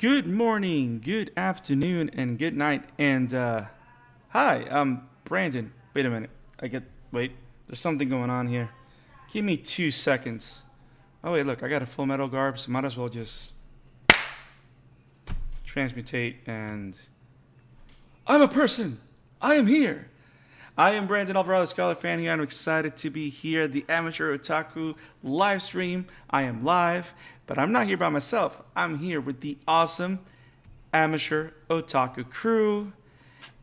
Good morning, good afternoon, and good night. And hi, I'm Brandon. Wait a minute. Wait, there's something going on here. Give me 2 seconds. Oh, wait, look, I got a full metal garb, so might as well just transmutate and. I'm a person! I am here! I am Brandon Alvarado, Scholar fan here. I'm excited to be here at the Amateur Otaku live stream. I am live, but I'm not here by myself. I'm here with the awesome Amateur Otaku crew.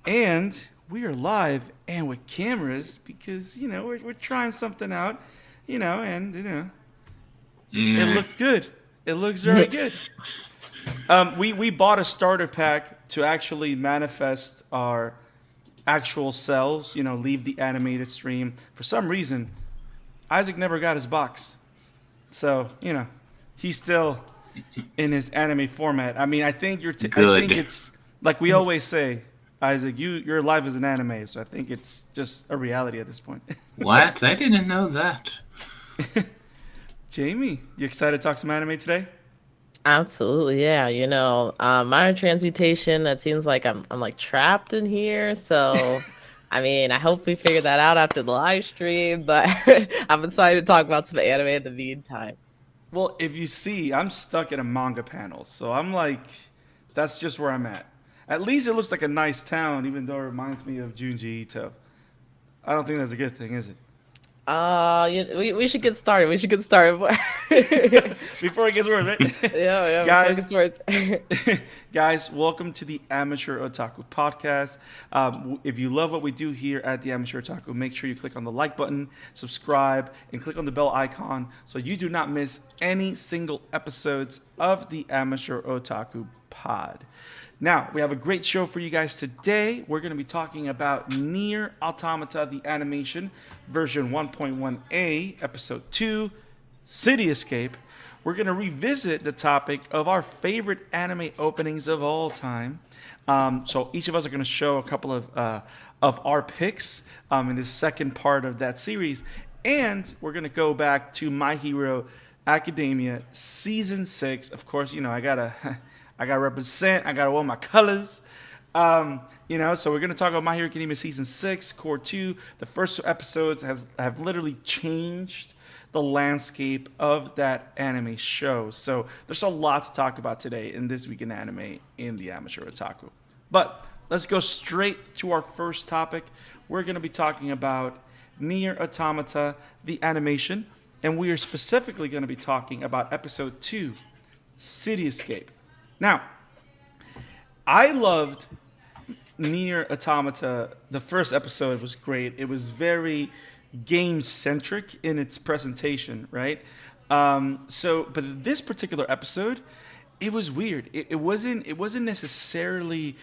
And we are live and with cameras because, we're trying something out, it looks good. It looks very good. We bought a starter pack to actually manifest our actual selves, leave the animated stream. For some reason, Isaac never got his box. So, he's still in his anime format. I mean, I think I think it's like we always say, Isaac, you're live as an anime, so I think it's just a reality at this point. What? I didn't know that. Jamie, you excited to talk some anime today? Absolutely, yeah. My transmutation, it seems like I'm like trapped in here. So, I mean, I hope we figure that out after the live stream, but I'm excited to talk about some anime in the meantime. Well, if you see, I'm stuck in a manga panel, so I'm like, that's just where I'm at. At least it looks like a nice town, even though it reminds me of Junji Ito. I don't think that's a good thing, is it? We should get started. We should get started before it gets worse, right? Yeah, guys. Before it gets worse. Guys, welcome to the Amateur Otaku podcast. If you love what we do here at the Amateur Otaku, make sure you click on the like button, subscribe, and click on the bell icon so you do not miss any single episodes of the Amateur Otaku pod. Now, we have a great show for you guys today. We're going to be talking about Nier Automata, the animation, version 1.1a, episode 2, City Escape. We're going to revisit the topic of our favorite anime openings of all time. So each of us are going to show a couple of our picks in the second part of that series. And we're going to go back to My Hero Academia Season 6. Of course, I got to represent. I got to wear my colors. So we're going to talk about My Hero Academia Season 6, Core 2. The first two episodes have literally changed the landscape of that anime show. So there's a lot to talk about today in This Week in Anime in the Amateur Otaku. But let's go straight to our first topic. We're going to be talking about Nier Automata, the animation. And we are specifically going to be talking about Episode 2, City Escape. Now, I loved Nier Automata. The first episode was great. It was very game-centric in its presentation, right? But this particular episode, it was weird. It wasn't necessarily.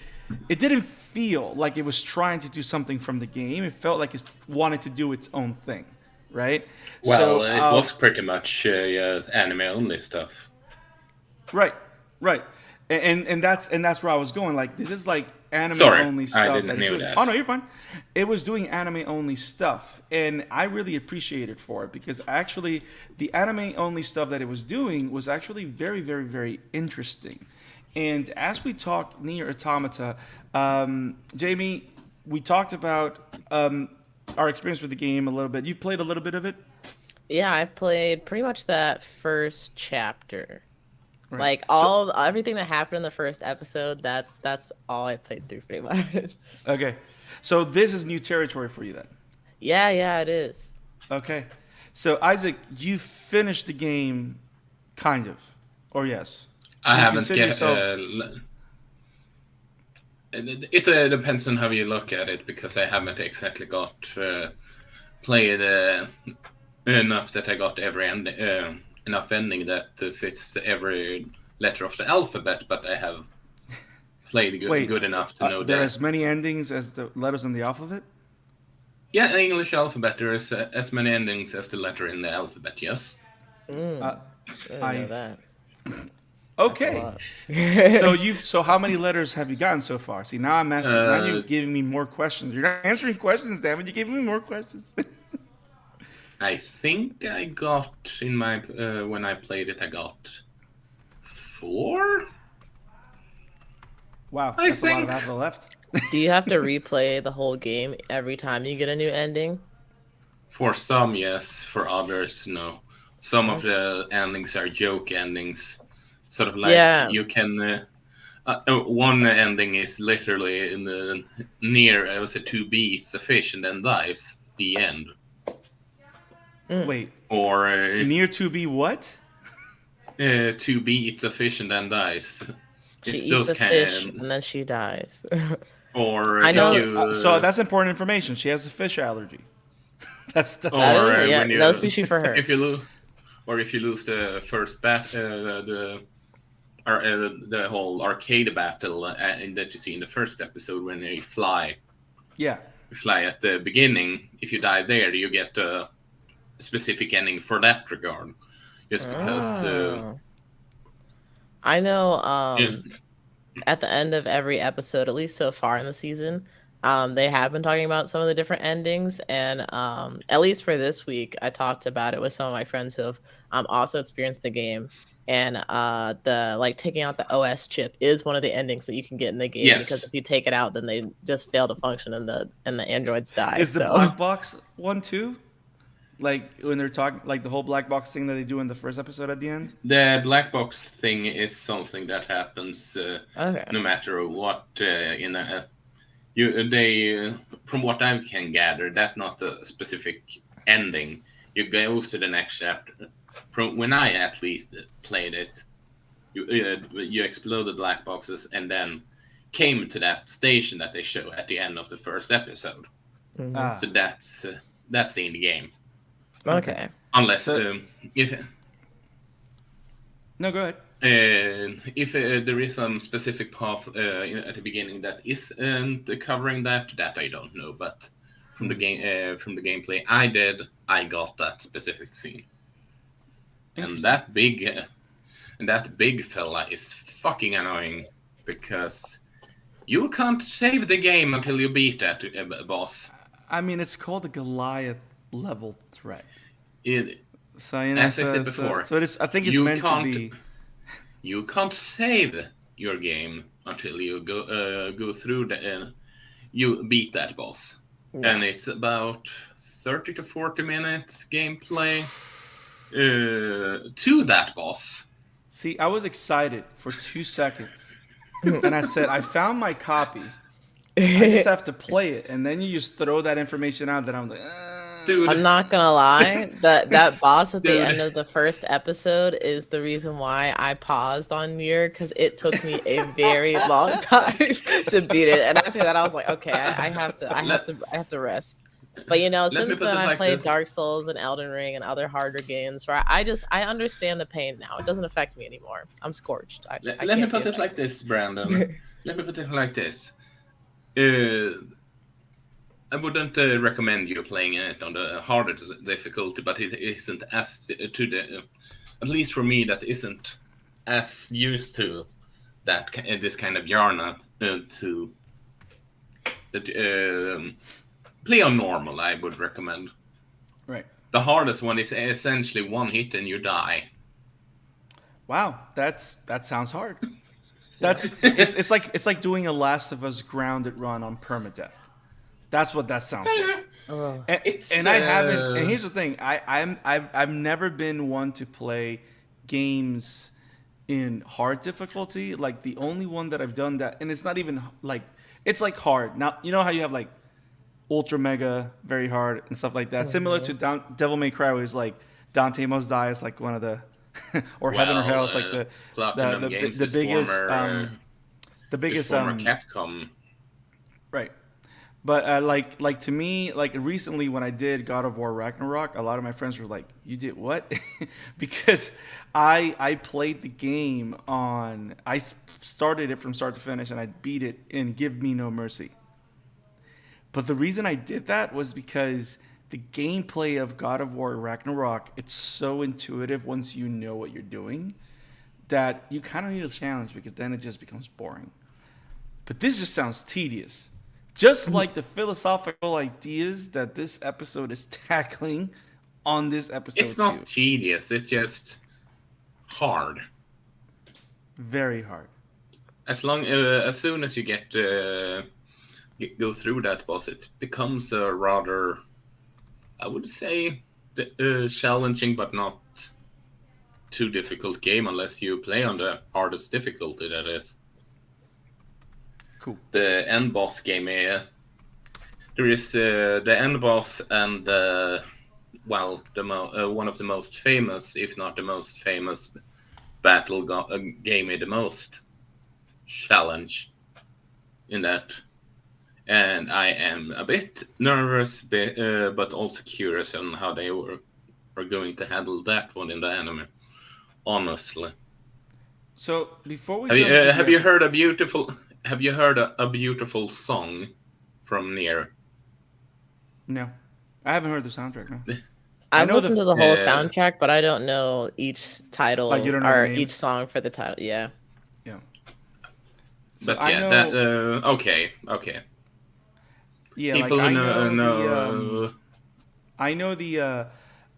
It didn't feel like it was trying to do something from the game. It felt like it wanted to do its own thing, right? Well, it was pretty much anime-only stuff. Right. And that's where I was going. Like, this is like anime only stuff. I didn't know that. Oh no, you're fine. It was doing anime only stuff, and I really appreciated it for it because actually the anime only stuff that it was doing was actually very, very, very interesting. And as we talk Nier Automata, Jamie, we talked about our experience with the game a little bit. You played a little bit of it. Yeah, I played pretty much that first chapter. Right. Like everything that happened in the first episode, that's all I played through pretty much. Okay. So this is new territory for you then. Yeah, it is. Okay. So Isaac, you finished the game kind of. Or yes. I haven't yet. It depends on how you look at it because I haven't exactly got played enough that I got every enough ending that fits every letter of the alphabet, but I have played good enough to know that there are as many endings as the letters in the alphabet. Yeah, in English alphabet there is as many endings as the letter in the alphabet. Yes. I didn't know that. Okay. So how many letters have you gotten so far? See, now I'm asking. Now you're giving me more questions. You're not answering questions, damn it. You're giving me more questions. I think I got in my when I played it, I got 4. Wow, I that's a lot of think Alpha left. Do you have to replay the whole game every time you get a new ending? for some, yes. For others, no. Some of Okay. the endings are joke endings. Sort of like Yeah. you can. One ending is literally in the near. I was a 2B. It's a fish and then dives. The end. Wait, Or near to be what? 2B. It's a fish and then dies. She It's eats those a fish kind. and then she dies. Or I if know So you. that's important information. She has a fish allergy. That's that Or is, yeah, when no you. sushi for her. If you lose. Or if you lose the first the whole arcade battle that you see in the first episode when yeah. you fly at the beginning. If you die there, you get a specific ending for that regard. Just because, Oh. I know yeah, at the end of every episode, at least so far in the season, they have been talking about some of the different endings. And at least for this week, I talked about it with some of my friends who have also experienced the game. And the like taking out the OS chip is one of the endings that you can get in the game because yes, if you take it out, then they just fail to function and the androids die. Is the So black box one too? Like when they're talking, like the whole black box thing that they do in the first episode at the end. the black box thing is something that happens okay. no matter what. In a you they From what I can gather, that's not a specific ending. You go to the next chapter. From when I at least played it, you exploded black boxes and then came to that station that they show at the end of the first episode. Mhm. Ah, So that's in the game, okay. Okay. unless So if no, go ahead. if there is some specific path at the beginning that isn't covering that I don't know. But from the gameplay I got that specific scene, and Interesting. that big fella is fucking annoying because you can't save the game until you beat that boss. I mean, it's called a Goliath level threat. It, So you know, as I said so before, so it is. I think it's you meant to can't be. you can't save your game until you go through you beat that boss, Yeah. and it's about 30 to 40 minutes gameplay to that boss. See, I was excited for 2 seconds, and I said, I found my copy. I just have to play it, and then you just throw that information out. That I'm like, Dude, I'm not gonna lie, that boss at the dude, end of the first episode is the reason why I paused on Nier because it took me a very long time to beat it. And after that, I was like, okay, I have to rest. But you know, let me since put then it I like played this. Dark Souls and Elden Ring and other harder games where I understand the pain now. It doesn't affect me anymore. I'm scorched. I Let me can't put be it like affected. this, Brandon. Let me put it like this. Uh, I wouldn't recommend you playing it on the harder difficulty, but it isn't as to the at least for me that isn't as used to this kind of genre to play on normal. I would recommend. right. The hardest one is essentially one hit and you die. Wow, that sounds hard. It's like doing a Last of Us grounded run on permadeath. That's what that sounds like. Ugh. And, It's and I haven't. And here's the thing: I've never been one to play games in hard difficulty. Like the only one that I've done that, and it's not even like it's like hard. Now you know how you have like ultra mega very hard and stuff like that. Similar to Devil May Cry, where it's like Dante Must Die is like one of the, or Heaven or Hell is like the Platinum the, Games the is biggest the is biggest former Capcom. right. But like to me, like recently when I did God of War Ragnarok, a lot of my friends were like, "You did what?" Because I played the game on started it from start to finish and I beat it in Give Me No Mercy. But the reason I did that was because the gameplay of God of War Ragnarok, it's so intuitive once you know what you're doing that you kind of need a challenge because then it just becomes boring. But this just sounds tedious. Just like the philosophical ideas that this episode is tackling on this episode It's not too. tedious. It's just hard. Very hard. as soon as you go through that boss, it becomes a rather, I would say, challenging but not too difficult game unless you play on the hardest difficulty. That is. Cool. The end boss game. There is the end boss and one of the most famous, if not the most famous, battle game the most challenge in that. And I am a bit nervous, but also curious on how they are going to handle that one in the anime. Honestly. So before we have you heard a beautiful song from Nier? No, I haven't heard the soundtrack. No. I've listened to the whole soundtrack, but I don't know each title Like, you don't know or the name? each song for the title. Yeah. Yeah. So But yeah, that okay. Yeah, People like know. I know the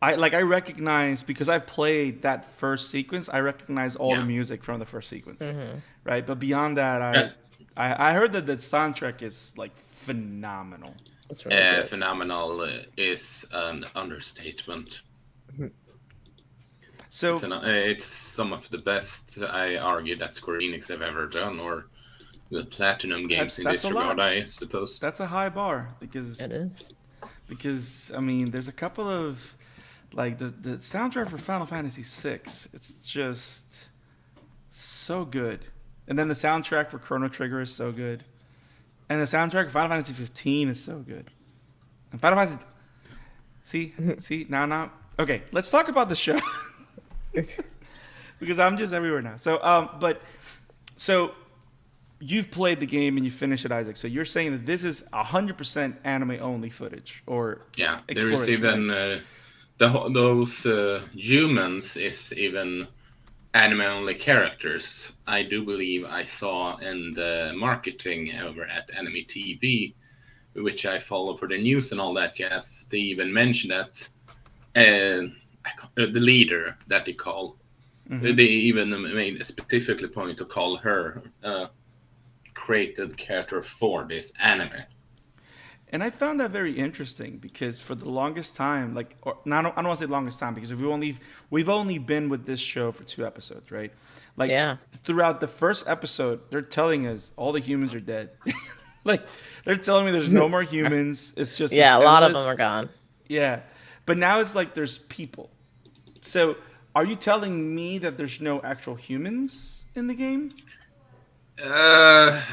I recognize, because I've played that first sequence. I recognize all the music from the first sequence, right? But beyond that, I heard that the soundtrack is like phenomenal. It's really good. Phenomenal is an understatement. So it's some of the best, I argue, that Square Enix have ever done, or the Platinum games in this regard, I suppose. That's a high bar, because it is. Because I mean, there's a couple of, like, the soundtrack for Final Fantasy VI. It's just so good, and then the soundtrack for Chrono Trigger is so good, and the soundtrack for Final Fantasy 15 is so good. And Final Fantasy, see now. Okay, let's talk about the show. Because I'm just everywhere now. So you've played the game and you finished it, Isaac. So you're saying that this is 100% anime only footage, or there is even those humans is even anime only characters. I do believe I saw in the marketing over at Anime TV, which I follow for the news and all that. Yes, they even mentioned that the leader that they call. Mm-hmm. They even made a specifically point to call her created character for this anime. And I found that very interesting, because for the longest time, I don't want to say longest time, because we've only been with this show for 2 episodes, right? Throughout the first episode, they're telling us all the humans are dead. Like, they're telling me there's no more humans. It's just a lot of them are gone. Yeah, but now it's like there's people. So, are you telling me that there's no actual humans in the game? That's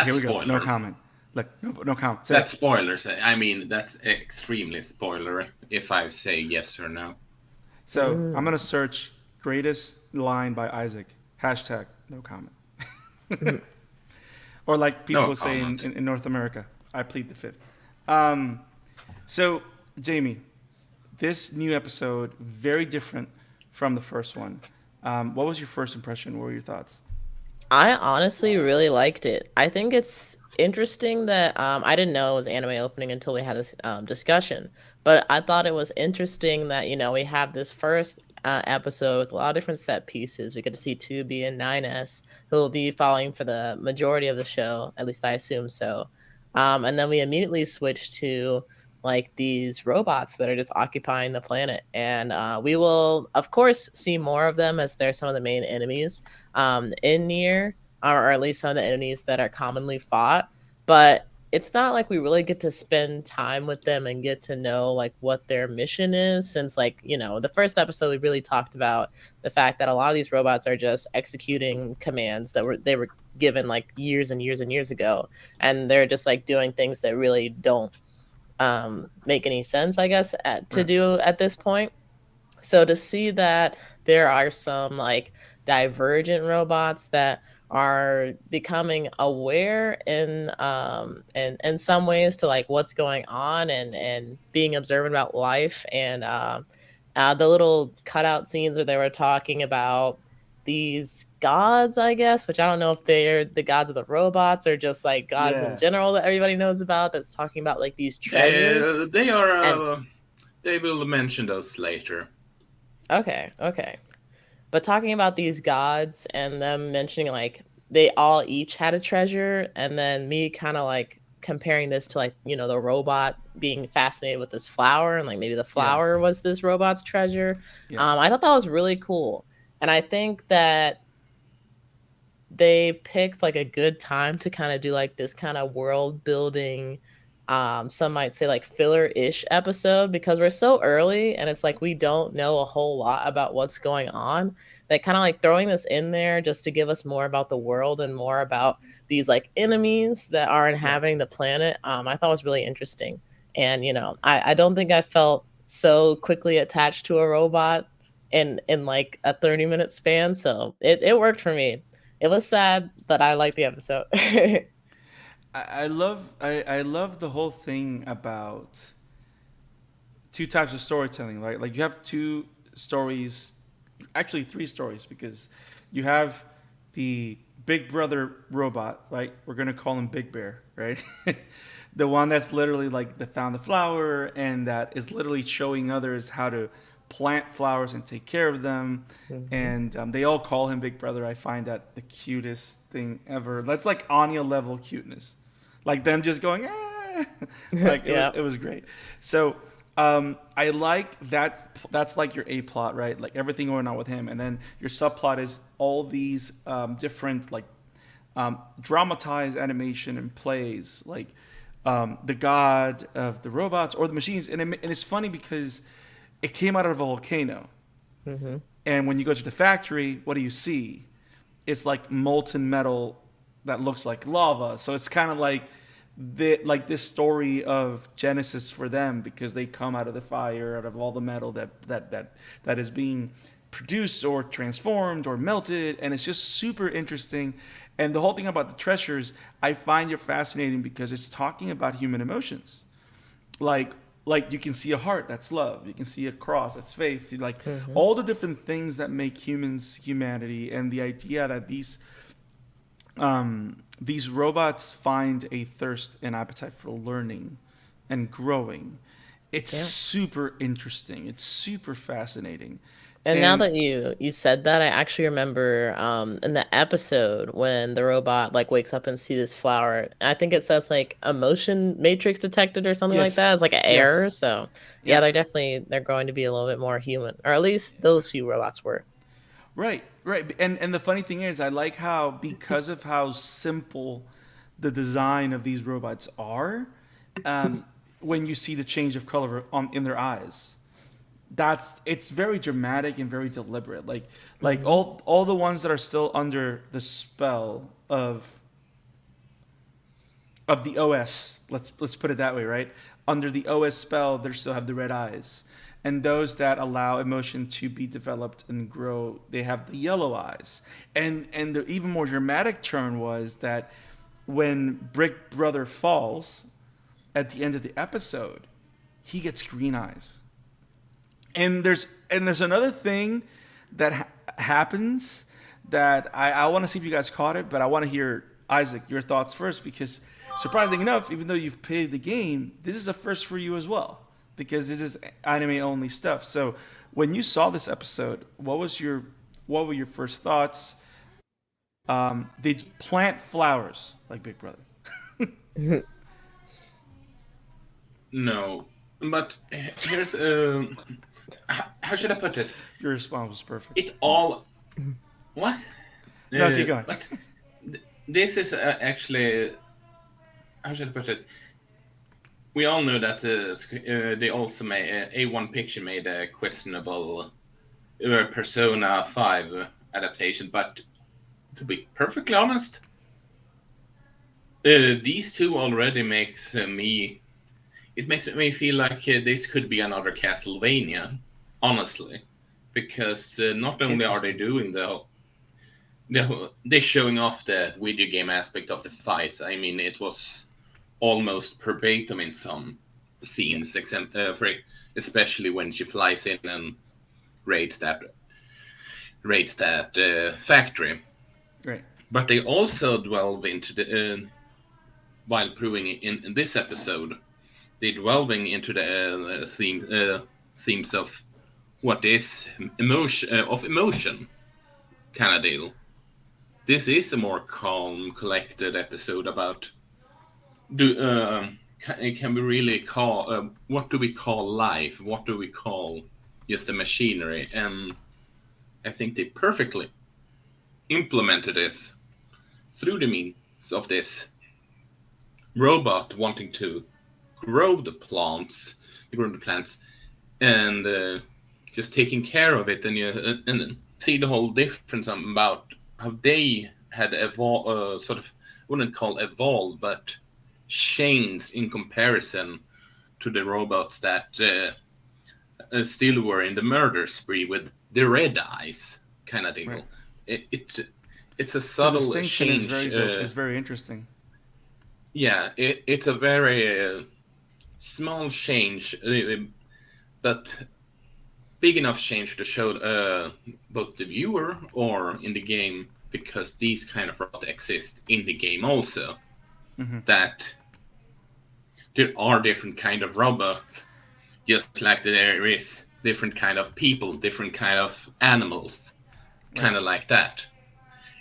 Here we go. spoiler. No comment. Look, no comment. That's spoilers. I mean, that's extremely spoiler if I say yes or no. So I'm gonna search greatest line by Isaac. # no comment. Or like people say in North America, I plead the fifth. So Jamie, this new episode, very different from the first one. What was your first impression? What were your thoughts? I honestly really liked it. I think it's interesting that I didn't know it was anime opening until we had this discussion. But I thought it was interesting that, we have this first episode with a lot of different set pieces. We get to see 2B and 9S, who will be following for the majority of the show. At least I assume so. And then we immediately switch to like these robots that are just occupying the planet, and we will of course see more of them, as they're some of the main enemies in Nier, or at least some of the enemies that are commonly fought. But it's not like we really get to spend time with them and get to know like what their mission is, since the first episode we really talked about the fact that a lot of these robots are just executing commands that they were given like years and years and years ago, and they're just like doing things that really don't make any sense, I guess, to do at this point. So to see that there are some like divergent robots that are becoming aware in some ways to like what's going on, and being observant about life, and the little cutout scenes where they were talking about these gods, I guess, which I don't know if they're the gods of the robots or just like gods in general that everybody knows about, that's talking about like these treasures. They are they will mention those later. Okay. But talking about these gods and them mentioning like they all each had a treasure, and then me kind of like comparing this to like, you know, the robot being fascinated with this flower, and like maybe the Yeah. flower was this robot's treasure. Yeah. I thought that was really cool. And I think that they picked like a good time to kind of do like this kind of world building, some might say like filler-ish episode, because we're so early and it's like we don't know a whole lot about what's going on. That kind of like throwing this in there just to give us more about the world and more about these like enemies that are Yeah. inhabiting the planet, I thought was really interesting. And you know, I don't think I felt so quickly attached to a robot in like a 30-minute span, so it worked for me. It was sad, but I liked the episode. I love the whole thing about two types of storytelling, right? Like you have two stories, actually three stories, because you have the Big Brother robot, right? We're gonna call him Big Bear, right? The one that's literally like that found the flower and that is literally showing others how to plant flowers and take care of them. Mhm. And they all call him Big Brother. I find that the cutest thing ever. That's like Anya level cuteness, like them just going, ah! Like Yeah. it was great. So I like that. That's like your A plot, right? Like everything going on with him, and then your subplot is all these different like dramatized animation and plays, like the god of the robots or the machines. And it's funny because it came out of a volcano, Mhm. and when you go to the factory, what do you see? It's like molten metal that looks like lava. So it's kind of like this story of Genesis for them, because they come out of the fire, out of all the metal that is being produced or transformed or melted, and it's just super interesting. And the whole thing about the treasures, I find it fascinating because it's talking about human emotions, like you can see a heart, that's love. You can see a cross, that's faith. Like Mhm. all the different things that make humans humanity, and the idea that these robots find a thirst and appetite for learning and growing. It's Yeah. super interesting. It's super fascinating. And now And that you said that, I actually remember in the episode when the robot like wakes up and see this flower. I think it says like emotion matrix detected or something like that. yes, It's like an error. yes, So yeah, yeah, they're going to be a little bit more human, or at least those few robots were. right, right. And the funny thing is, I like how, because of how simple the design of these robots are, um, when you see the change of color in their eyes, it's very dramatic and very deliberate. Like Mhm. all the ones that are still under the spell of the OS. Let's put it that way, right? Under the OS spell, they still have the red eyes, and those that allow emotion to be developed and grow, they have the yellow eyes. And the even more dramatic turn was that when Brick Brother falls at the end of the episode, he gets green eyes. And there's another thing that happens that I want to see if you guys caught it, but I want to hear, Isaac, your thoughts first, because surprising enough, even though you've played the game, this is a first for you as well, because this is anime only stuff. So when you saw this episode, what were your first thoughts? Did you plant flowers like Big Brother? No, but here's how should I put it? Your response was perfect. It all what? No, keep going. But this is actually how should I put it? We all know that they also made A1 Picture made a questionable Persona 5 adaptation, but to be perfectly honest, these two already makes me. It makes me feel like this could be another Castlevania, honestly, because not only are they Interesting. doing they're showing off the video game aspect of the fights. I mean, it was almost verbatim in some Yeah. scenes, especially when she flies in and raids that factory. Great. But they also delve into the while proving in this episode, they delving into the themes of what is emotion. kind of deal. This is a more calm, collected episode about can we really call what do we call life? What do we call just the machinery? And I think they perfectly implemented this through the means of this robot wanting to grow the plants, and just taking care of it, and and see the whole difference about how they had evolved, sort of wouldn't call evolved, but changed in comparison to the robots that still were in the murder spree with the red eyes, kind of deal. Right. It's a The subtle distinction change. is very interesting. Yeah, it's a very small change, but big enough change to show both the viewer or in the game, because these kind of robots exist in the game also. Mm-hmm. That there are different kind of robots, just like there is different kind of people, different kind of animals, kind of like that.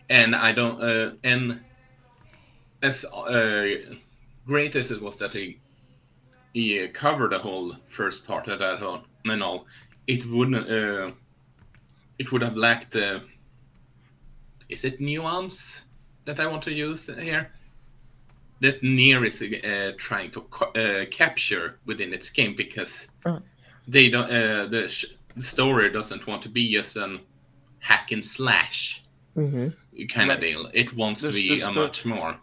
And I don't, and as great as it was that he covered the whole first part of that and all, it wouldn't, it would have lacked the, is it nuance that I want to use here? That Nier is trying to capture within its game, because they don't. The story doesn't want to be just an hack and slash kind of deal. It wants to be much more.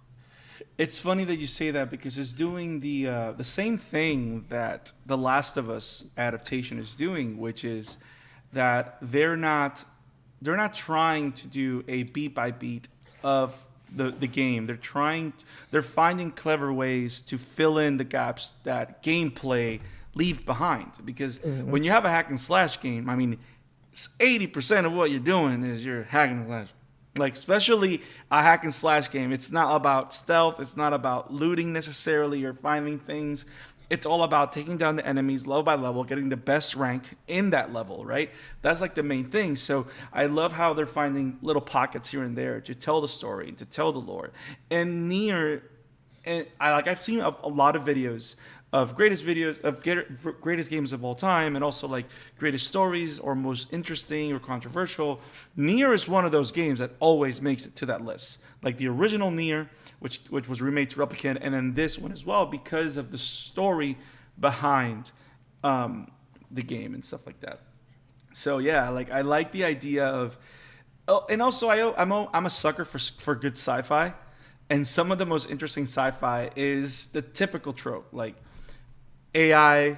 It's funny that you say that, because it's doing the same thing that the Last of Us adaptation is doing, which is that they're not trying to do a beat by beat of the game. They're finding clever ways to fill in the gaps that gameplay leave behind. Because when you have a hack and slash game, I mean, 80% of what you're doing is you're hacking and slash. Like, especially a hack and slash game, it's not about stealth. It's not about looting necessarily or finding things. It's all about taking down the enemies level by level, getting the best rank in that level, right? That's like the main thing. So I love how they're finding little pockets here and there to tell the story, to tell the lore. And Nier, and I've seen a lot of videos of greatest games of all time, and also like greatest stories or most interesting or controversial. Nier is one of those games that always makes it to that list. Like the original Nier, which was remade to Replicant, and then this one as well, because of the story behind the game and stuff like that. So yeah, like I like the idea of, and also I'm a sucker for good sci-fi, and some of the most interesting sci-fi is the typical trope, like AI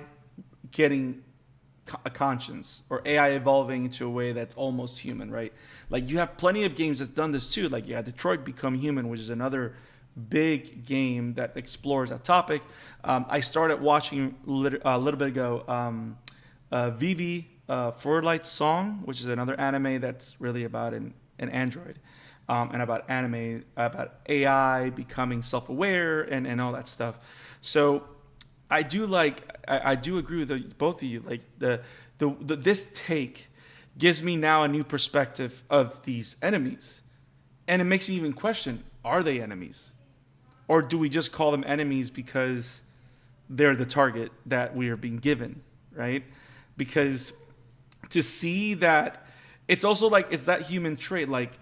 getting a conscience, or AI evolving into a way that's almost human, right? Like you have plenty of games that's done this too. Like you had Detroit Become Human, which is another big game that explores that topic. I started watching a little bit ago Vivi Forlight's Song, which is another anime that's really about an android, and about AI becoming self-aware and all that stuff. So I do agree with both of you. Like this take gives me now a new perspective of these enemies, and it makes me even question: are they enemies, or do we just call them enemies because they're the target that we are being given, right? Because to see that, it's also like, it's that human trait, like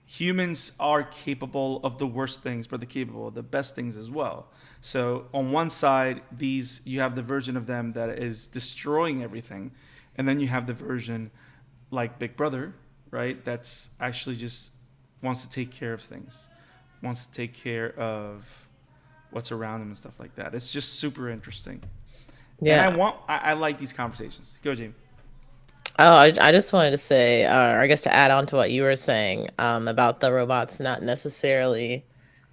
humans are capable of the worst things, but they're capable of the best things as well. So on one side, you have the version of them that is destroying everything, and then you have the version like Big Brother, right? That's actually just wants to take care of things, wants to take care of what's around them and stuff like that. It's just super interesting. Yeah, and I like these conversations. Go, Jamie. Oh, I just wanted to say, or I guess to add on to what you were saying about the robots not necessarily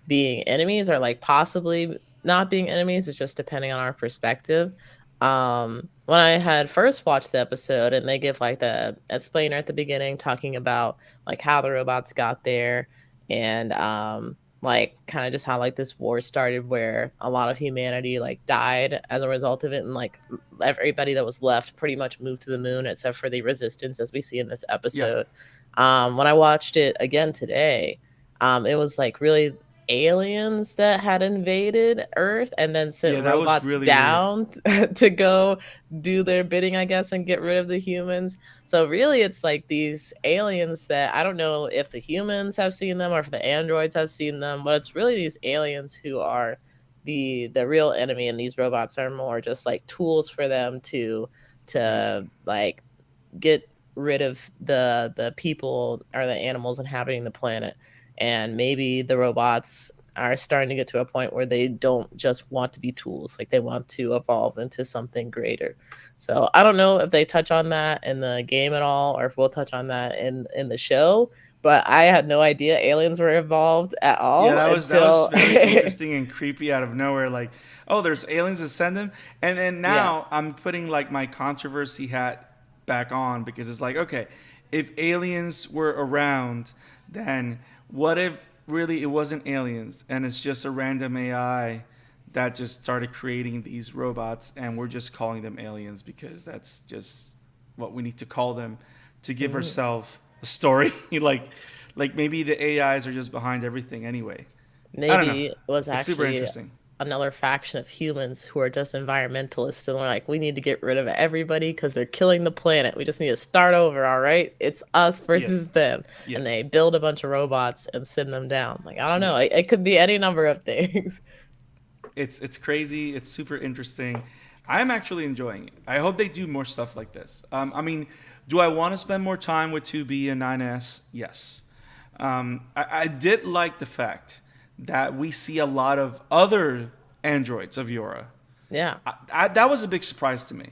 being enemies, or like possibly not being enemies. It's just depending on our perspective. When I had first watched the episode, and they give like the explainer at the beginning talking about like how the robots got there, and like kind of just how like this war started where a lot of humanity like died as a result of it, and like everybody that was left pretty much moved to the moon except for the resistance as we see in this Yeah. episode. When I watched it again today, it was like really aliens that had invaded Earth and then Yeah, sent that was robots really weird. down to go do their bidding, I guess, and get rid of the humans. So really it's like these aliens that I don't know if the humans have seen them or if the androids have seen them, but it's really these aliens who are the real enemy, and these robots are more just like tools for them to like get rid of the people or the animals inhabiting the planet. And maybe the robots are starting to get to a point where they don't just want to be tools, like they want to evolve into something greater. So I don't know if they touch on that in the game at all or if we'll touch on that in the show, but I had no idea aliens were involved at Yeah, all that was until very interesting and creepy out of nowhere. Like, oh, there's aliens that send them, and then yeah. now I'm putting like my controversy hat back on because it's like, okay, if aliens were around, then what if really it wasn't aliens and it's just a random AI that just started creating these robots and we're just calling them aliens because that's just what we need to call them to give Mhm. ourselves a story. Like maybe the AIs are just behind everything anyway. I don't know. Maybe it was It's super actually interesting. another faction of humans who are just environmentalists and they're like, we need to get rid of everybody because they're killing the planet. We just need to start over, all right? It's us versus Yes. them. And they Yes. build a bunch of robots and send them down. Like, I don't know. It, Yes. it could be any number of things. It's crazy. It's super interesting. I'm actually enjoying it. I hope they do more stuff like this. I mean, do I want to spend more time with 2B and 9S? Yes. I did like the fact that we see a lot of other androids of YorHA. Yeah. That was a big surprise to me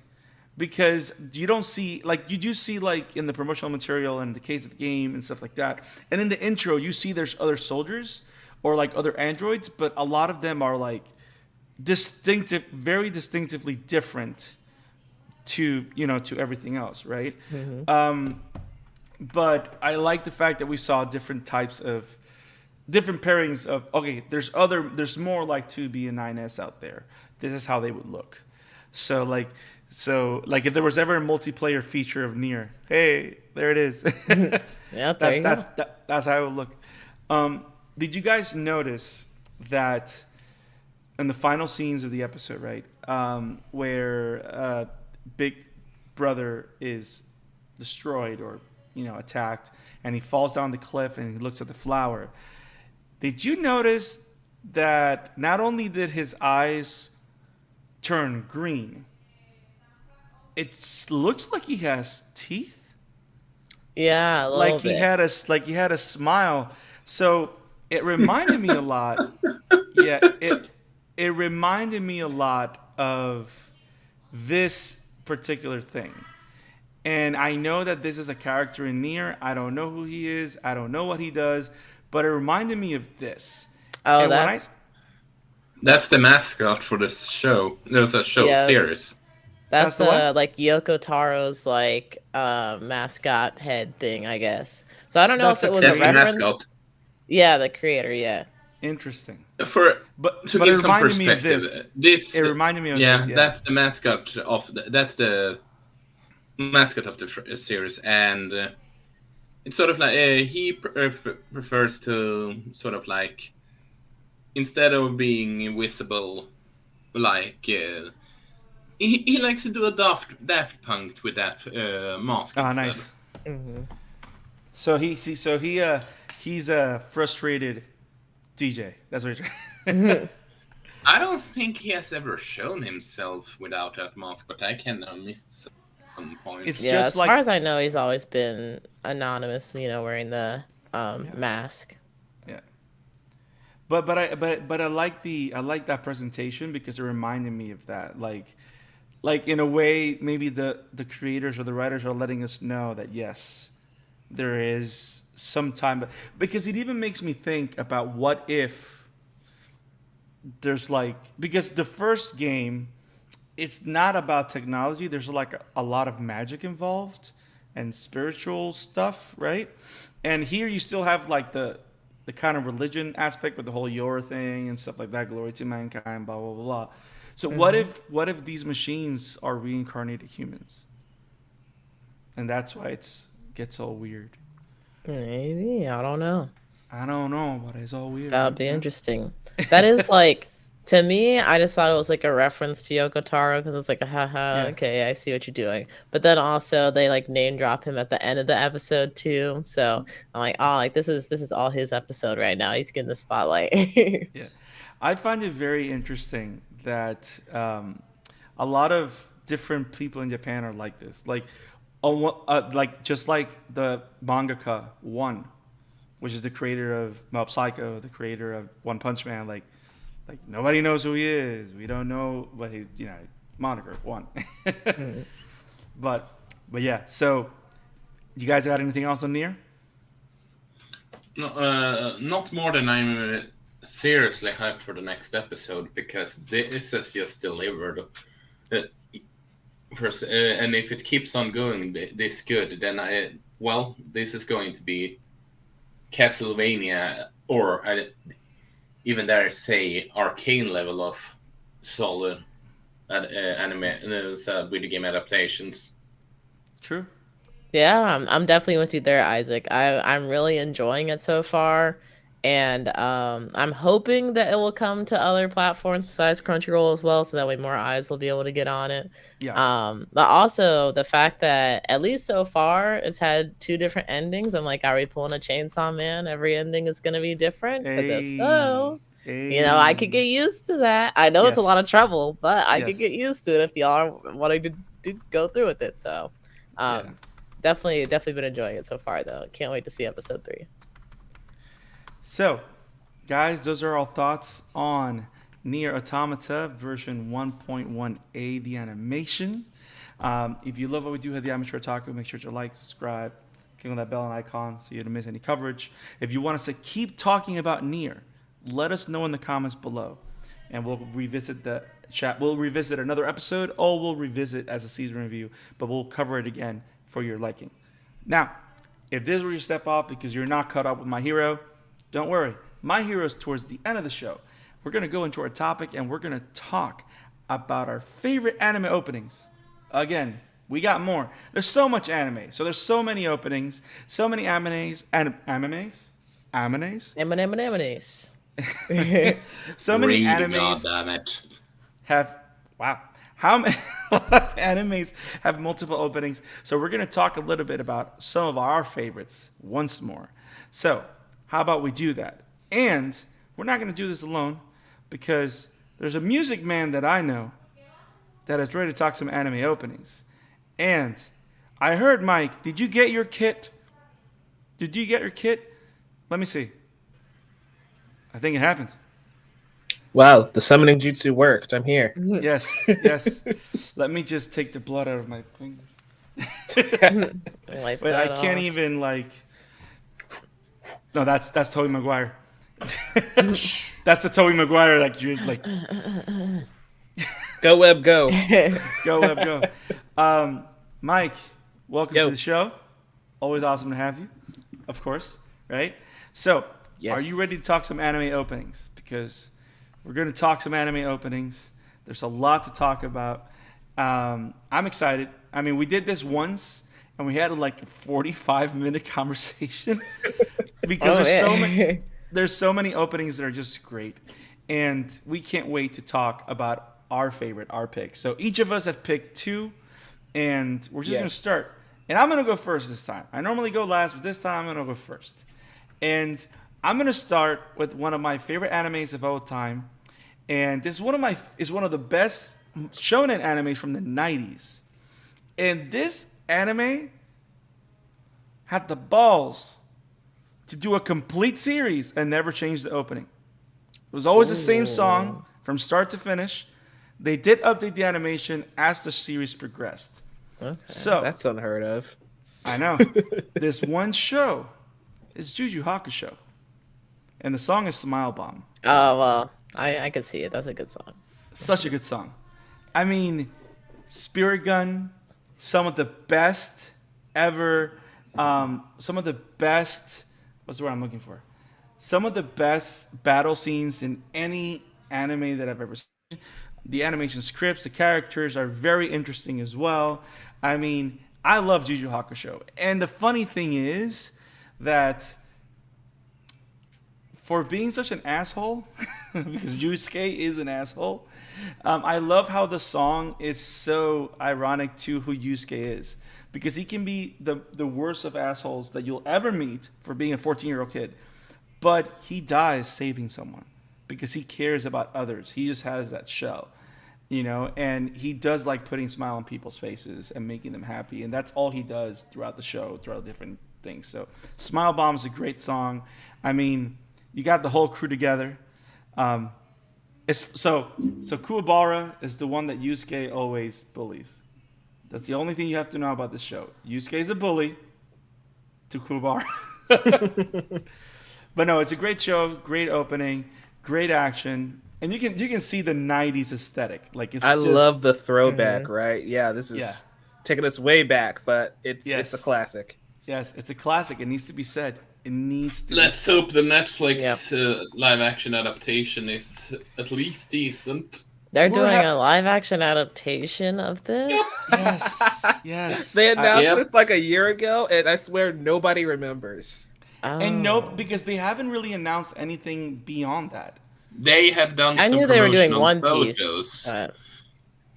because you don't see, like, you do see, like, in the promotional material and the case of the game and stuff like that, and in the intro you see there's other soldiers or like other androids, but a lot of them are like distinctive, very distinctively different to, to everything else, right? Hmm. But I like the fact that we saw different types of different pairings of, okay, there's more like 2B and 9S out there. This is how they would look. So like if there was ever a multiplayer feature of Nier, hey, there it is. Yeah, there that's you that's go. that's how it would look. Did you guys notice that in the final scenes of the episode, right, where Big Brother is destroyed or attacked, and he falls down the cliff and he looks at the flower. Did you notice that not only did his eyes turn green, it looks like he has teeth, Yeah, a little bit. like he had a smile. So it reminded me a lot. Yeah, it reminded me a lot of this particular thing. And I know that this is a character in Nier. I don't know who he is. I don't know what he does, but it reminded me of this. Oh, And when I That's the mascot for this show. There's a show yeah, series. that's that's the what? like Yoko Taro's like mascot head thing, I guess. So I don't know That's if the it was a That's the creator. reference. mascot. Yeah, the creator, yeah. Interesting. For But to but it give some reminded me of perspective, this. this It reminded me of this. yeah, Yeah. that's the mascot that's the mascot of the series, and it's sort of like he prefers to sort of like instead of being visible, like he likes to do a daft punk with that mask Ah, instead. nice. Hmm. He's a frustrated DJ. That's what he's trying. Hmm. I don't think he has ever shown himself without that mask, but I can have missed some It's points. Yeah, just as far like as I know, he's always been anonymous, wearing the yeah, mask. yeah. But I like that presentation because it reminded me of that. Like in a way, maybe the creators or the writers are letting us know that yes, there is some time, because it even makes me think about what if there's like, because the first game, it's not about technology. There's like a lot of magic involved and spiritual stuff, right? And here you still have like the kind of religion aspect with the whole YorHA thing and stuff like that, glory to mankind, blah blah blah blah. So what if these machines are reincarnated humans, and that's why it's gets all weird. Maybe, I don't know. I don't know, but it's all weird. That would be interesting. That is like, to me, I just thought it was like a reference to Yoko Taro because it's like, haha, Yeah. okay, I see what you're doing. But then also they like name drop him at the end of the episode too. So I'm like, oh, like this is all his episode right now. He's getting the spotlight. Yeah, I find it very interesting that a lot of different people in Japan are like this. Like just like the mangaka One, which is the creator of Mob Psycho, the creator of One Punch Man. Like nobody knows who he is. We don't know what he, moniker One. But yeah. So, you guys got anything else on Nier? No, not more than I'm seriously hyped for the next episode because this is just delivered. And if it keeps on going this good, then this is going to be Castlevania, or even dare say arcane level of solid video game adaptations. True. Yeah, I'm definitely with you there, Isaac. I'm really enjoying it so far, and I'm hoping that it will come to other platforms besides Crunchyroll as well, so that way more eyes will be able to get on it. Yeah. But also the fact that at least so far it's had 2 different endings. I'm like, are we pulling a Chainsaw Man? Every ending is going to be different. Because if so, I could get used to that. I know it's a lot of Yes. trouble, but I could Yes. get used to it if y'all are wanting to go through with it. So, Yeah. definitely been enjoying it so far, though. Can't wait to see episode 3. So, guys, those are our thoughts on Nier Automata version 1.1a, the animation. If you love what we do at the Amateur Otaku, make sure to like, subscribe, click on that bell and icon so you don't miss any coverage. If you want us to keep talking about Nier, let us know in the comments below, and we'll revisit the chat. We'll revisit another episode, or we'll revisit as a season review, but we'll cover it again for your liking. Now, if this is where you step off because you're not caught up with My Hero, don't worry. My Hero is towards the end of the show. We're going to go into our topic, and we're going to talk about our favorite anime openings. Again, we got more. There's so much anime. So there's so many openings, so many animes. So many Read, animes goddammit. have, wow, how many, a lot of animes have multiple openings. So we're going to talk a little bit about some of our favorites once more. So how about we do that? And we're not going to do this alone because there's a music man that I know that is ready to talk some anime openings. And I heard, Mike, did you get your kit? Did you get your kit? Let me see. I think it happened. Wow, the summoning jutsu worked. I'm here. Yes, yes. Let me just take the blood out of my fingers. Wipe Wait, I that can't off. even like. No, that's Tobey Maguire. That's the Tobey Maguire like you like. Go web, go. Go Web, go. Mike, welcome Yo. to the show. Always awesome to have you, of course. Right. So, Yes. are you ready to talk some anime openings? Because we're going to talk some anime openings. There's a lot to talk about. I'm excited. I mean, we did this once, and we had like a 45-minute conversation because there's so many openings that are just great, and we can't wait to talk about our favorite, our picks. So each of us have picked 2, and we're just going to Yes. start. And I'm going to go first this time. I normally go last, but this time I'm going to go first. And I'm going to start with one of my favorite animes of all time. And this is one of the best shonen animes from the 90s. And this anime had the balls to do a complete series and never change the opening. It was always the same song from start to finish. They did update the animation as the series progressed. Okay. So, That's unheard of. I know. This one show is Juju Hakusho. And the song is Smile Bomb. Oh, well, I could see it. That's a good song. Such a good song. I mean, Spirit Gun, some of the best ever, some of the best, what's the word I'm looking for? some of the best battle scenes in any anime that I've ever seen. The animation scripts, the characters are very interesting as well. I mean, I love Yu Yu Hakusho. And the funny thing is that for being such an asshole, because Yusuke is an asshole, I love how the song is so ironic to who Yusuke is. Because he can be the worst of assholes that you'll ever meet for being a 14-year-old kid. But he dies saving someone because he cares about others. He just has that shell, you know, and he does like putting a smile on people's faces and making them happy. And that's all he does throughout the show, throughout different things. So Smile Bomb is a great song. I mean, you got the whole crew together. So Kuwabara is the one that Yusuke always bullies. That's the only thing you have to know about this show. Yusuke is a bully to Kuwabara. But no, it's a great show, great opening, great action, and you can see the '90s aesthetic. Like I love the throwback, right? Yeah, this is taking us way back, but it's a classic. Yes, it's a classic. It needs to be said. It needs to. Let's hope the Netflix live action adaptation is at least decent. They're doing a live action adaptation of this? Yes. They announced this like a year ago, and I swear nobody remembers. Oh. And no, because they haven't really announced anything beyond that. They have done I some knew they were doing promotional One Piece. photos.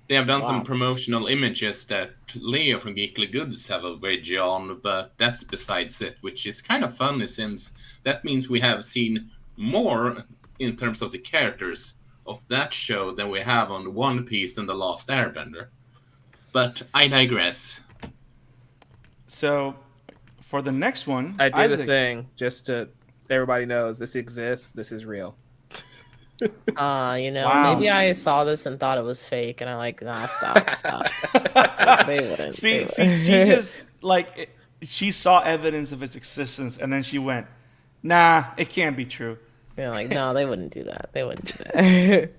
They have done some promotional images that Leo from Geekly Goods have a wedge on, but that's besides it, which is kind of funny since that means we have seen more in terms of the characters of that show than we have on One Piece and The Last Airbender. But I digress. So, for the next one, I did a thing just to everybody knows this exists. This is real. Maybe I saw this and thought it was fake, and I'm like, nah, stop. They wouldn't. See, she just she saw evidence of its existence, and then she went, "Nah, it can't be true." Yeah, like no, they wouldn't do that. They wouldn't do that.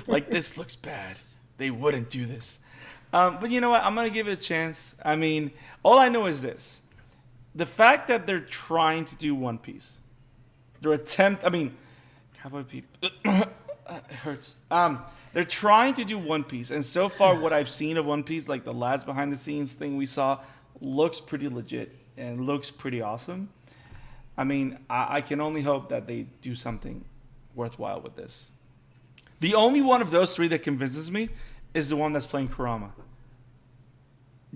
Like this looks bad. They wouldn't do this. But you know what? I'm gonna give it a chance. I mean, all I know is this: the fact that they're trying to do One Piece, Cowboy People, it hurts. They're trying to do One Piece, and so far, what I've seen of One Piece, like the last behind the scenes thing we saw, looks pretty legit and looks pretty awesome. I mean, I can only hope that they do something worthwhile with this. The only one of those three that convinces me is the one that's playing Kurama.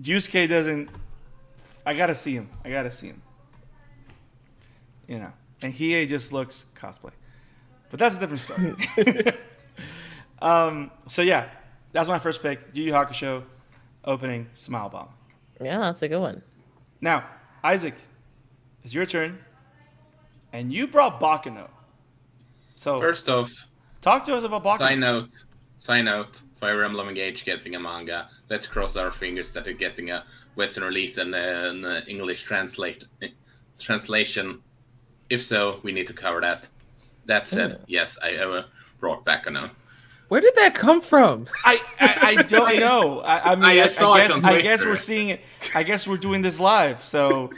Yusuke doesn't. I gotta see him. You know, and Hiei just looks cosplay. But that's a different story. So yeah, that's my first pick. Yu Yu Hakusho, opening Smile Bomb. Yeah, that's a good one. Now, Isaac, it's your turn, and you brought Baccano. So first off, talk to us about Baccano. Sign out. Fire Emblem Engage getting a manga. Let's cross our fingers that they're getting a Western release and an English translation. If so, we need to cover that. That said, yes, I brought Baccano. Where did that come from? I don't know. I guess we're Twitter. seeing it. I guess we're doing this live. So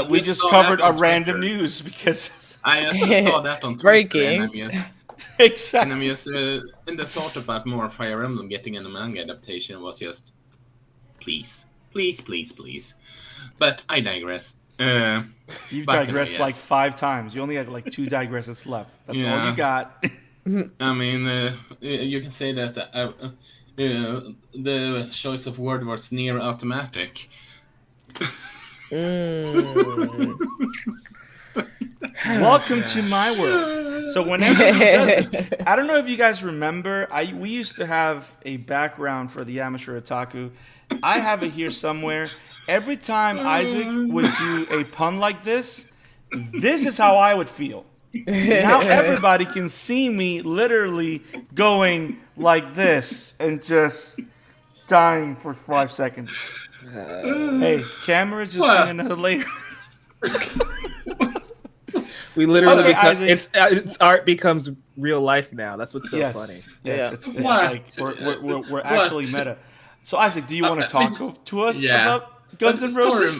we just saw covered that a on random Twitter. news because I also saw that on Twitter. Breaking. exactly. And I'm just, and the thought about more Fire Emblem getting in a manga adaptation was just, please. But I digress. You've Baccano, digressed yes. like 5 times. You only have like 2 digresses left. That's all you got. I mean, you can say that the choice of word was Nier Automatic. Welcome to my world. So whenever he does this, I don't know if you guys remember, we used to have a background for the Amateur Otaku. I have it here somewhere. Every time Isaac would do a pun like this is how I would feel. Now everybody can see me literally going like this and just dying for 5 seconds. Hey, camera just being another layer. We literally Okay, its art becomes real life now. That's what's so funny. Yeah, it's like we're actually meta. So Isaac, do you want to talk to us about Guns N' Roses.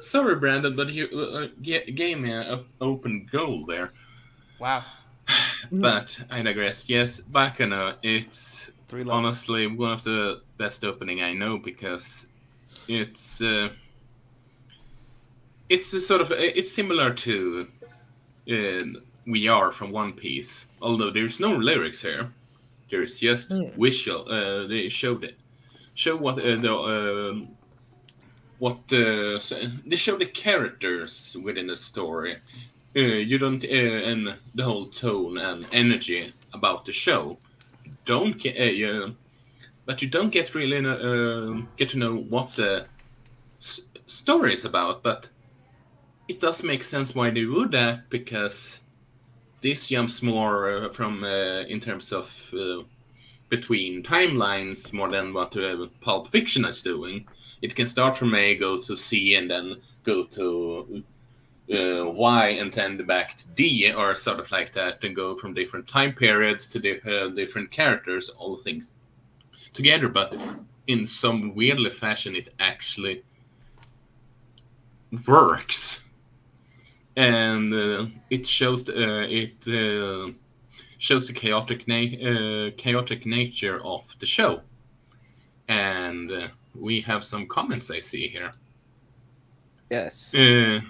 Sorry, Brandon, but you gave me an open goal there. Wow. But I digress. Yes, Bacana, it's honestly one of the best opening I know because it's a sort of it's similar to We Are from One Piece, although there's no lyrics here. There's just visual. They show what they show the characters within the story. You don't and the whole tone and energy about the show. Don't get but you don't get really get to know what the story is about. But it does make sense why they would that, because this jumps more from in terms of between timelines more than what Pulp Fiction is doing. It can start from A, go to C, and then go to Y, and then back to D, or sort of like that, and go from different time periods to different characters, all things together. But in some weirdly fashion, it actually works, and it shows the chaotic nature of the show. And we have some comments I see here. Yes. And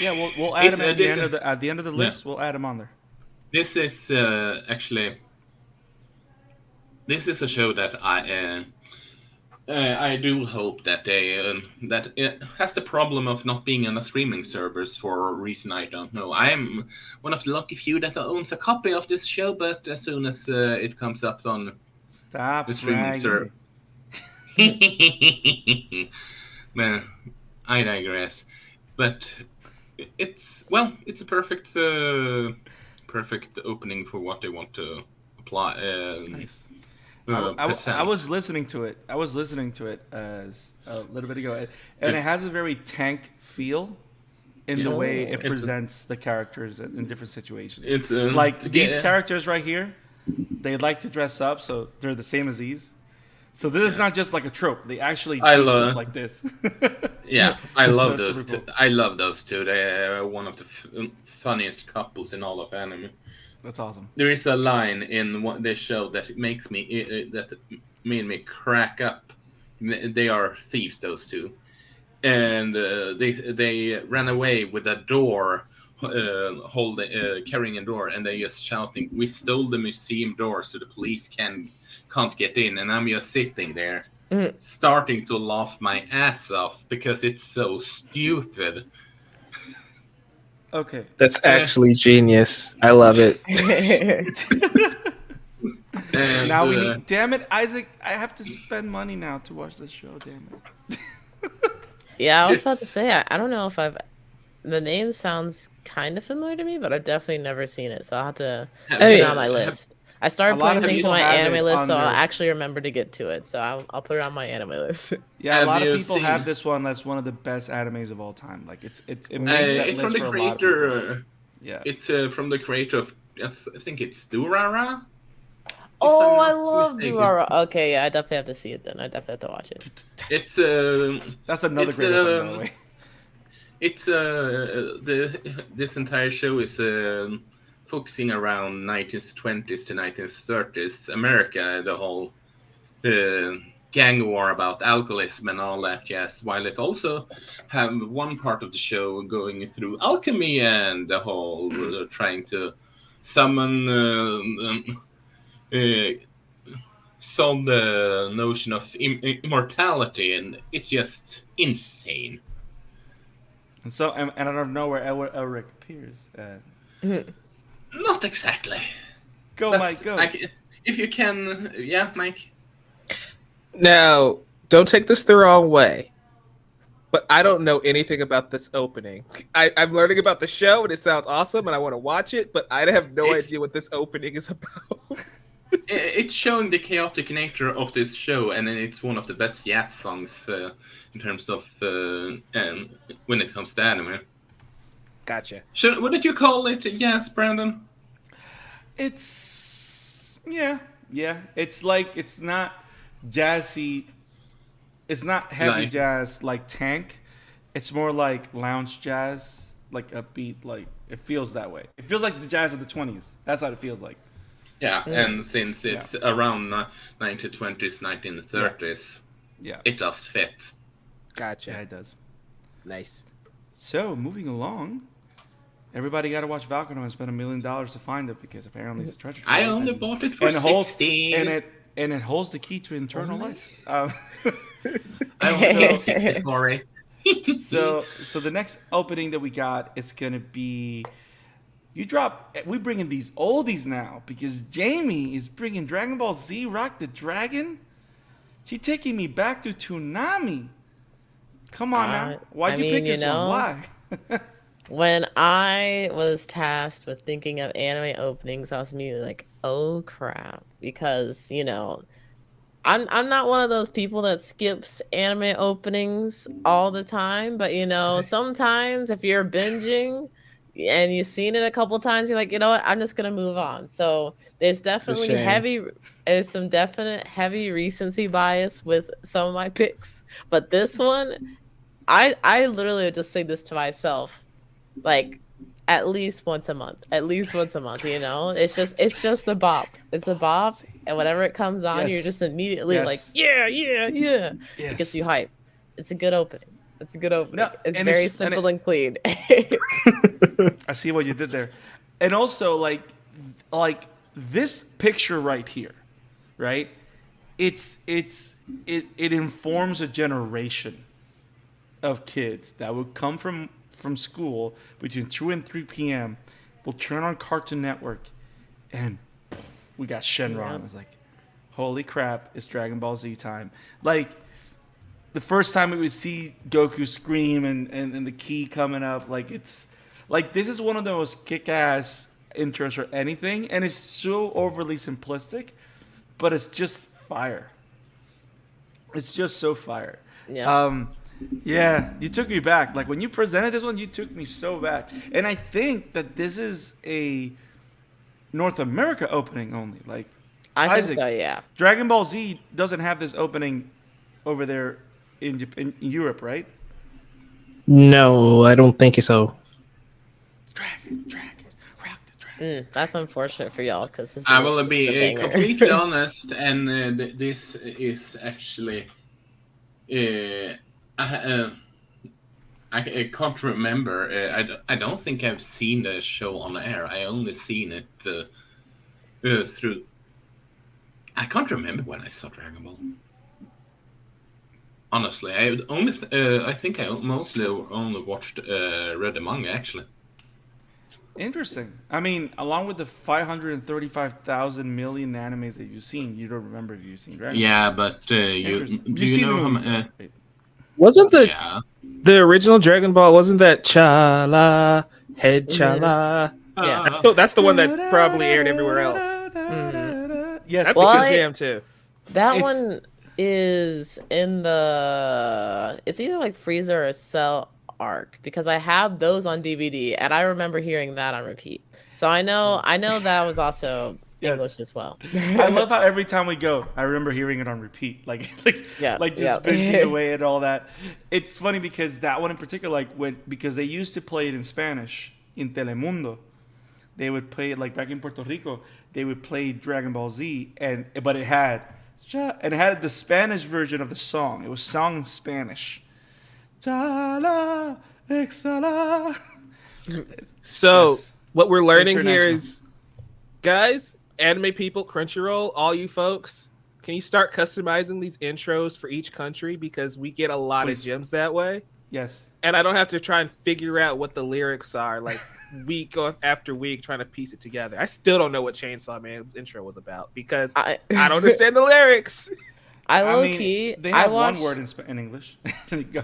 yeah, we'll add them at the end of the list. We'll add them on there. This is actually this is a show that I do hope that that it has the problem of not being on the streaming servers for a reason I don't know. I am one of the lucky few that owns a copy of this show, but as soon as it comes up on the streaming server, man, I digress. But it's a perfect opening for what they want to apply. Nice. I was listening to it. as a little bit ago, and it has a very tank feel in the way it presents the characters in different situations. It's like these characters right here, they like to dress up, so they're the same as these. So this is not just like a trope. They actually do stuff like this. Yeah, I love those two. Cool. I love those two. They are one of the funniest couples in all of anime. That's awesome. There is a line in what they show that makes me that made me crack up. They are thieves, those two, and they ran away with a door, carrying a door, and they just shouting, "We stole the museum door, so the police can't get in." And I'm just sitting there, starting to laugh my ass off because it's so stupid. Okay. That's actually genius. I love it. Now we need. Damn it, Isaac! I have to spend money now to watch this show. Damn it. Yeah, I was about to say. I don't know if I've. The name sounds kind of familiar to me, but I've definitely never seen it, so I'll have to put it on my list. I started putting things on my anime list, so I'll actually remember to get to it. So I'll put it on my anime list. Yeah, a lot of people have this one. That's one of the best animes of all time. Like it makes that list for a lot of people. Yeah, it's from the creator of I think it's YorHA. Oh, I love YorHA. Okay, yeah, I definitely have to see it then. I definitely have to watch it. It's that's another great one, by the way. It's this entire show is focusing around 1920s to 1930s America, the whole gang war about alcoholism and all that jazz, while it also have one part of the show going through alchemy and the whole trying to summon solve the notion of immortality, and it's just insane. And so, and out of nowhere, Elric appears. Not exactly. Go, Mike, go. If you can, yeah, Mike. Now, don't take this the wrong way, but I don't know anything about this opening. I'm learning about the show, and it sounds awesome, and I want to watch it, but I have no idea what this opening is about. It's showing the chaotic nature of this show, and it's one of the best jazz songs in terms of when it comes to anime. Gotcha. What did you call it? Yes, Brandon? It's yeah. Yeah, it's like it's not jazzy. It's not heavy Like- jazz like Tank. It's more like lounge jazz, like upbeat. Like it feels that way. It feels like the jazz of the 20s. That's how it feels like. Yeah, and since it's around 1920s, 1930s, Yeah, it does fit. Gotcha. yeah, it does. Nice. So moving along, everybody got to watch Valkyrie and spend $1 million to find it because apparently it's a treasure trove. I only and- bought it for and it holds 60. and it holds the key to eternal life. I only paid 60 for it. So the next opening that we got, it's gonna be we bringing these oldies now because Jamie is bringing Dragon Ball Z Rock the Dragon. She taking me back to Toonami. Come on now, why'd you pick this one? Why? When I was tasked with thinking of anime openings, I was immediately like, "Oh crap!" Because I'm not one of those people that skips anime openings all the time, but sometimes if you're binging and you've seen it a couple times, you're like, you know what, I'm just gonna move on. So there's definitely shame. there's some definite heavy recency bias with some of my picks, but this one, I literally would just say this to myself, like at least once a month. It's just a bop. It's a bop, and whenever it comes on, Yes. you're just immediately like, Yes. yeah. Yes. It gets you hype. It's a good opening. No, It's and very it's- and simple and clean. I see what you did there, and also like this picture right here, right? It informs a generation of kids that would come from school between 2 and 3 p.m. will turn on Cartoon Network, and we got Shenron. Yep. It's like, holy crap! It's Dragon Ball Z time. Like the first time we would see Goku scream and the key coming up, like it's like this is one of the most kick-ass intros for anything, and it's so overly simplistic, but it's just fire. It's just so fire. Yeah. Yeah, you took me back. Like when you presented this one, you took me so back. And I think that this is a North America opening only. Like I Isaac, think so, yeah. Dragon Ball Z doesn't have this opening over there in Europe, right? No, I don't think so. Dragon, rock the dragon. That's unfortunate for y'all because this I is will this is a be banger. completely honest, and this is actually. I can't remember. I don't think I've seen the show on air. I only seen it through. I can't remember when I saw Dragon Ball. Honestly, I only. I think I mostly only watched read the manga actually. Interesting. I mean, along with the 535,000 million animes that you've seen, you don't remember if you've seen Dragon Ball. Yeah, but do Interesting. you seen know the how? movies, though, right? Wasn't Yeah. the original Dragon Ball? Wasn't that Chala Head Chala? Yeah. That's the one that probably aired everywhere else. Yes, That's Well, a good I- jam too. That It's- one is in it's either like Frieza or Cell arc because I have those on DVD and I remember hearing that on repeat. So I know that was also Yes. English as well. I love how every time we go, I remember hearing it on repeat, like just Yeah. binging away and all that. It's funny because that one in particular, because they used to play it in Spanish in Telemundo. They would play it like back in Puerto Rico. They would play Dragon Ball Z, but it had the Spanish version of the song. It was sung in Spanish. Chala, exhala. So Yes. what we're learning here International. is, guys, anime people, Crunchyroll, all you folks, can you start customizing these intros for each country because we get a lot Please. of gems that way, Yes. and I don't have to try and figure out what the lyrics are like week after week trying to piece it together. I still don't know what Chainsaw Man's intro was about because I don't understand the lyrics. I I low mean, key they I have watched one word in English. There you go.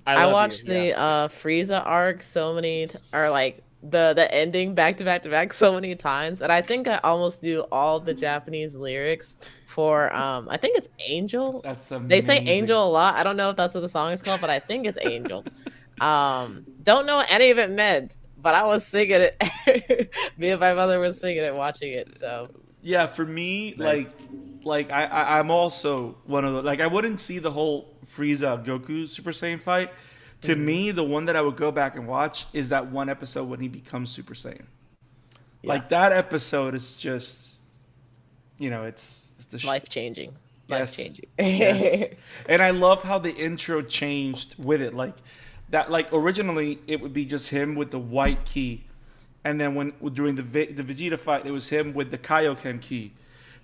I love watched you, the yeah. Frieza arc so many or like the ending back to back so many times, and I think I almost knew all the Japanese lyrics for I think it's Angel. That's They say amazing. Angel a lot. I don't know if that's what the song is called, but I think it's Angel. Don't know what any of it meant, but I was singing it. Me and my mother was singing it, watching it. So Yeah, for me, Nice. I'm also one of the like I wouldn't see the whole Frieza Goku Super Saiyan fight. To me, the one that I would go back and watch is that one episode when he becomes Super Saiyan. Yeah. Like that episode is just, it's the Life changing. Life Yes. changing. Yes. And I love how the intro changed with it. Like that, like originally it would be just him with the white key, and then during the Vegeta fight, it was him with the Kaioken key.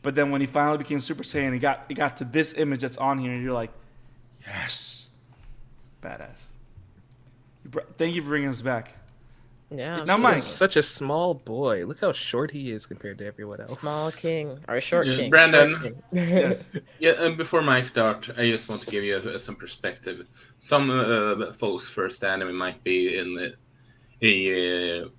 But then when he finally became Super Saiyan, it got to this image that's on here, and you're like, yes, badass. Thank you for bringing us back. Yeah. Now, He's Mike. such a small boy. Look how short he is compared to everyone else. Small king or short king. Brandon. Short king. Yes. Yeah, and before my start, I just want to give you some perspective. Some folks' first anime might be in the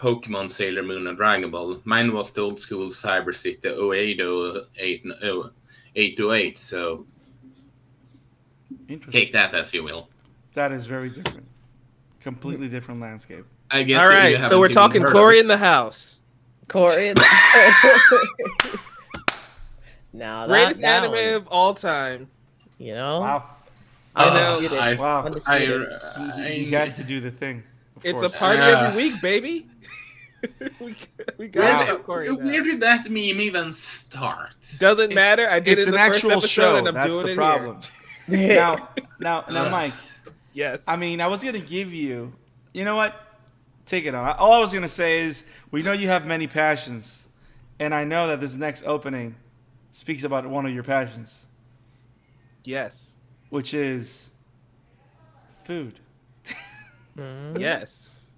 Pokemon, Sailor Moon, and Dragon Ball. Mine was the old school Cyber City 808, so Interesting. take that as you will. That is very different. Completely different landscape. I guess All you right, haven't so we're even talking heard of Corey it. in the house. Corey. Now Greatest that anime one, of all time. Wow. I know. Undisputed. Wow. Undisputed. You got to do the thing. Of It's a course. party Yeah. every week, baby. we got Wow. to have Corey in the Where house. did that meme even start? Doesn't matter. I did It's it in an the first actual episode, show. and I'm That's doing the it problem. here. Now, Mike. Yes. I mean, I was gonna give you. You know what? Take it on. All I was gonna say is, we know you have many passions, and I know that this next opening speaks about one of your passions, yes. which is food. Yes.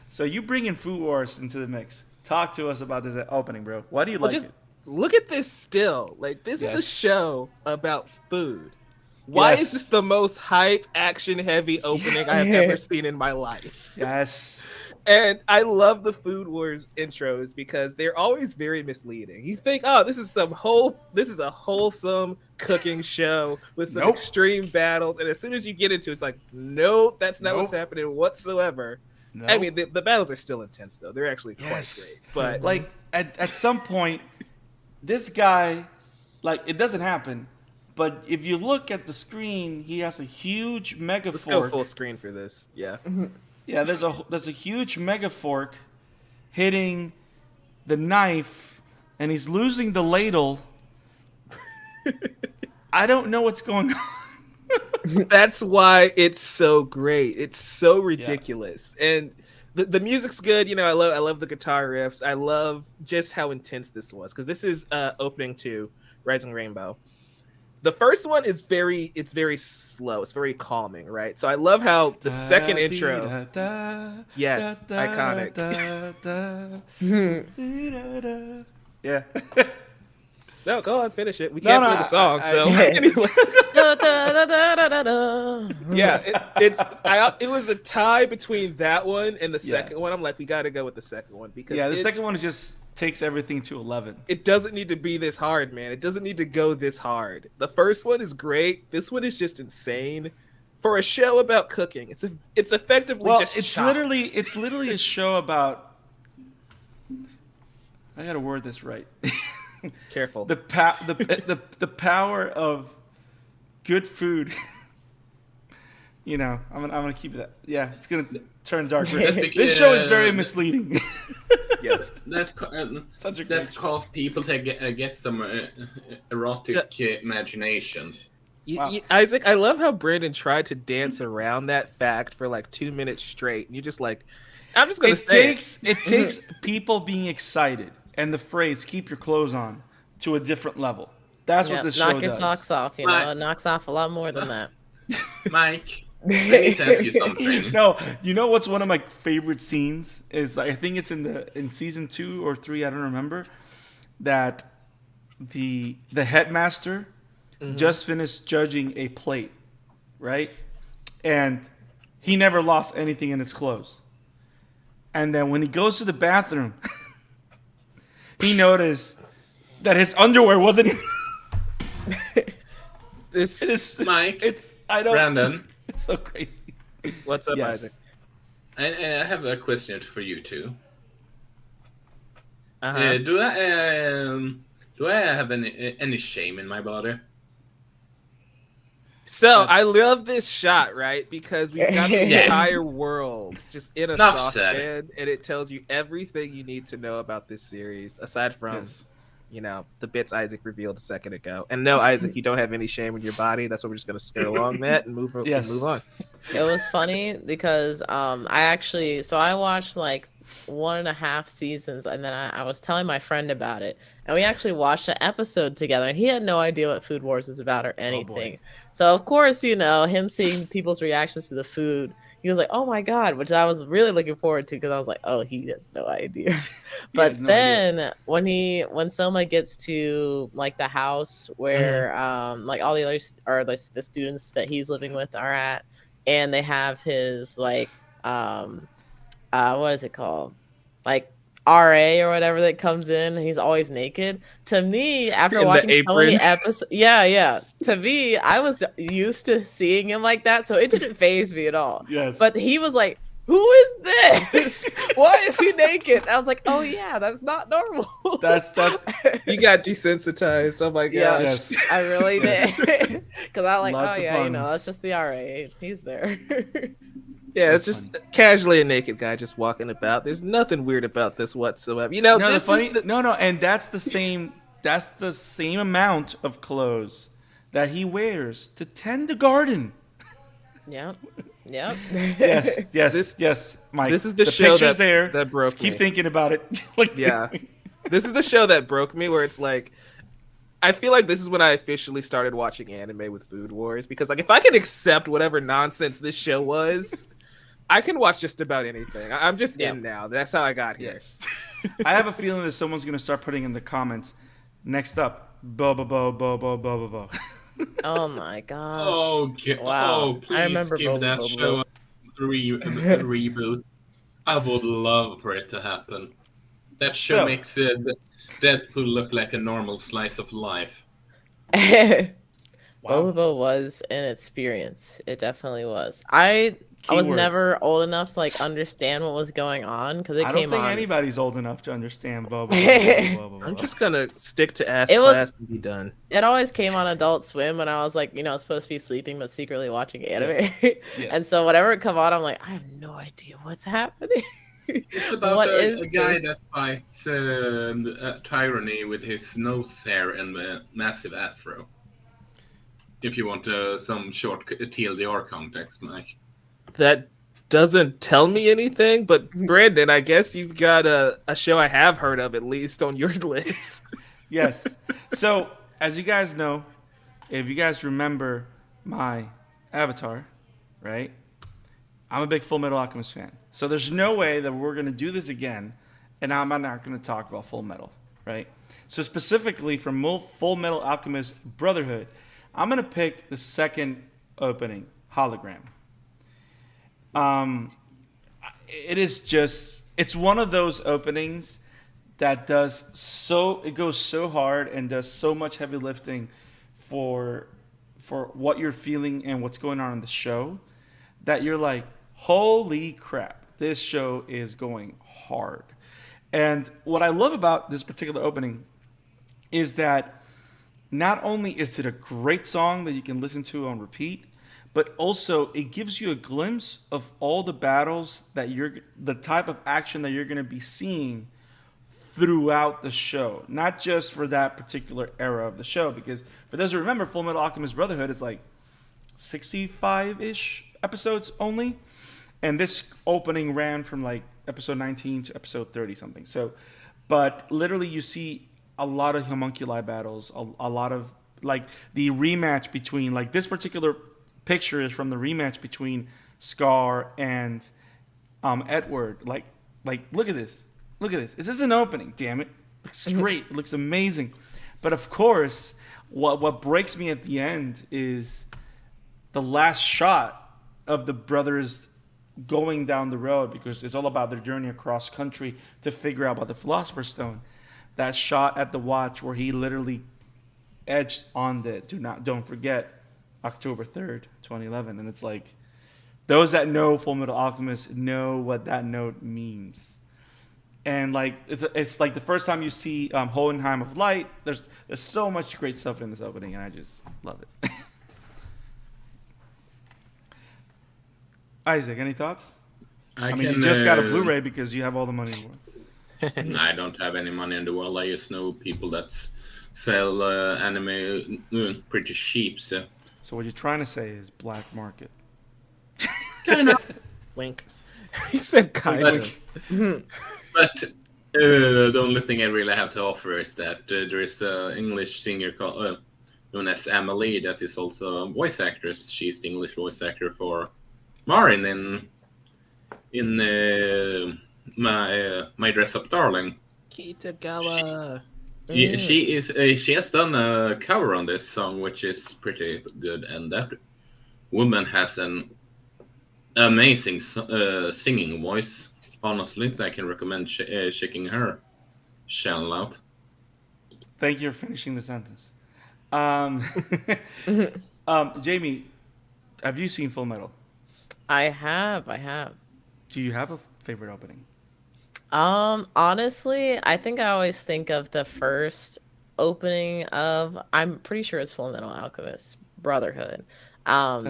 So you bring in Food Wars into the mix. Talk to us about this opening, bro. Why do you Well, like just it? look at this still. Like, this is a Yes. show about food. Why Yes. is this the most hype, action-heavy opening I have ever seen in my life? Yes. And I love the Food Wars intros because they're always very misleading. You think, oh, this is a wholesome cooking show with some Nope. extreme battles, and as soon as you get into it, it's like, no, that's not what's Nope. happening whatsoever. No. I mean, the battles are still intense though; they're actually quite Yes. great. But like at some point, this guy, like, it doesn't happen. But if you look at the screen, he has a huge mega let's go fork. full screen for this. Yeah. Yeah, there's a huge mega fork hitting the knife, and he's losing the ladle. I don't know what's going on. That's why it's so great. It's so ridiculous. And the music's good. You know, I love the guitar riffs. I love just how intense this was, because this is opening to Rising Rainbow. The first one is very slow. It's very calming, right? So I love how the second intro. Yes, iconic. Yeah. No, go on, finish it. We No, can't no, play the song, so I- anyway. Da, da, da, da, da, da. Yeah, it was a tie between that one and the second one. I'm like, we got to go with the second one because Yeah, the second one just takes everything to 11. it doesn't need to be this hard, man. It doesn't need to go this hard. The first one is great. This one is just insane. For a show about cooking, it's effectively Well, just it's chopped. literally a show about. I gotta word this right. Careful. the power of good food. You know, I'm gonna keep that. Yeah, it's gonna turn dark. This show is very misleading. Yes. Such a great That show. caused people to get some erotic imaginations. Wow. Isaac, I love how Brandon tried to dance around that fact for like 2 minutes straight. And you're just like, I'm just gonna say It takes people being excited and the phrase "keep your clothes on" to a different level. That's what Yep, this knock show your does. socks off. You Right. know, it knocks off a lot more than that. Mike, I need to ask you something. No, you know what's one of my favorite scenes is, like, I think it's in season 2 or 3, I don't remember, that the headmaster just finished judging a plate, right? And he never lost anything in his clothes. And then when he goes to the bathroom, he noticed that his underwear wasn't even. this. It's, Mike, I don't. Brandon, It's so crazy. What's up, Yes. Isaac? I have a question for you two. Uh-huh. Do I have any shame in my body? So I That's love this shot, right? Because we've got the Yes. entire world just in a Enough said. saucepan, and it tells you everything you need to know about this series, aside from, yes. the bits Isaac revealed a second ago. And no, Isaac, you don't have any shame in your body. That's what we're just gonna skirt along that and move Yes. on. It was funny because I watched like 1.5 seasons, and then I was telling my friend about it, and we actually watched an episode together, and he had no idea what Food Wars is about or anything. So of course, him seeing people's reactions to the food, he was like, "Oh my god," which I was really looking forward to because I was like, "Oh, he has no idea." He has But no then when Soma gets to like the house where like all the other the students that he's living with are at, and they have his like what is it called, like RA or whatever that comes in, and he's always naked. To me, after In the watching so many apron. episodes, yeah, to me, I was used to seeing him like that, so it didn't phase me at all. Yes. But he was like, "Who is this? Why is he naked?" I was like, "Oh yeah, that's not normal." That's You got desensitized. Oh my Yeah. gosh. yes. I really did, because I like, Lots oh of yeah, puns. that's just the RA. He's there. Yeah, it's That's just casually a naked guy just walking about. There's nothing weird about this whatsoever. No, This the funny, is the, no, and that's the same. That's the same amount of clothes that he wears to tend the garden. Yep. Yes, yes, Mike. this is the show picture's that- there. that broke Just keep me. thinking about it. Like, Yeah. This is the show that broke me, where it's like, I feel like this is when I officially started watching anime with Food Wars, because like if I can accept whatever nonsense this show was, I can watch just about anything. I'm just in now. That's how I got here. I have a feeling that someone's gonna start putting in the comments. Next up, bo bo bo bo bo bo bo bo. Oh my gosh. Okay. Wow. Oh, please I remember give Bobo that Bobo. show a reboot. I would love for it to happen. That show So- makes Deadpool look like a normal slice of life. Bobo was an experience. It definitely was. I was Keyword. never old enough to like understand what was going on because it I don't came think on. anybody's old enough to understand bo bo bo bo bo bo. I'm just gonna stick to ass It was- class and be done. It always came on Adult Swim when I was like, supposed to be sleeping but secretly watching anime. Yes. And so whenever it come on, I'm like, I have no idea what's happening. It's about What a is guy this? that fights tyranny with his nose hair and a massive afro. If you want some short TLDR context, Mike. That doesn't tell me anything, but Brandon, I guess you've got a show I have heard of at least on your list. Yes. So, as you guys know, if you guys remember my avatar, right? I'm a big Full Metal Alchemist fan. So there's no way that we're going to do this again and I'm not going to talk about Full Metal, right? So specifically from Full Metal Alchemist Brotherhood, I'm going to pick the second opening, Hologram. It's one of those openings that it goes so hard and does so much heavy lifting for what you're feeling and what's going on in the show that you're like, holy crap, this show is going hard. And what I love about this particular opening is that not only is it a great song that you can listen to on repeat, but also it gives you a glimpse of all the battles the type of action that you're going to be seeing throughout the show, not just for that particular era of the show. Because for those who remember, Full Metal Alchemist Brotherhood is like 65-ish episodes only, and this opening ran from like episode 19 to episode 30 something. So, but literally you see a lot of homunculi battles, a lot of like the rematch between, like this particular picture is from the rematch between Scar and Edward. Like look at this. This is an opening, damn it. It looks great. It looks amazing. But of course, what breaks me at the end is the last shot of the brothers going down the road, because it's all about their journey across country to figure out about the Philosopher's Stone. That shot at the watch where he literally edged on the don't forget October 3rd, 2011. And it's like, those that know Full Metal Alchemist know what that note means. and like it's like the first time you see Hohenheim of Light. There's so much great stuff in this opening, and I just love it. Isaac, any thoughts? I mean, you just got a Blu-ray because you have all the money in the world. I don't have any money in the world. I just know people that sell anime pretty cheap. So what you're trying to say is black market. kind of. Wink. He said kind of. But the only thing I really have to offer is that there is an English singer called, known as Emily that is also a voice actress. She's the English voice actor for Marin in my Dress Up Darling. Kitagawa. She has done a cover on this song, which is pretty good, and that woman has an amazing singing voice. Honestly, so I can recommend checking her channel out. Thank you for finishing the sentence. Jamie, have you seen Full Metal? I have. Do you have a favorite opening? Honestly, I think I always think of the first opening of, I'm pretty sure it's Full Metal Alchemist Brotherhood.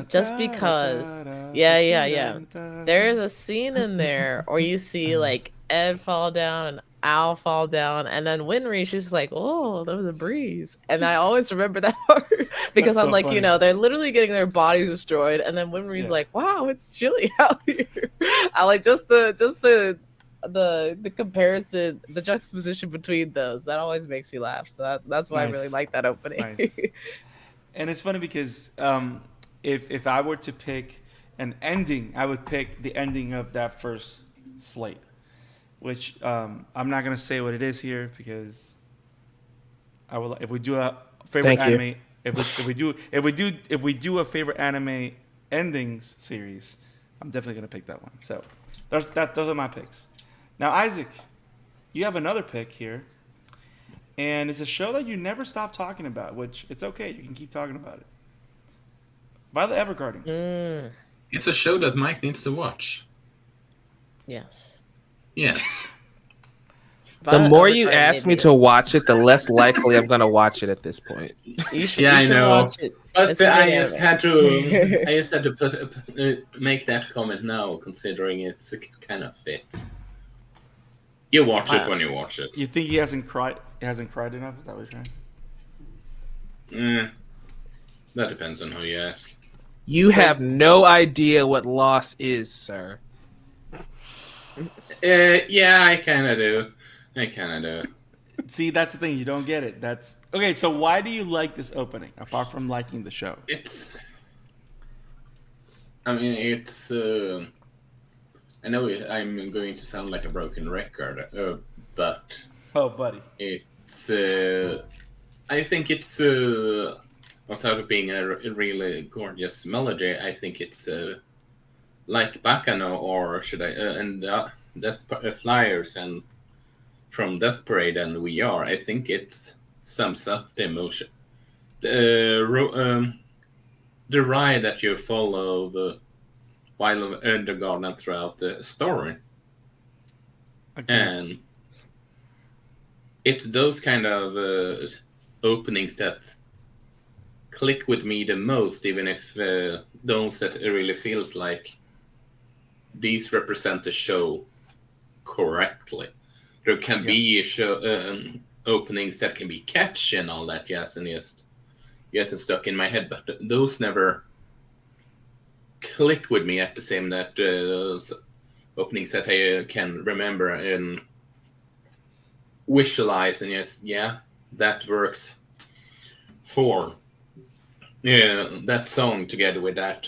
Just because, yeah. There's a scene in there where you see like Ed fall down and Al fall down, and then Winry, she's like, "Oh, there was a breeze," and I always remember that part because I'm like, funny. they're literally getting their bodies destroyed, and then Winry's like, "Wow, it's chilly out here." I like just the comparison, the juxtaposition between those. That always makes me laugh. So that's why I really like that opening. Nice. And it's funny because if I were to pick an ending, I would pick the ending of that first slate, which I'm not gonna say what it is here because I will. If we do a favorite anime, if we do a favorite anime endings series, I'm definitely gonna pick that one. So those are my picks. Now, Isaac, you have another pick here, and it's a show that you never stop talking about, which it's okay. You can keep talking about it. Violet Evergarden. It's a show that Mike needs to watch. Yes. Yes. The more you ask me to watch it, the less likely I'm gonna watch it at this point. You should I know. watch it. But I just had to make that comment now, considering it's kind of fits. You watch it when you watch it. You think he hasn't cried? He hasn't cried enough? Is that what you're saying? That depends on who you ask. You have no idea what loss is, sir. Yeah, I kind of do. See, that's the thing. You don't get it. That's okay. So why do you like this opening, apart from liking the show? I know I'm going to sound like a broken record, but oh, buddy, I think it's outside of being a really gorgeous melody, I think it's like Bacano, or should I and Death Flyers and from Death Parade and We Are. I think it sums up the emotion, the ride that you follow the while in the garden throughout the story. Okay. And it's those kind of openings that click with me the most, even if those that it really feels like these represent the show correctly. There can be openings that can be catchy and all that, yes, and just getting stuck in my head, but those never click with me at the same that openings that I can remember and visualize, and that works for that song together with that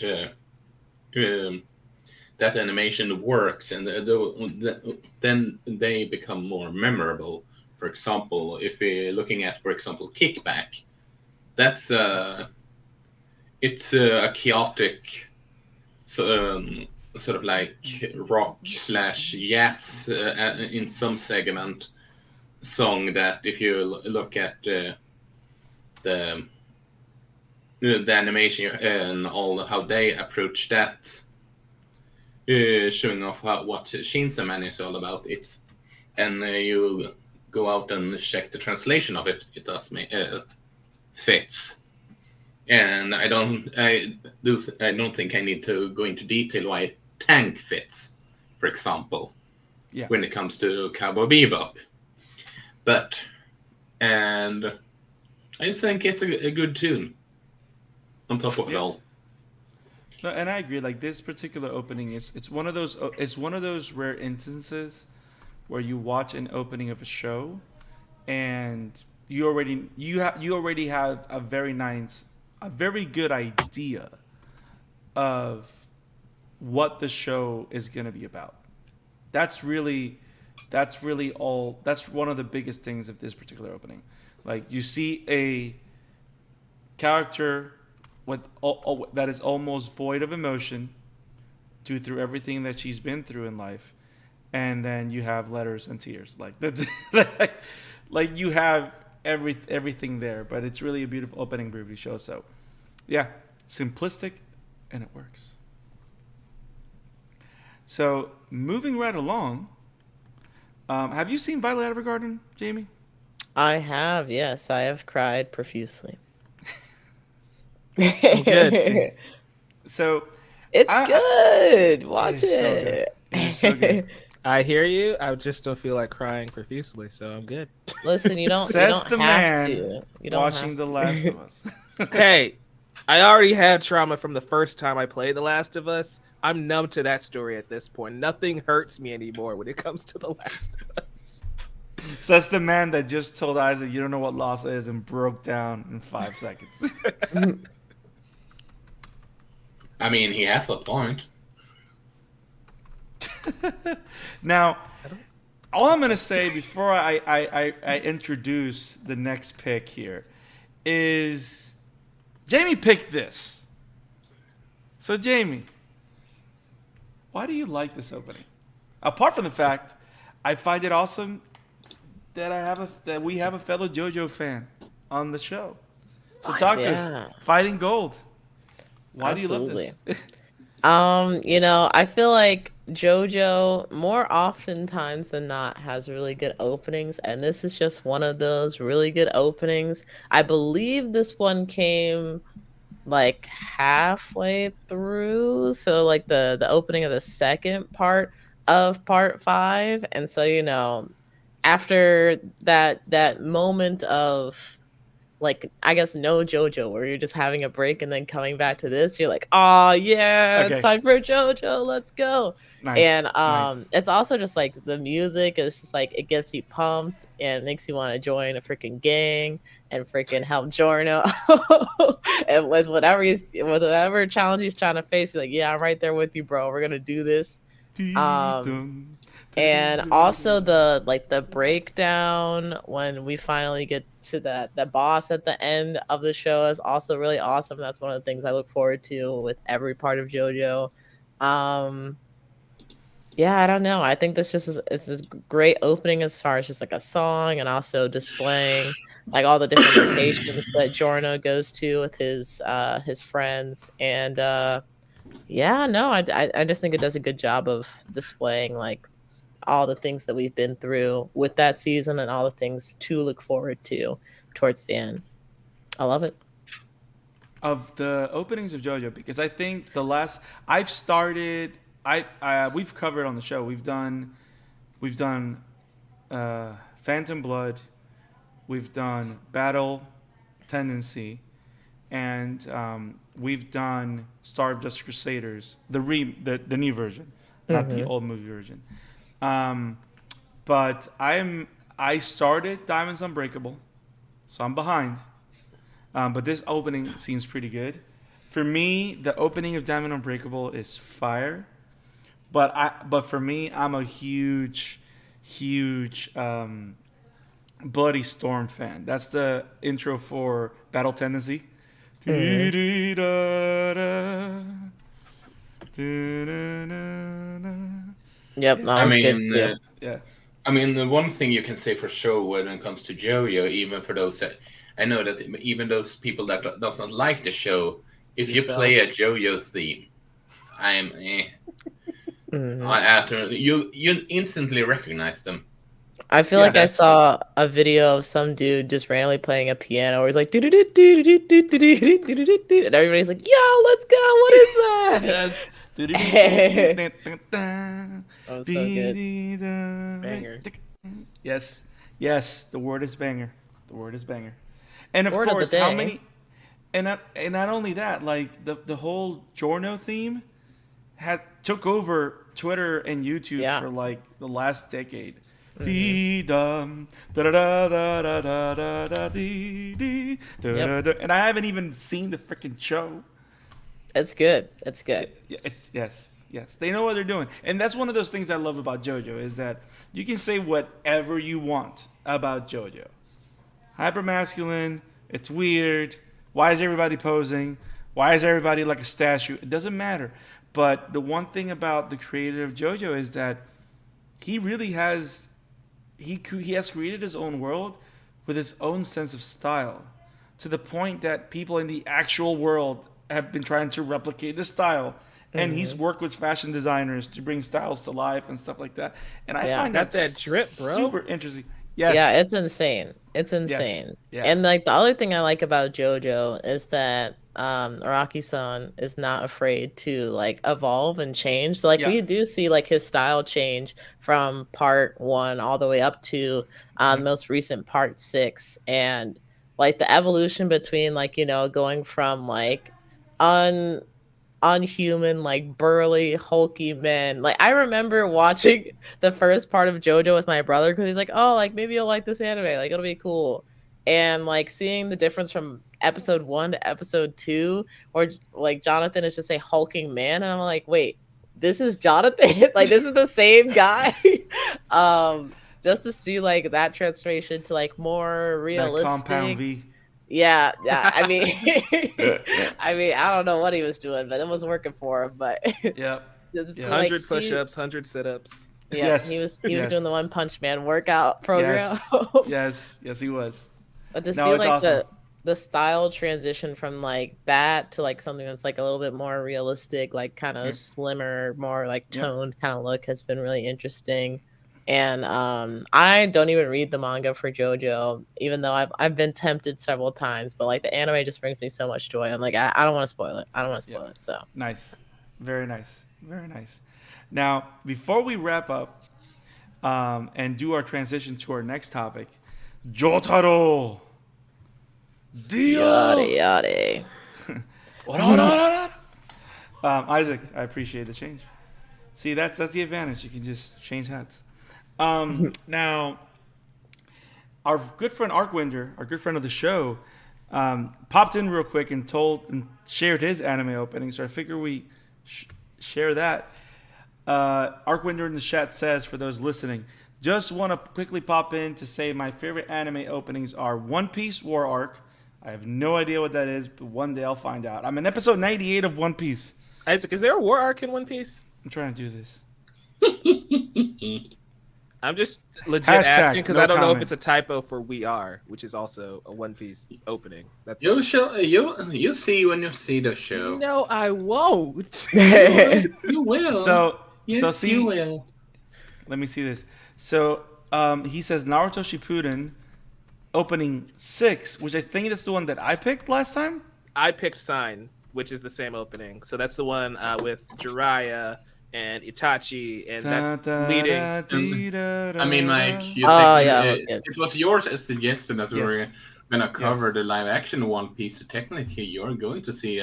that animation works, and then they become more memorable. For example, if we're looking at, for example, Kickback, that's it's a chaotic sort of like rock / jazz in some segment song that if you look at the animation and all how they approach that, showing off what Chainsaw Man is all about, it's and you go out and check the translation of it, it does make fits. And I don't think I need to go into detail why tank fits, for example, Yeah. when it comes to Cowboy Bebop. But and I think it's a good tune on top of it Yeah. all. No, and I agree. Like this particular opening is it's one of those rare instances where you watch an opening of a show and you already have a very good idea of what the show is going to be about. That's really all. That's one of the biggest things of this particular opening. Like you see a character that is almost void of emotion due through everything that she's been through in life, and then you have letters and tears. Like that's like you have everything there. But it's really a beautiful opening preview show. So yeah, simplistic, and it works. So moving right along, have you seen Violet Evergarden, Jamie? I have, yes, I have cried profusely. Good. So It's I- good. it Watch is so good. it. It is so good. I hear you. I just don't feel like crying profusely, so I'm good. Listen, you don't Says have the man to. You don't watching have The Last of Us. Hey, I already had trauma from the first time I played The Last of Us. I'm numb to that story at this point. Nothing hurts me anymore when it comes to The Last of Us. Says the man that just told Isaac you don't know what loss is and broke down in 5 seconds. I mean, he has a point. Now, all I'm gonna say before I introduce the next pick here is Jamie picked this. So Jamie, why do you like this opening? Apart from the fact I find it awesome that we have a fellow JoJo fan on the show to talk to us. Yeah. Fighting Gold. Why do you love Absolutely. this? I feel like JoJo more oftentimes than not has really good openings, and this is just one of those really good openings. I believe this one came like halfway through, so like the opening of the second part of part 5, and so after that moment of like I guess no JoJo where you're just having a break and then coming back to this, you're like, oh yeah, Okay. it's time for JoJo, let's go. Nice. And nice. it's also just like the music is just like it gets you pumped and makes you want to join a freaking gang and freaking help Giorno and with whatever challenge he's trying to face, you're like, yeah, I'm right there with you, bro, we're gonna do this. And also the breakdown when we finally get to the boss at the end of the show is also really awesome. That's one of the things I look forward to with every part of JoJo. Yeah, I don't know. I think this just is this great opening as far as just like a song and also displaying like all the different locations that Giorno goes to with his friends. And yeah, no, I just think it does a good job of displaying like all the things that we've been through with that season and all the things to look forward to towards the end. I love it. Of the openings of JoJo, because I think we've covered on the show. We've done Phantom Blood, we've done Battle Tendency, and we've done Stardust Crusaders, the new version, not the old movie version. But I started Diamonds Unbreakable, so I'm behind. But this opening seems pretty good. For me, the opening of Diamond Unbreakable is fire. But for me, I'm a huge Bloody Storm fan. That's the intro for Battle Tendency. Yep, that was good too. Yeah. I mean, the one thing you can say for sure when it comes to JoJo, even for those that I know that even those people that does not like the show, if you Yourself. play a JoJo theme, you instantly recognize them. I feel Yeah, like I saw a video of some dude just randomly playing a piano where he's like, "Do-do-do-do-do-do-do-do-do-do-do-do," and everybody's like, yo, let's go. What is that? Yes. That was so good. Banger. Yes. Yes. The word is banger. The word is banger. And of Word of the course, how day. many? And not only that, like the whole Giorno theme had took over Twitter and YouTube Yeah. for like the last decade. Mm-hmm. Dee dum da da da da da da da da dee dee da da da, and I haven't even seen the freaking show. It's good. It's good. Yes, yes, they know what they're doing, and that's one of those things I love about JoJo is that you can say whatever you want about JoJo. Hyper masculine. It's weird. Why is everybody posing? Why is everybody like a statue? It doesn't matter. But the one thing about the creator of JoJo is that he really has he has created his own world with his own sense of style, to the point that people in the actual world have been trying to replicate this style. And he's worked with fashion designers to bring styles to life and stuff like that. And I find Got that drip, bro. super interesting. Yes. Yeah, it's insane. It's insane. Yeah. And like the other thing I like about JoJo is that Araki-san is not afraid to like evolve and change. So like Yeah. we do see like his style change from part 1 all the way up to most recent part 6, and like the evolution between like, you know, going from like unhuman, like burly, hulky men. Like I remember watching the first part of JoJo with my brother because he's like, "Oh, like maybe you'll like this anime. Like it'll be cool." And like seeing the difference from episode 1 to episode 2, where like Jonathan is just a hulking man, and I'm like, "Wait, this is Jonathan? Like this is the same guy?" Just to see like that transformation to like more That realistic. compound V. Yeah. I mean, I don't know what he was doing, but it was working for him. But Yep. just Yeah. to, like, 100 see- push-ups, 100 sit-ups. Yeah, Yes, he was yes. doing the One Punch Man workout program. Yes, he was. But to No, see it's like awesome. the style transition from like that to like something that's like a little bit more realistic, like kind of slimmer, more like Yep. toned kind of look has been really interesting. And I don't even read the manga for JoJo, even though I've been tempted several times. But like the anime just brings me so much joy. I'm like I don't want to spoil it. I don't want to spoil it. So Nice. Very nice. Very nice. Now, before we wrap up and do our transition to our next topic, Jotaro. Dio. yada yada. Isaac, I appreciate the change. See, that's the advantage. You can just change hats. Now, our good friend Arkwinder, our good friend of the show, popped in real quick and shared his anime opening. So I figure we share that. Arkwinder in the chat says, for those listening, just want to quickly pop in to say my favorite anime openings are One Piece War Arc. I have no idea what that is, but one day I'll find out. I'm in episode 98 of One Piece. Isaac, is there a war arc in One Piece? I'm trying to do this. I'm just legit Hashtag, asking because no I don't know if comment. it's a typo for We Are, which is also a One Piece opening. That's You see when you see the show. No, I won't. You will. So yes, see, you will. let me see this. So he says Naruto Shippuden opening 6, which I think that's the one that I picked last time. I picked Sign, which is the same opening. So that's the one with Jiraiya and Itachi, and that's leading. I mean, like, you Oh, think, yeah, that's good. it was yours as suggested that we were Yes. gonna cover Yes. the live action One Piece. So technically, you're going to see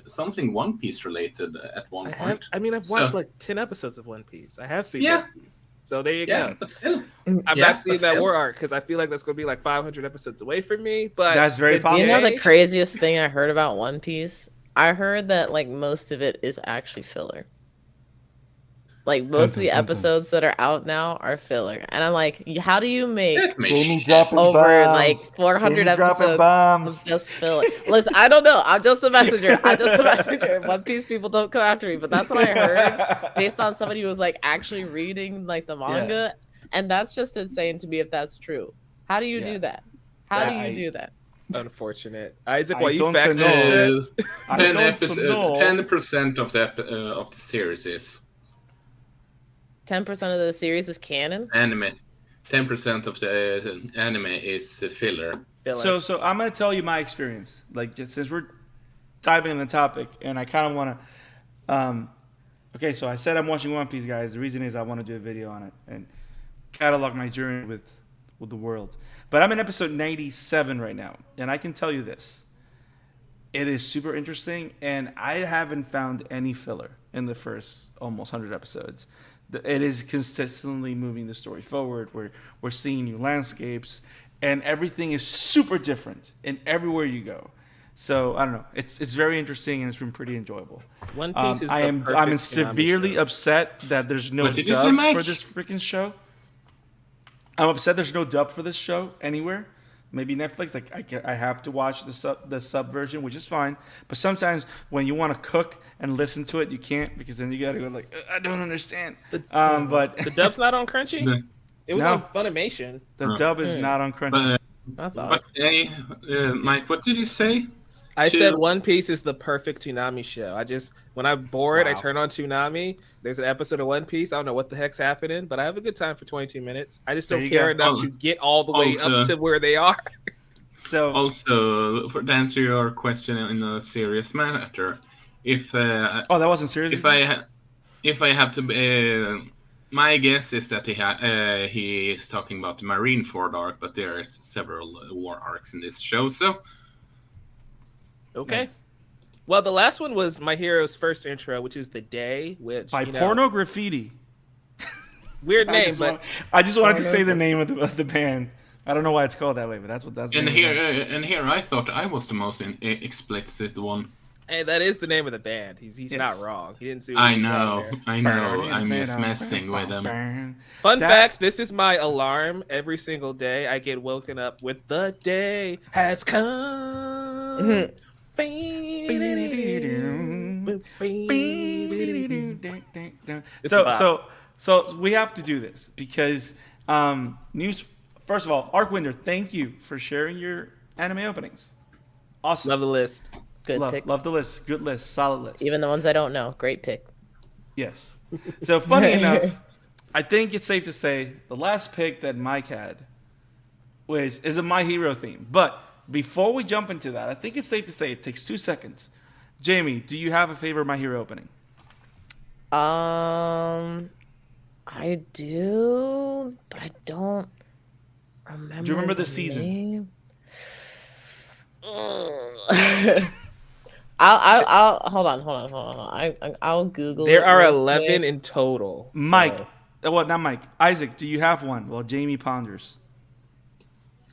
something One Piece related at one point. I've watched So- like 10 episodes of One Piece. I have seen Yeah. One Piece. So there you Yeah, go. but still. I'm Yeah, not seeing but that still. war arc because I feel like that's going to be like 500 episodes away from me. But That's very the possible. You know the day- craziest thing I heard about One Piece? I heard that like most of it is actually filler. Like most of the episodes that are out now are filler, and I'm like, how do you make That makes sense. over like 400 episodes of just filler? Listen, I don't know. I'm just the messenger. One Piece people don't come after me, but that's what I heard based on somebody who was like actually reading like the manga, and that's just insane to me if that's true. How do you Yeah. do that? How do I- you do that? Unfortunate. Isaac, I why you don't fact know. check I 10 don't know. 10% of the series is. 10% of the series is canon. Anime. 10% of the anime is filler. Filler. So I'm gonna tell you my experience. Like, just since we're diving in the topic, and I kind of want to. Okay, so I said I'm watching One Piece, guys. The reason is I want to do a video on it and catalog my journey with the world. But I'm in episode 97 right now, and I can tell you this: it is super interesting, and I haven't found any filler in the first almost 100 episodes. It is consistently moving the story forward. We're seeing new landscapes, and everything is super different in everywhere you go. So I don't know. It's very interesting, and it's been pretty enjoyable. One Piece is I'm severely upset that there's no What did you say, dub Mike? for this freaking show. I'm upset there's no dub for this show anywhere. Maybe Netflix. Like I have to watch the sub version, which is fine. But sometimes when you want to cook and listen to it, you can't, because then you gotta go like, I don't understand. But The dub's not on Crunchy. The- It was No. on Funimation. the dub is not on Crunchy. But, That's odd. Mike, what did you say? I Two. said One Piece is the perfect Toonami show. When I'm bored, I Wow. turn on Toonami. There's an episode of One Piece. I don't know what the heck's happening, but I have a good time for 22 minutes. I just There don't you care go. enough to get all the way Also- up to where they are. So Also, to answer your question in a serious matter, if that wasn't serious. if I have to, my guess is that he is talking about the Marineford arc, but there is several war arcs in this show. So Okay. Nice. Well, the last one was my hero's first intro, which is The Day, which By you know, Porno Graffiti. weird I name, just, but I just wanted to say the name of the band. I don't know why it's called that way, but that's the and name of the band. here I thought I was the most explicit one. hey, that is the name of the band. He's Yes. not wrong. He didn't see. I anything wrong know, there. I know. I'm just messing with him. Fun That- fact: this is my alarm every single day. I get woken up with "The day has come." It's a bop. So we have to do this because news. First of all, Arcwinder, thank you for sharing your anime openings. Awesome. Love the list. Good love, picks. love the list. Good list. Solid list. Even the ones I don't know. Great pick. Yes. So funny enough, I think it's safe to say the last pick that Mike had is a My Hero theme. But before we jump into that, I think it's safe to say it takes 2 seconds. Jamie, do you have a favorite My Hero opening? I do, but I don't remember. Do you remember the season? name. I'll hold on. I'll Google. There it are real 11 quick. in total. so- Mike. Well, not Mike. Isaac, do you have one? Well, Jamie ponders.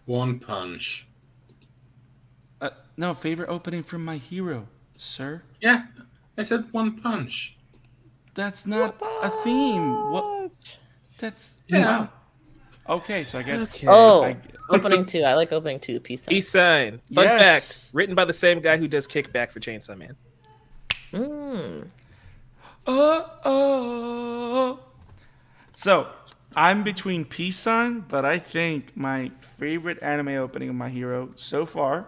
One Punch. No, favorite opening from My Hero, sir. Yeah, I said One Punch. That's not a theme. What? That's Yeah. wow. Okay, so I guess. Okay. Oh, opening 2. I like opening 2. Peace out. Peace sign. Fun Yes. fact: written by the same guy who does Kickback for Chainsaw Man. Oh. So I'm between Peace Sign, but I think my favorite anime opening of My Hero so far,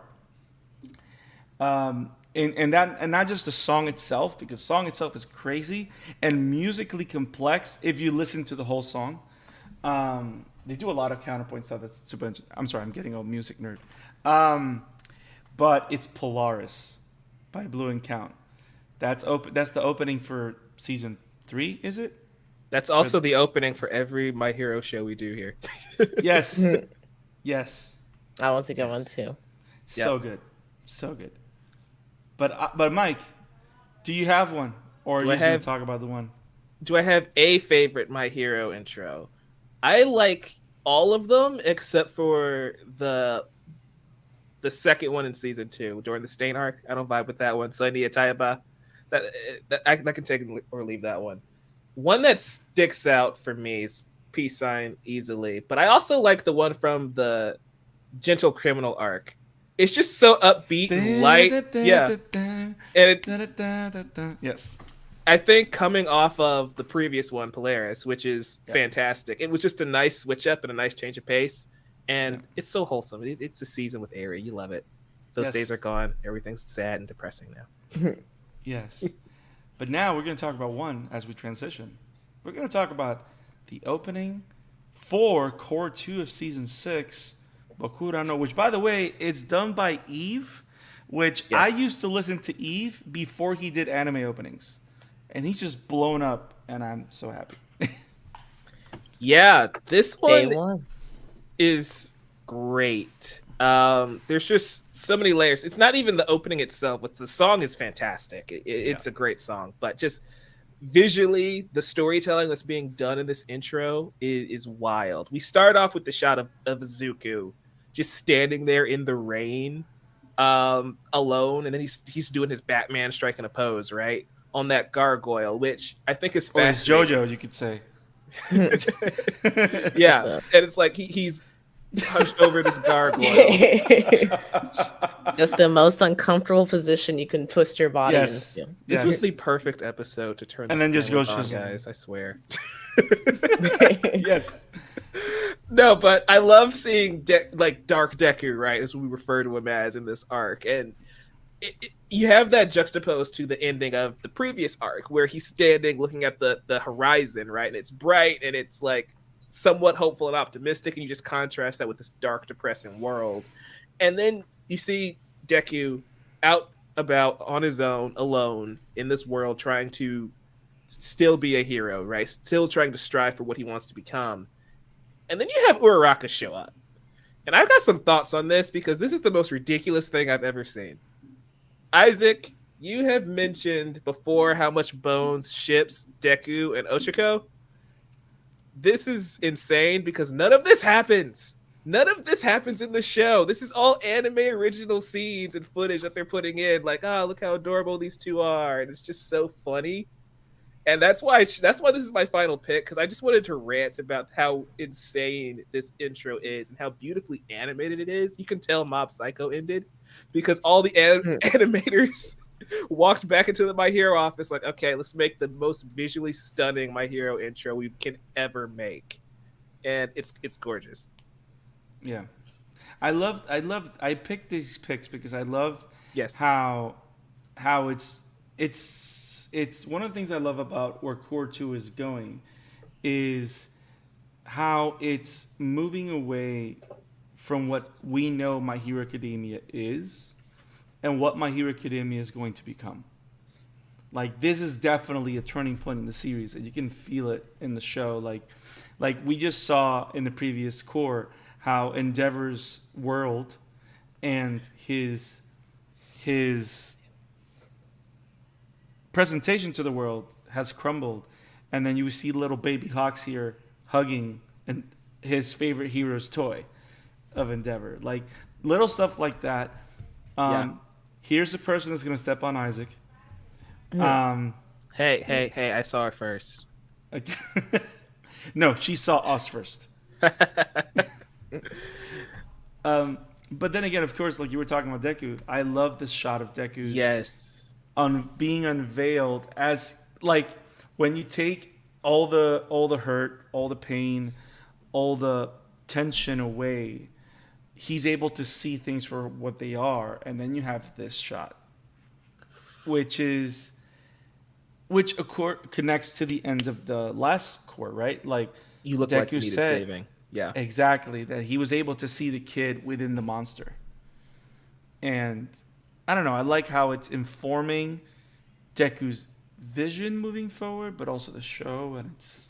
and not just the song itself, because the song itself is crazy and musically complex if you listen to the whole song. They do a lot of counterpoint stuff. That's super. I'm sorry, I'm getting a music nerd. But it's Polaris by Blue and Count. That's the opening for season 3, is it? That's also the opening for every My Hero show we do here. Yes. Yes. I want to go on too. So good. So good. But Mike, do you have one? Or are Do you I just going have- to talk about the one? Do I have a favorite My Hero intro? I like all of them except for the second one in season 2 during the Stain arc. I don't vibe with that one. So I need a Taiba. I can take or leave that one. One that sticks out for me is Peace Sign easily, but I also like the one from the Gentle Criminal arc. It's just so upbeat and light. Yeah. And Yes. I think coming off of the previous one, Polaris, which is fantastic. It was just a nice switch up and a nice change of pace. And it's so wholesome. It's a season with Aerie. You love it. Those Yes. days are gone. Everything's sad and depressing now. Yes. But now we're going to talk about one as we transition. We're going to talk about the opening for Core 2 of Season 6, Bokura no, which, by the way, it's done by Eve, which I Yes. used to listen to Eve before he did anime openings. And he's just blown up, and I'm so happy. Yeah, this Day one one. is great. There's just so many layers. It's not even the opening itself, but the song is fantastic. It's a great song, but just visually, the storytelling that's being done in this intro is wild. We start off with the shot of Izuku just standing there in the rain, alone, and then he's doing his Batman striking a pose, right? On that gargoyle, which I think is Or it's fascinating. JoJo, you could say. Yeah, and it's like he's hunched over this gargoyle. Just the most uncomfortable position you can twist your body Yes. into. This Yes. was the perfect episode to turn And the then just cameras go on, Shazam. guys. I swear. Yes. No, but I love seeing like Dark Deku, right, as we refer to him as in this arc, and you have that juxtaposed to the ending of the previous arc, where he's standing looking at the horizon, right, and it's bright and it's like somewhat hopeful and optimistic, and you just contrast that with this dark, depressing world, and then you see Deku out about on his own, alone in this world, trying to still be a hero, right, still trying to strive for what he wants to become. And then you have Uraraka show up. And I've got some thoughts on this because this is the most ridiculous thing I've ever seen. Isaac, you have mentioned before how much Bones ships Deku and Ochako. This is insane because none of this happens. None of this happens in the show. This is all anime original scenes and footage that they're putting in. Like, oh, look how adorable these two are. And it's just so funny. And that's why this is my final pick, because I just wanted to rant about how insane this intro is and how beautifully animated it is. You can tell Mob Psycho ended because all the animators walked back into the My Hero office like, okay, let's make the most visually stunning My Hero intro we can ever make. And it's gorgeous. Yeah. I picked these picks because I love Yes. how it's one of the things I love about where Core 2 is going is how it's moving away from what we know My Hero Academia is and what My Hero Academia is going to become. Like, this is definitely a turning point in the series, and you can feel it in the show. Like we just saw in the previous Core how Endeavor's world and his presentation to the world has crumbled, and then you see little baby Hawks here hugging and his favorite hero's toy of Endeavor, like little stuff like that. Here's a person that's going to step on Isaac. Hey, I saw her first. No, she saw us first. But then again, of course, like you were talking about Deku, I love this shot of Deku. Yes. On being unveiled as, like, when you take all the hurt, all the pain, all the tension away, he's able to see things for what they are, and then you have this shot, which of course connects to the end of the last Core, right? Like, You look like you needed saving. Yeah. Exactly, that he was able to see the kid within the monster. And I don't know, I like how it's informing Deku's vision moving forward, but also the show, and it's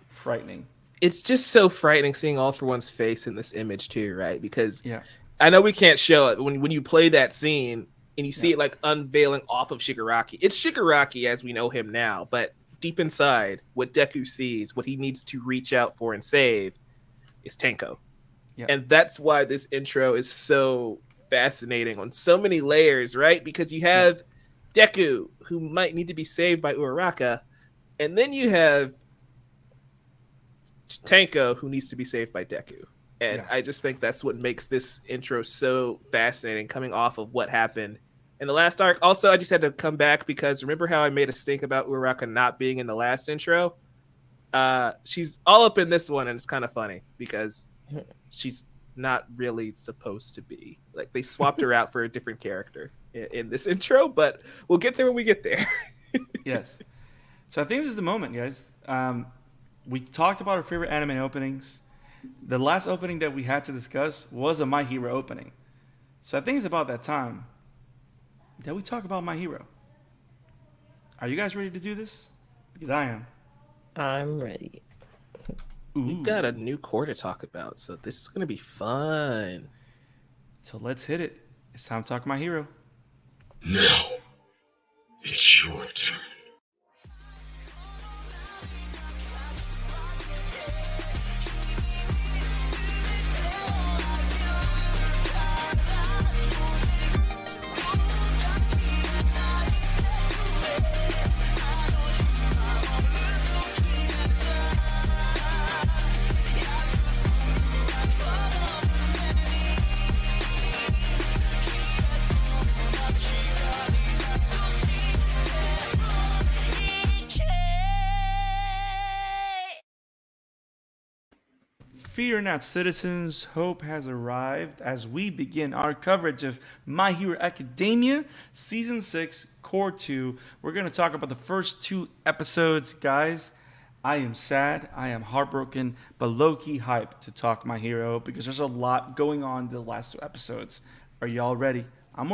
frightening. It's just so frightening seeing All For One's face in this image too, right? Because Yeah. I know we can't show it, but when you play that scene and you see it like unveiling off of Shigaraki, it's Shigaraki as we know him now, but deep inside, what Deku sees, what he needs to reach out for and save, is Tenko. Yeah. And that's why this intro is so fascinating on so many layers, right? Because you have Deku, who might need to be saved by Uraraka, and then you have Tenko, who needs to be saved by Deku. And I just think that's what makes this intro so fascinating, coming off of what happened in the last arc. Also, I just had to come back because remember how I made a stink about Uraraka not being in the last intro? She's all up in this one, and it's kind of funny because she's not really supposed to be. Like, they swapped her out for a different character in this intro, but we'll get there when we get there. Yes. So I think this is the moment, guys. we talked about our favorite anime openings. The last opening that we had to discuss was a My Hero opening. So I think it's about that time that we talk about My Hero. Are you guys ready to do this? Because I am. I'm ready. We've got a new core to talk about, so this is going to be fun. So let's hit it. It's time to talk My Hero. Now, it's your turn. Fear not, citizens. Hope has arrived as we begin our coverage of My Hero Academia Season 6, Core 2. We're going to talk about the first 2 episodes, guys. I am sad, I am heartbroken, but low-key hyped to talk My Hero because there's a lot going on in the last 2 episodes. Are y'all ready? I'm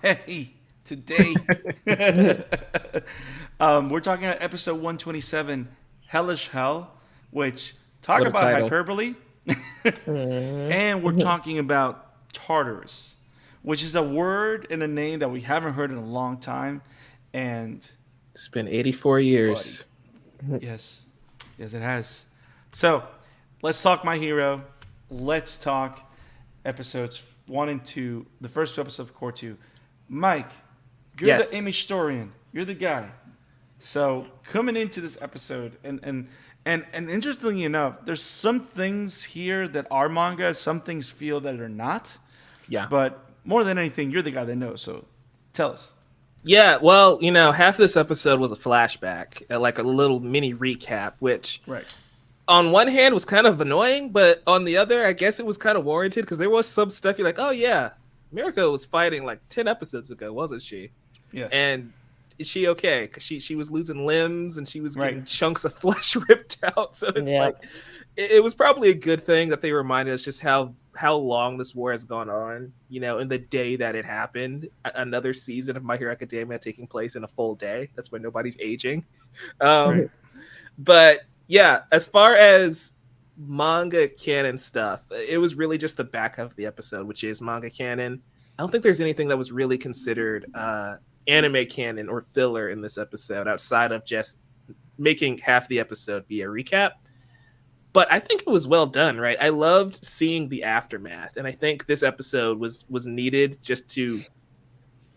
ready today. We're talking about episode 127, Hellish Hell, which... Talk about title. hyperbole. And we're talking about Tartarus, which is a word and a name that we haven't heard in a long time. And It's been 84 years. yes, it has. So let's talk My Hero. Let's talk episodes 1 and 2, the first 2 episodes of Core 2. Mike, you're Yes. the image historian. You're the guy. So coming into this episode, and interestingly enough, there's some things here that are manga, some things feel that are not. Yeah. But more than anything, you're the guy that knows. So tell us. Yeah, well, half this episode was a flashback, like a little mini recap, which Right. on one hand was kind of annoying, but on the other, I guess it was kind of warranted because there was some stuff you're like, oh yeah, Mirko was fighting like 10 episodes ago, wasn't she? Yes. And is she okay? Because she was losing limbs and she was getting Right. chunks of flesh ripped out. So it's Yeah. like it was probably a good thing that they reminded us just how long this war has gone on. In the day that it happened, another season of My Hero Academia taking place in a full day. That's when nobody's aging. Right. But yeah, as far as manga canon stuff, it was really just the back half of the episode, which is manga canon. I don't think there's anything that was really considered anime canon or filler in this episode outside of just making half the episode be a recap. But I think it was well done, right? I loved seeing the aftermath, and I think this episode was needed just to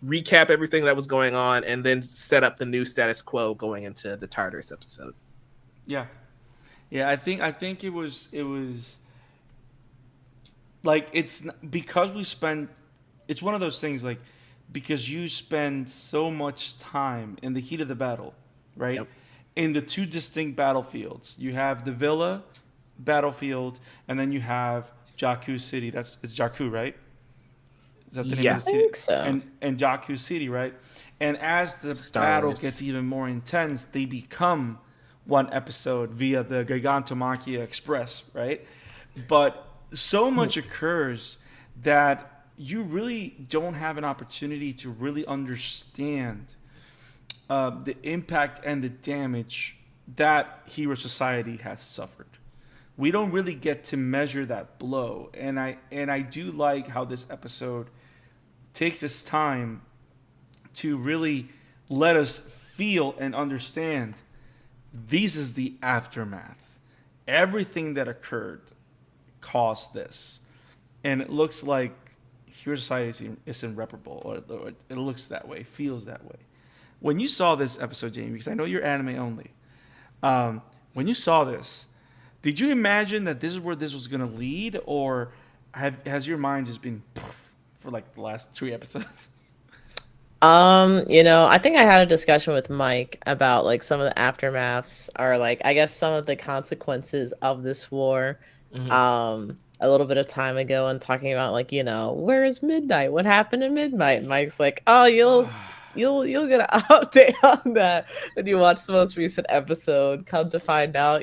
recap everything that was going on and then set up the new status quo going into the Tartarus episode. Yeah. I think it was like because we spend. It's one of those things like because you spend so much time in the heat of the battle, right? Yep. In the 2 distinct battlefields, you have the Villa battlefield, and then you have Jakku City. It's Jakku, right? Is that the name Yeah. of the city? I think so. And Jakku City, right? And as the Star battle Wars. gets even more intense, they become one episode via the Gigantomachia Express, right? But so much occurs that you really don't have an opportunity to really understand the impact and the damage that Hero Society has suffered. We don't really get to measure that blow, and I do like how this episode takes its time to really let us feel and understand this is the aftermath. Everything that occurred caused this, and it looks like Hero Society is irreparable, or it looks that way, feels that way. When you saw this episode, Jamie, because I know you're anime only, when you saw this, did you imagine that this is where this was going to lead, or has your mind just been for like the last 3 episodes? I think I had a discussion with Mike about like some of the aftermaths or like I guess some of the consequences of this war. A little bit of time ago and talking about like, where is Midnight? What happened in Midnight? And Mike's like, oh, you'll get an update on that when you watch the most recent episode. Come to find out,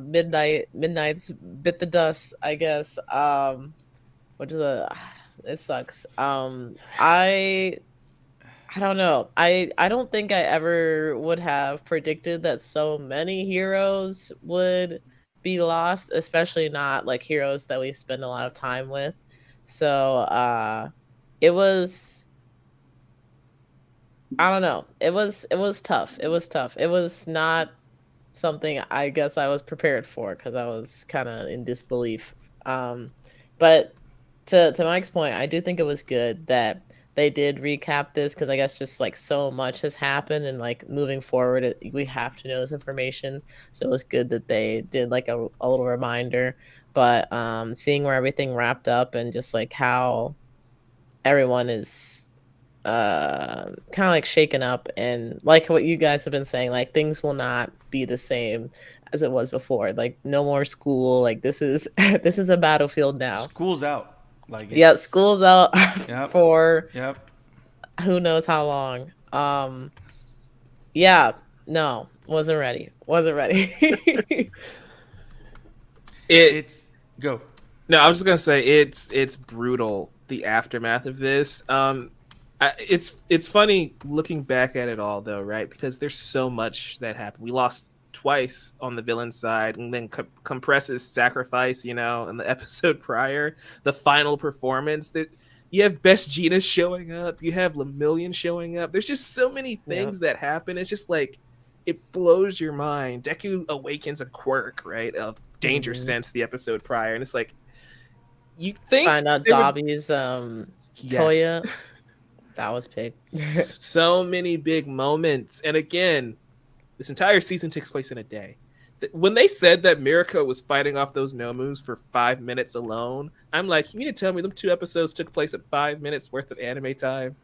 midnight's bit the dust, I guess. Which is a it sucks. I don't know. I don't think I ever would have predicted that so many heroes would be lost, especially not like heroes that we spend a lot of time with. So it was I don't know. It was tough. It was tough. It was not something I guess I was prepared for because I was kind of in disbelief. But to Mike's point, I do think it was good that they did recap this because I guess just like so much has happened and like moving forward, we have to know this information. So it was good that they did like a little reminder. But seeing where everything wrapped up and just like how everyone is kind of like shaken up and like what you guys have been saying, like things will not be the same as it was before. Like no more school. Like this is this is a battlefield now. School's out. Like Yeah, school's out Yep. for Yep. who knows how long. Yeah, no, wasn't ready. Wasn't ready. It's go. No, I was just gonna say it's brutal, the aftermath of this. It's funny looking back at it all though, right? Because there's so much that happened. We lost twice on the villain side, and then Compress's sacrifice, in the episode prior, the final performance that you have Best Gina showing up, you have Lemillion showing up. There's just so many things that happen. It's just like it blows your mind. Deku awakens a quirk, right, of Danger Sense the episode prior, and it's like you think Find out Dabi's Toya. That was big. So many big moments. And again, this entire season takes place in a day. When they said that Mirko was fighting off those Nomus for 5 minutes alone, I'm like, you mean to tell me them 2 episodes took place at 5 minutes worth of anime time?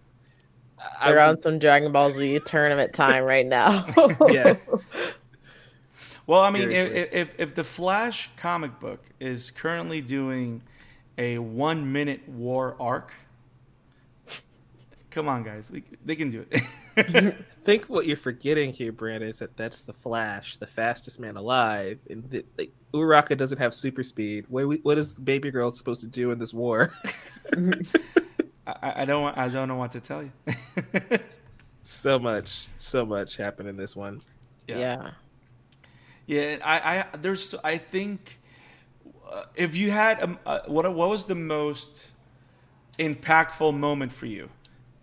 They're on some Dragon Ball Z tournament time right now. Yes. Well, I mean, Seriously. if the Flash comic book is currently doing a 1 minute war arc, come on, guys, they can do it. I think what you're forgetting here, Brandon, is that that's the Flash, the fastest man alive, and Uraraka doesn't have super speed. What is the baby girl supposed to do in this war? I don't know what to tell you. So much happened in this one. Yeah. I think if you had what was the most impactful moment for you,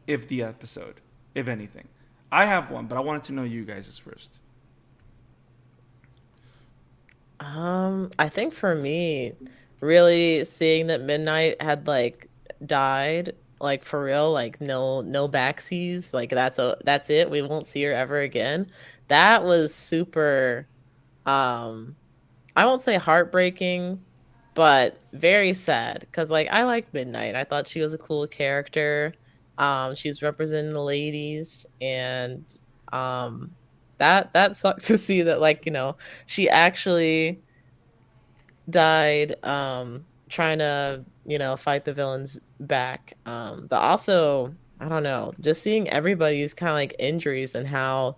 if the episode, if anything? I have one, but I wanted to know you guys' first. I think for me, really seeing that Midnight had like died, like for real, like no backsies, like that's it. We won't see her ever again. That was super I won't say heartbreaking, but very sad because like I like Midnight. I thought she was a cool character. She's representing the ladies, and that sucked to see that like she actually died trying to fight the villains back. The also I don't know, just seeing everybody's kind of like injuries and how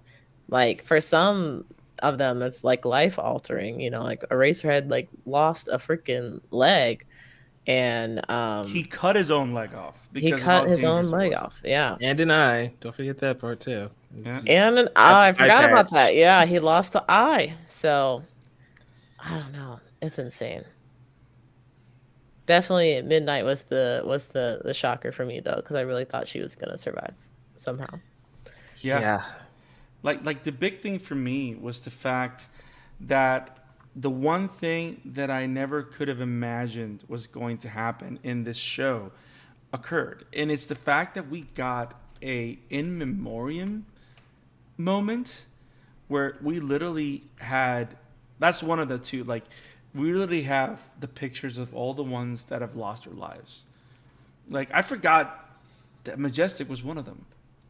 like for some of them it's like life altering, like Eraserhead like lost a freaking leg and He cut his own leg off. he cut his own leg off. Yeah. And an eye. Don't forget that part too. Yeah. And an eye. I forgot about patch. that. Yeah, he lost the eye. So I don't know. It's insane. Definitely Midnight was the shocker for me though, because I really thought she was gonna survive somehow. Yeah. Like the big thing for me was the fact that the one thing that I never could have imagined was going to happen in this show occurred. And it's the fact that we got a in memoriam moment where we literally had, that's one of the two, like we literally have the pictures of all the ones that have lost their lives. Like I forgot that Majestic was one of them.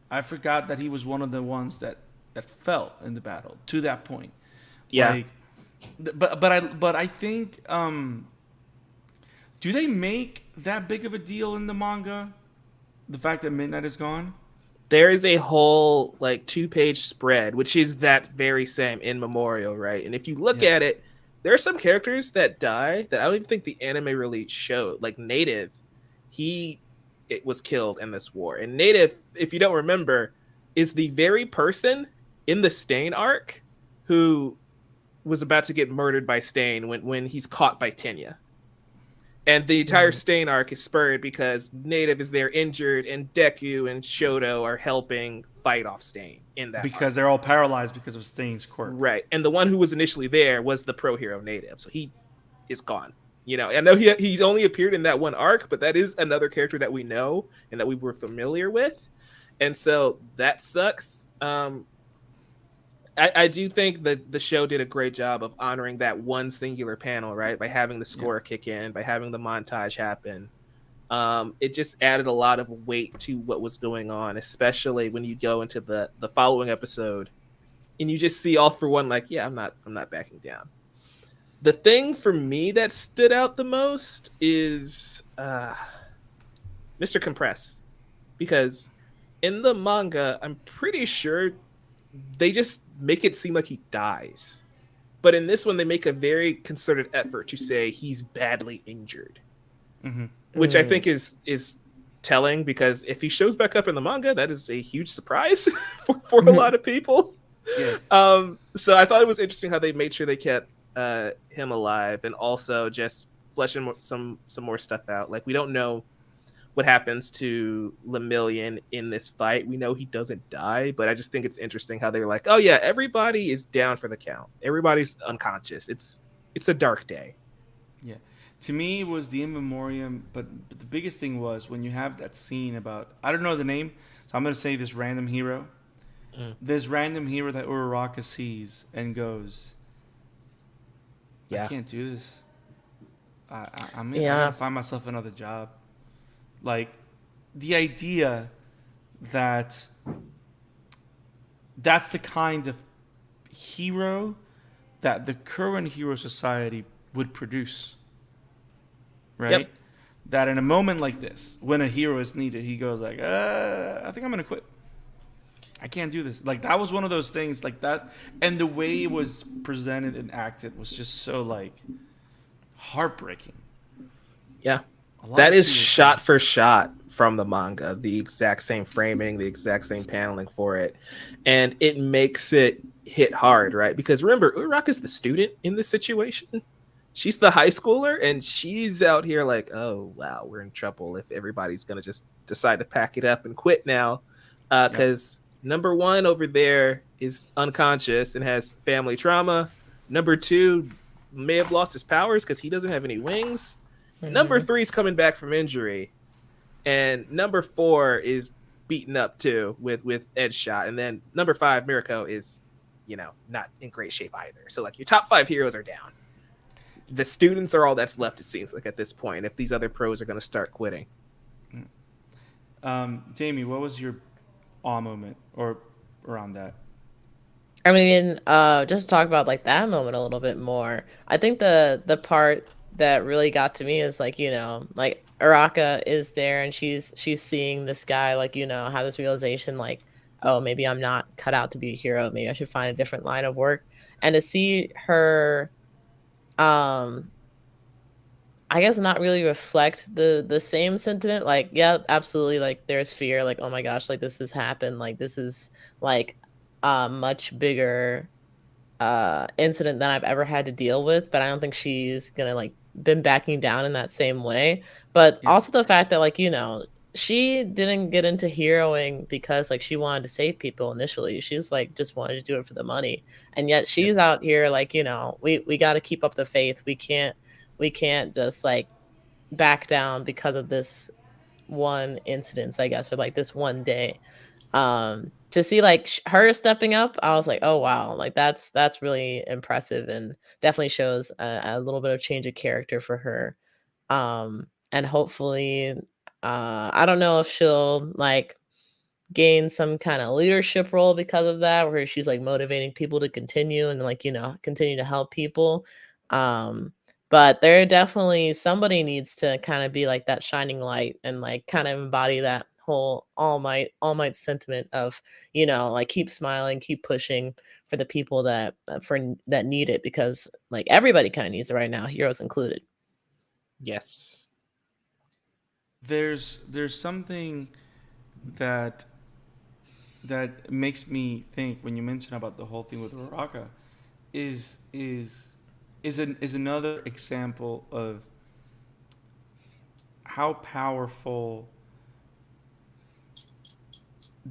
I forgot that he was one of the ones that fell in the battle to that point. Yeah. Like, but I think do they make that big of a deal in the manga The fact that Midnight is gone. There is a whole like 2-page spread, which is that very same in memorial, right? And if you look Yeah. at it, there are some characters that die that I don't even think the anime really showed. Like Native, it was killed in this war. And Native, if you don't remember, is the very person in the Stain arc who was about to get murdered by Stain when he's caught by Tenya. And the entire Stain arc is spurred because Native is there injured, and Deku and Shoto are helping fight off Stain in that Because arc. they're all paralyzed because of Stain's quirk. Right. And the one who was initially there was the pro hero Native. So he is gone. You know, I know he's only appeared in that one arc, but that is another character that we know and that we were familiar with. And so that sucks. I do think that the show did a great job of honoring that one singular panel, right? By having the score kick in, by having the montage happen. It just added a lot of weight to what was going on, especially when you go into the following episode and you just see All for One like, yeah, I'm not backing down. The thing for me that stood out the most is Mr. Compress, because in the manga, I'm pretty sure they just make it seem like he dies. But in this one, they make a very concerted effort to say he's badly injured, which I think is telling, because if he shows back up in the manga, that is a huge surprise for a lot of people. Yes. So I thought it was interesting how they made sure they kept him alive, and also just fleshing some more stuff out. Like, we don't know what happens to Lemillion in this fight. We know he doesn't die, but I just think it's interesting how they're like, oh yeah, everybody is down for the count. Everybody's unconscious. It's a dark day. Yeah. To me, it was the in memoriam, but the biggest thing was when you have that scene about, I don't know the name, so I'm going to say this random hero. This random hero that Uraraka sees and goes, I can't do this. I gotta find myself another job. Like, the idea that that's the kind of hero that the current hero society would produce, right? Yep. That in a moment like this, when a hero is needed, he goes like, I think I'm gonna quit. I can't do this. Like, that was one of those things like that, and the way it was presented and acted was just so like heartbreaking. Yeah. That is shot for shot from the manga, the exact same framing, the exact same paneling for it. And it makes it hit hard, right? Because remember, Uraraka's the student in this situation. She's the high schooler, and she's out here like, oh, wow, we're in trouble if everybody's going to just decide to pack it up and quit now. Because number one over there is unconscious and has family trauma. Number two may have lost his powers because he doesn't have any wings. Number 3 is coming back from injury, and number 4 is beaten up too with edge shot, and then number 5, Mirako, is, not in great shape either. So like, your top 5 heroes are down. The students are all that's left, it seems like, at this point, if these other pros are going to start quitting. Jamie, what was your awe moment or around that? I mean, just to talk about like that moment a little bit more. I think the part that really got to me is like, like Uraraka is there and she's seeing this guy, like, have this realization like, oh, maybe I'm not cut out to be a hero. Maybe I should find a different line of work. And to see her, I guess not really reflect the same sentiment. Like, yeah, absolutely. Like, there's fear. Like, oh my gosh, like this has happened. Like, this is like a much bigger incident than I've ever had to deal with. But I don't think she's gonna like been backing down in that same way. But also the fact that like, she didn't get into heroing because like she wanted to save people initially. She's like just wanted to do it for the money. And yet she's out here like, we got to keep up the faith. We can't just like back down because of this one incident, I guess, or like this one day. To see like her stepping up, I was like, oh wow, like that's really impressive, and definitely shows a little bit of change of character for her. And hopefully, I don't know if she'll like gain some kind of leadership role because of that, where she's like motivating people to continue and like, continue to help people. But there definitely somebody needs to kind of be like that shining light and like kind of embody that whole all might sentiment of, like keep smiling, keep pushing for the people that need it, because like everybody kind of needs it right now, heroes included. Yes. There's something that makes me think when you mention about the whole thing with YorHA is another example of how powerful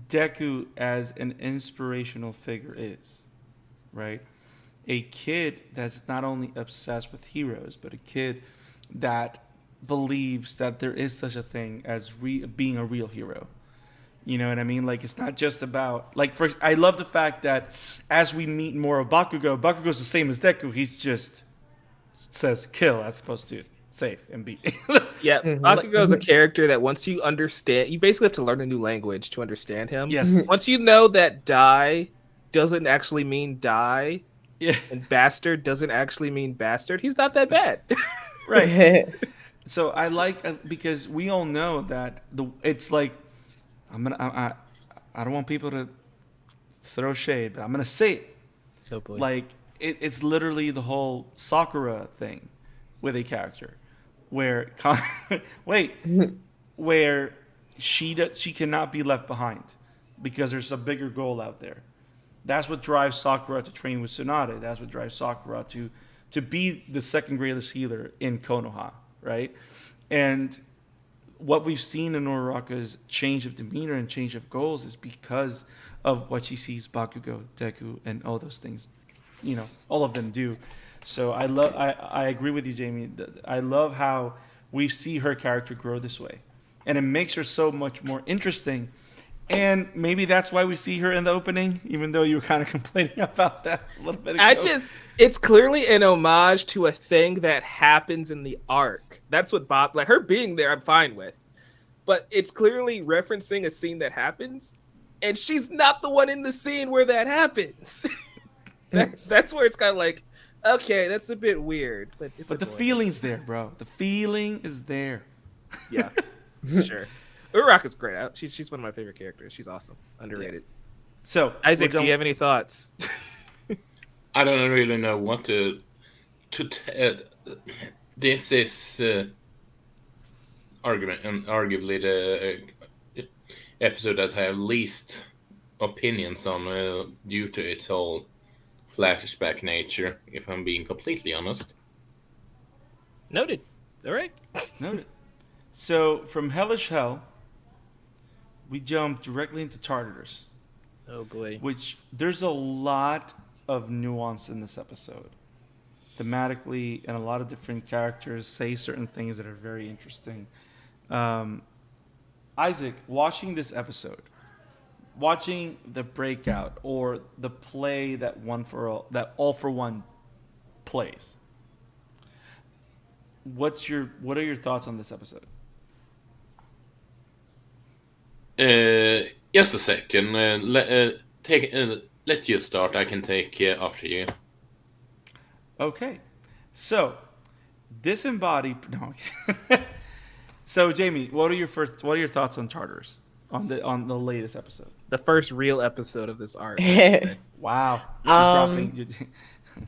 Deku as an inspirational figure is, right? A kid that's not only obsessed with heroes, but a kid that believes that there is such a thing as being a real hero. You know what I mean? Like, it's not just about, like, first, I love the fact that as we meet more of Bakugo's the same as Deku. He's just says kill as opposed to save and beat. Yeah, Mhm. Bakugo is a character that once you understand, you basically have to learn a new language to understand him. Yes. Once you know that die doesn't actually mean die, Yeah. and bastard doesn't actually mean bastard, he's not that bad. Right. So I like, because we all know that it's like, I don't want people to throw shade, but I'm gonna say it. Oh boy. Like, it's literally the whole Sakura thing with a character where wait, where she cannot be left behind because there's a bigger goal out there. That's what drives Sakura to train with Tsunade. That's what drives Sakura to be the second greatest healer in Konoha, right? And what we've seen in Uraraka's change of demeanor and change of goals is because of what she sees Bakugo, Deku, and all those things, all of them do. So I agree with you, Jamie. I love how we see her character grow this way, and it makes her so much more interesting. And maybe that's why we see her in the opening, even though you were kind of complaining about that a little bit ago. It's clearly an homage to a thing that happens in the arc. That's what like her being there, I'm fine with. But it's clearly referencing a scene that happens, and she's not the one in the scene where that happens. That's where it's kind of like, okay, that's a bit weird. But the feeling's there, bro. The feeling is there. Yeah, sure. Uraraka's great. She's one of my favorite characters. She's awesome. Underrated. So, Isaac, do you have any thoughts? I don't really know what to this is arguably the episode that I have least opinions on due to its whole flashback nature, if I'm being completely honest. Noted. All right. Noted. So, from Hellish Hell, we jump directly into Tartarus. Oh boy. Which, there's a lot of nuance in this episode. Thematically, and a lot of different characters say certain things that are very interesting. Isaac, watching this episode, watching the breakout or the play that All for One plays, what are your thoughts on this episode? Just a second. Let you start. I can take after you. Okay, so disembodied. No. So Jamie, what are your thoughts on Tartarus on the latest episode? The first real episode of this arc. Wow. Dropping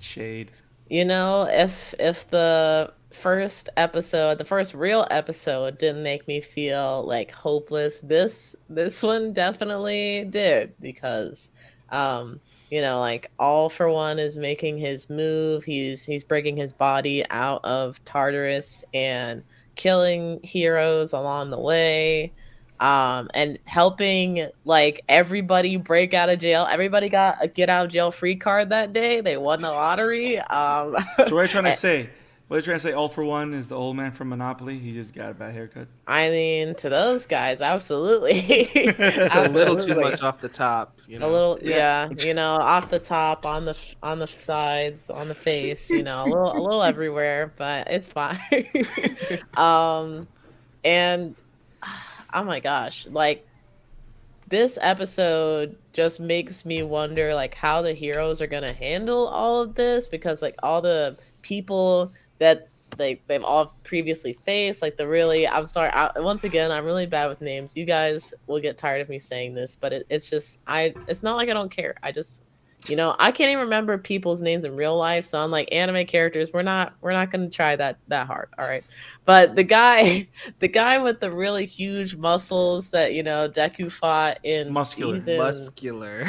shade. If the first real episode didn't make me feel like hopeless, this one definitely did, because like All for One is making his move. He's breaking his body out of Tartarus and killing heroes along the way, and helping like everybody break out of jail. Everybody got a get out of jail free card that day. They won the lottery. So what are you trying to say? What are you trying to say? All for One is the old man from Monopoly. He just got a bad haircut. I mean, to those guys, absolutely. A little too much off the top. A little, yeah. Off the top, on the sides, on the face. A little everywhere, but it's fine. And oh my gosh, like this episode just makes me wonder like how the heroes are gonna handle all of this, because like all the people that they've all previously faced. Like the really, I'm sorry. Once again, I'm really bad with names. You guys will get tired of me saying this, but it's just It's not like I don't care. I just, I can't even remember people's names in real life. So I'm like anime characters. We're not gonna try that hard. All right. But the guy, the guy with the really huge muscles that Deku fought in Muscular. season Muscular.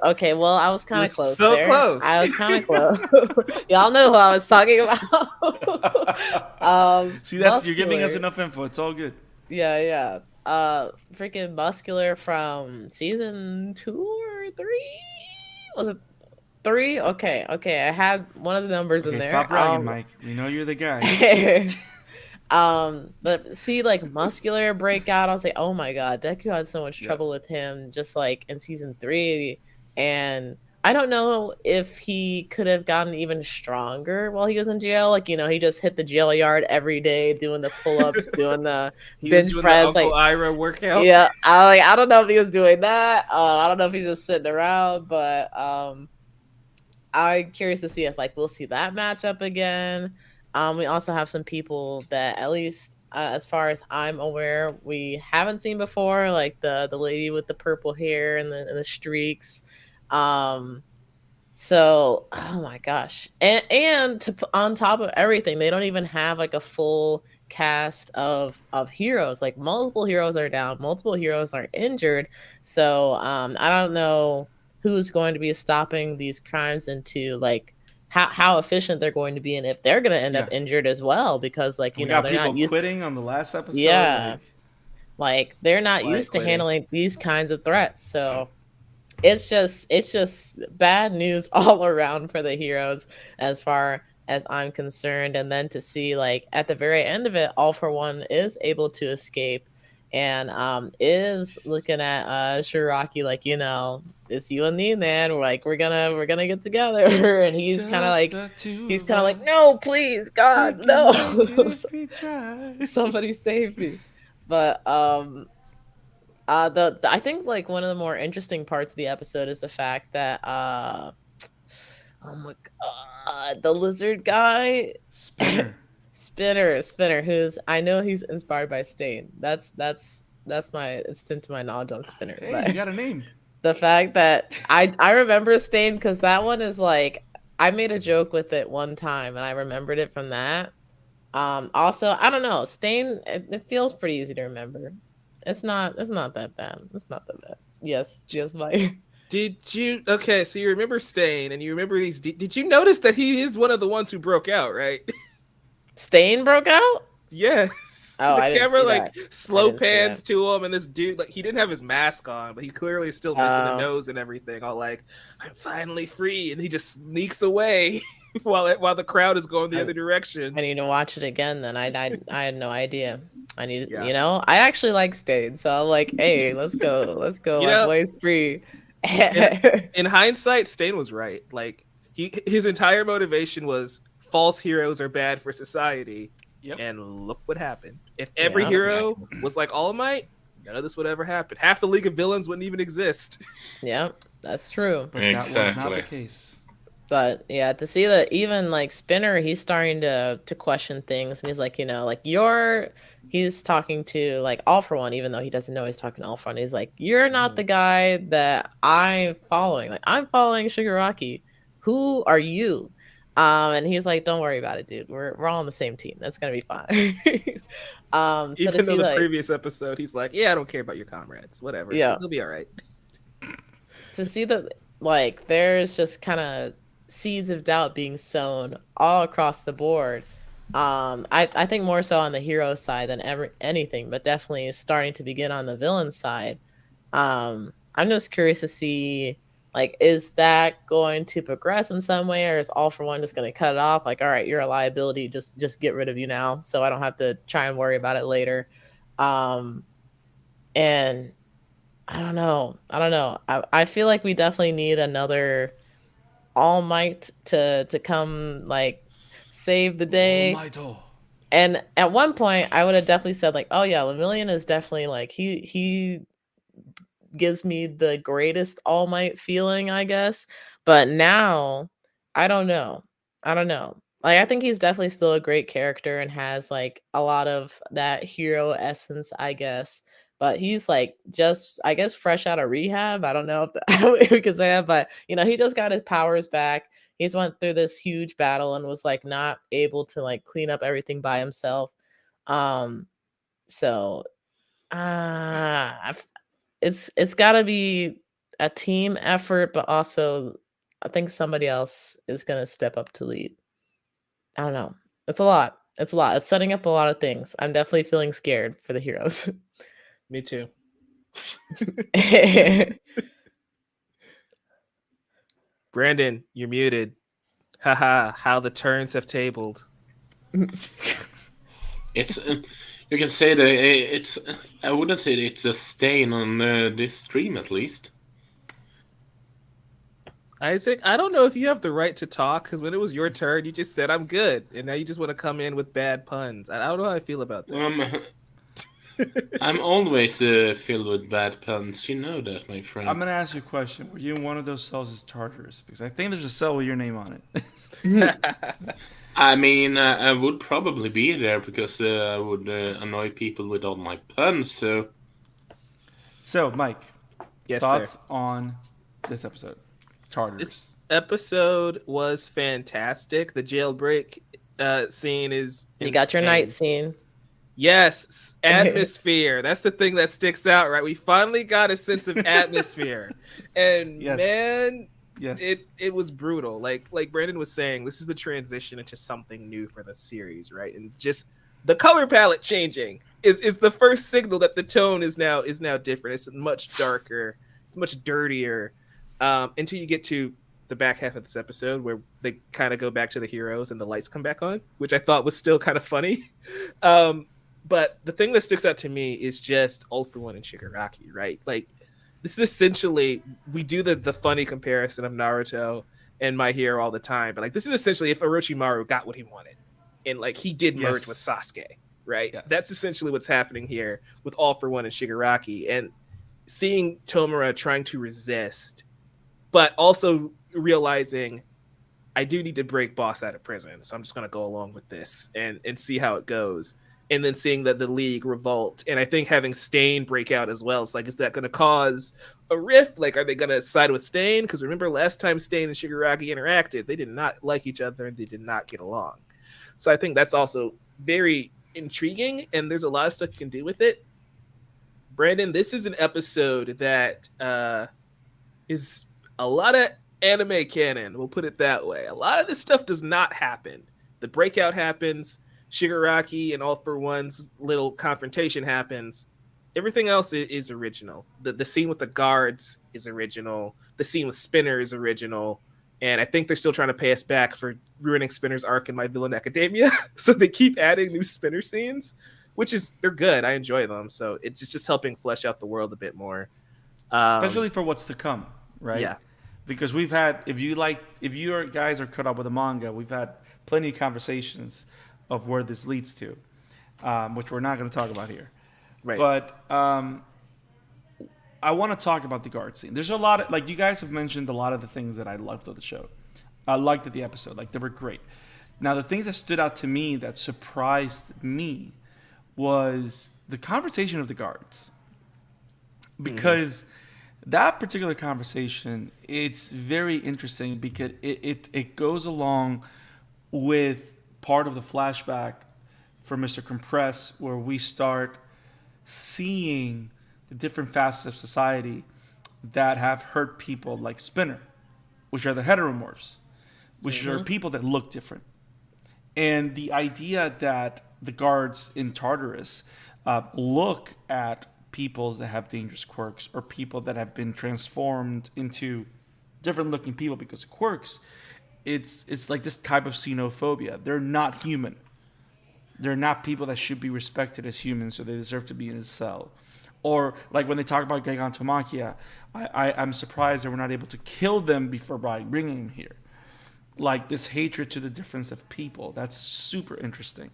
Okay, well, I was kind of was close so there. close. I was kind of close. Y'all know who I was talking about. See, you're giving us Muscular. enough info. It's all good. Yeah. Freaking Muscular from season 2 or 3? Was it 3? Okay. I had one of the numbers in Okay, there. stop bragging, Mike. We know you're the guy. But see, like Muscular breakout, I was like, oh my god, Deku had so much trouble with him just like in season 3, and I don't know if he could have gotten even stronger while he was in jail. Like, he just hit the jail yard every day doing the pull-ups, doing the He was bench doing press, the Uncle like Ira workout. yeah. I don't know if he was doing that. I don't know if he's just sitting around, but I'm curious to see if we'll see that matchup again. We also have some people that, at least as far as I'm aware, we haven't seen before, like the lady with the purple hair and the streaks. So, oh my gosh, and on top of everything, they don't even have like a full cast of heroes. Like multiple heroes are down, multiple heroes are injured. So, I don't know who's going to be stopping these crimes into like how efficient they're going to be, and if they're going to end up injured as well, because We got they're people not used. quitting on the last episode. Yeah, like they're not Quiet used to quitting. handling these kinds of threats. So it's just bad news all around for the heroes as far as I'm concerned. And then to see like at the very end of it, All For One is able to escape and is looking at Shigaraki like, it's you and me, man. We're gonna get together. And he's kind of like no, please, God, no. Somebody save me. But I think like one of the more interesting parts of the episode is the fact that oh my god, the lizard guy Spinner, who's, I know he's inspired by Stain. That's my extent to my knowledge on Spinner. Hey, but you got a name. The fact that I remember Stain because that one is like, I made a joke with it one time and I remembered it from that. Also, I don't know, Stain, it feels pretty easy to remember. It's not that bad. It's not that bad. Yes, Mike. Did you? Okay, so you remember Stain, and you remember these. Did you notice that he is one of the ones who broke out, right? Stain broke out? Yes. Oh, the I didn't camera see like that. slow pans to him, and this dude, like, he didn't have his mask on, but he clearly is still missing a nose and everything. All like, I'm finally free, and he just sneaks away while the crowd is going the other direction. I need to watch it again. Then I had no idea. I need, I actually like Stain, so I'm like, hey, let's go, my boy's free. in hindsight, Stain was right. Like his entire motivation was false heroes are bad for society. Yep. And look what happened. If every hero was like All Might, none of this would ever happen. Half the League of Villains wouldn't even exist. Yeah, that's true. But that was not the case. But yeah, to see that even like Spinner, he's starting to question things, and he's like, he's talking to like All For One, even though he doesn't know he's talking to All For One. He's like, you're not the guy that I'm following. Like, I'm following Shigaraki. Who are you? And he's like, don't worry about it, dude. We're all on the same team. That's gonna be fine. Even though the previous episode, he's like, yeah, I don't care about your comrades. Whatever. Yeah, he'll be all right. To see that, like, there's just kind of seeds of doubt being sown all across the board. I think more so on the hero side than anything, but definitely starting to begin on the villain side. I'm just curious to see, like, is that going to progress in some way, or is All For One just going to cut it off? Like, all right, you're a liability, just get rid of you now, so I don't have to try and worry about it later. And I don't know. I feel like we definitely need another All Might to come, like, save the day. And at one point, I would have definitely said, like, oh yeah, Lemillion is definitely, like, he gives me the greatest All Might feeling, I guess. But now, I don't know. Like, I think he's definitely still a great character and has like a lot of that hero essence, I guess. But he's like just, I guess, fresh out of rehab. I don't know if we could say that, but he just got his powers back. He's went through this huge battle and was like not able to like clean up everything by himself. Um, so it's got to be a team effort, but also I think somebody else is gonna step up to lead. I don't know. It's a lot. It's a lot. It's setting up a lot of things. I'm definitely feeling scared for the heroes. Me too. Brandon, you're muted. Haha, how the turns have tabled. It's you can say that it's. I wouldn't say that it's a stain on this stream, at least. Isaac, I don't know if you have the right to talk because when it was your turn, you just said I'm good, and now you just want to come in with bad puns. I don't know how I feel about that. I'm always filled with bad puns. You know that, my friend. I'm gonna ask you a question. Were you in one of those cells as Tartarus? Because I think there's a cell with your name on it. I mean, I would probably be there because I would annoy people with all my puns. So, Mike, Yes, thoughts sir. on this episode? Tartarus. This episode was fantastic. The jailbreak scene is You got your night insane. scene. Yes, atmosphere. That's the thing that sticks out, right? We finally got a sense of atmosphere. And Yes. man, Yes. it was brutal. Like Brandon was saying, this is the transition into something new for the series, right? And just the color palette changing is the first signal that the tone is now different. It's much darker, it's much dirtier. Until you get to the back half of this episode where they kind of go back to the heroes and the lights come back on, which I thought was still kind of funny. But the thing that sticks out to me is just All for One and Shigaraki, right? Like, this is essentially, we do the funny comparison of Naruto and My Hero all the time, but like, this is essentially if Orochimaru got what he wanted and like he did merge with Sasuke, right? Yes. That's essentially what's happening here with All for One and Shigaraki, and seeing Tomura trying to resist, but also realizing I do need to break boss out of prison, so I'm just going to go along with this and see how it goes. And then seeing that the League revolt, and I think having Stain break out as well. It's like, is that going to cause a rift? Like, are they going to side with Stain? Because remember, last time Stain and Shigaraki interacted, they did not like each other and they did not get along. So I think that's also very intriguing, and there's a lot of stuff you can do with it. Brandon, this is an episode that is a lot of anime canon, we'll put it that way. A lot of this stuff does not happen. The breakout happens, Shigaraki and All for One's little confrontation happens. Everything else is original. The scene with the guards is original. The scene with Spinner is original. And I think they're still trying to pay us back for ruining Spinner's arc in My Villain Academia. So they keep adding new Spinner scenes, which is, they're good. I enjoy them. So it's just helping flesh out the world a bit more. Especially for what's to come, right? Yeah. Because we've had, if you guys are caught up with the manga, we've had plenty of conversations of where this leads to, which we're not going to talk about here. Right. But I want to talk about the guard scene. There's a lot of, like, you guys have mentioned a lot of the things that I loved of the show. I liked of the episode. Like, they were great. Now, the things that stood out to me that surprised me was the conversation of the guards. Because that particular conversation, it's very interesting because it goes along with part of the flashback for Mr. Compress, where we start seeing the different facets of society that have hurt people like Spinner, which are the heteromorphs, which are people that look different. And the idea that the guards in Tartarus look at people that have dangerous quirks or people that have been transformed into different looking people because of quirks, it's like this type of xenophobia. They're not human. They're not people that should be respected as humans, so they deserve to be in a cell. Or like when they talk about Gigantomachia, I'm surprised that we're not able to kill them before bringing them here. Like this hatred to the difference of people. That's super interesting.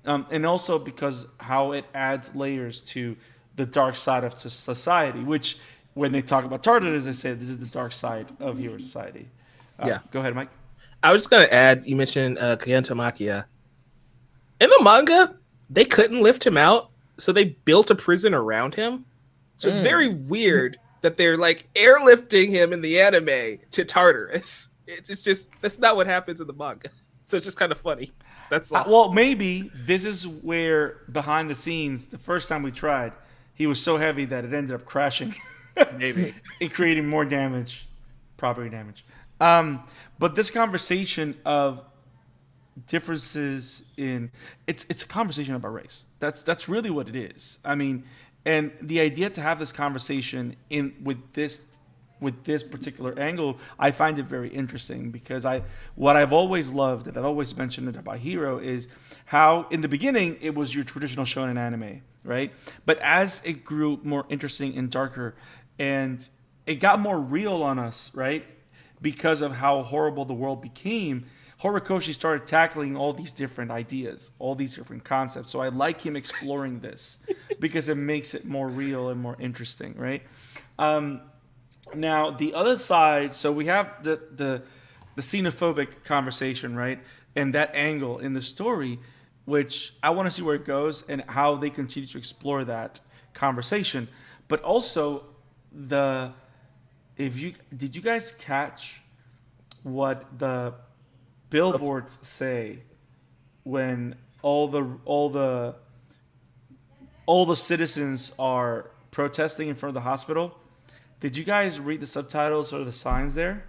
And also because how it adds layers to the dark side of society, which when they talk about Tartarus, they say this is the dark side of your society. Yeah. Go ahead, Mike. I was just gonna add. You mentioned Kagento Makia. In the manga, they couldn't lift him out, so they built a prison around him. So it's very weird that they're like airlifting him in the anime to Tartarus. It's just that's not what happens in the manga. So it's just kind of funny. That's all. Well, maybe this is where behind the scenes, the first time we tried, he was so heavy that it ended up crashing. Maybe. And creating more damage, property damage. But this conversation of differences in it's a conversation about race. That's really what it is. I mean, and the idea to have this conversation with this particular angle, I find it very interesting because what I've always loved, and I've always mentioned it about Hero, is how in the beginning it was your traditional shonen anime, right? But as it grew more interesting and darker, and it got more real on us, right? Because of how horrible the world became, Horikoshi started tackling all these different ideas, all these different concepts. So I like him exploring this because it makes it more real and more interesting, right? Now the other side, so we have the xenophobic conversation, right? And that angle in the story, which I want to see where it goes and how they continue to explore that conversation. But also did you guys catch what the billboards say when all the citizens are protesting in front of the hospital? Did you guys read the subtitles or the signs there?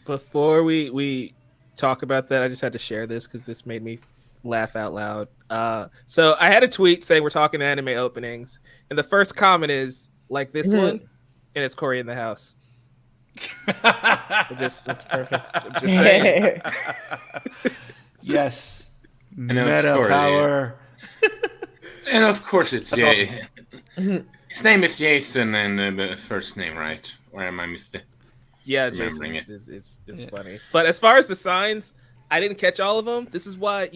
Before we talk about that, I just had to share this because this made me laugh out loud. So I had a tweet saying we're talking anime openings, and the first comment is like this one, and it's Corey in the house. That's perfect. I'm just saying. Yes. know it's Meta Corey. power. And of course it's That's Jay. His name is Jason and first name, right? Or am I mistaken? Yeah, Remembering Jason is funny. But as far as the signs, I didn't catch all of them. This is why,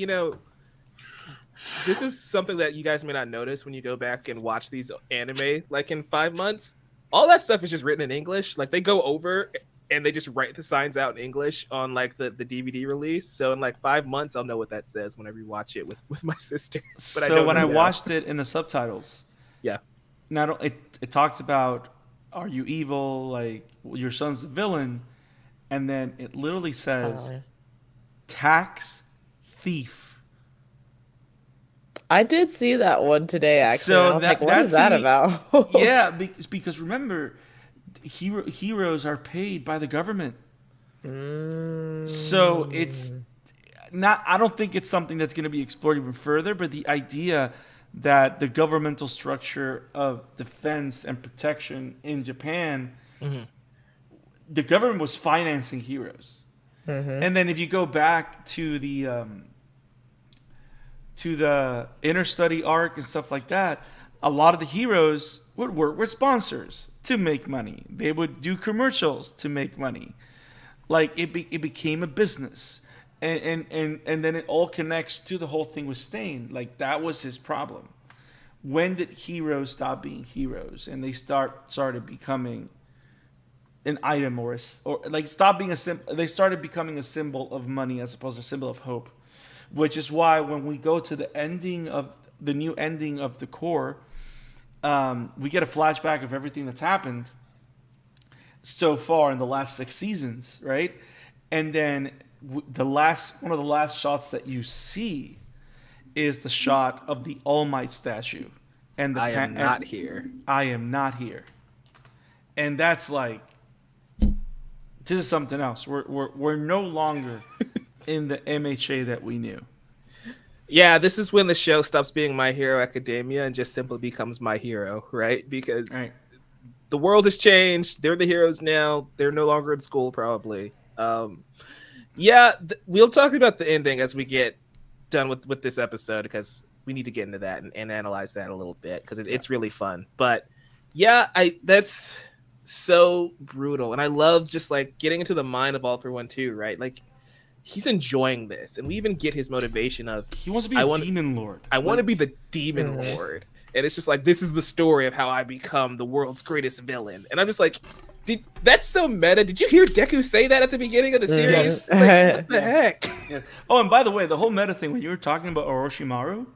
this is something that you guys may not notice when you go back and watch these anime like in 5 months. All that stuff is just written in English. Like they go over and they just write the signs out in English on like the DVD release. So in like 5 months, I'll know what that says whenever you watch it with my sister. But So when I watched it in the subtitles, yeah, it talks about, are you evil? Like your son's the villain, and then it literally says tax thief. I did see that one today, actually. So I was like, what is that about? Yeah, because remember, heroes are paid by the government. So it's not. I don't think it's something that's going to be explored even further. But the idea that the governmental structure of defense and protection in Japan, the government was financing heroes, and then if you go back to the inner study arc and stuff like that, a lot of the heroes would work with sponsors to make money. They would do commercials to make money. Like it became a business, and then it all connects to the whole thing with Stain. Like that was his problem. When did heroes stop being heroes and they started becoming an item or like stop being they started becoming a symbol of money as opposed to a symbol of hope. Which is why when we go to the new ending of the core, we get a flashback of everything that's happened so far in the last 6 seasons, right? And then one of the last shots that you see is the shot of the All Might statue, and I am not here. I am not here, and that's like, this is something else. We're no longer in the MHA that we knew. Yeah, this is when the show stops being My Hero Academia and just simply becomes My Hero, right? Because the world has changed. They're the heroes now. They're no longer in school, probably. We'll talk about the ending as we get done with this episode, because we need to get into that and analyze that a little bit, because it's really fun. But yeah, that's so brutal. And I love just like getting into the mind of All For One too, right? Like, he's enjoying this, and we even get his motivation of he wants to be a demon lord. I want to be the demon lord, and it's just like, this is the story of how I become the world's greatest villain. And I'm just like, That's so meta. Did you hear Deku say that at the beginning of the series? Like, what the heck? Yeah. Oh, and by the way, the whole meta thing when you were talking about Orochimaru,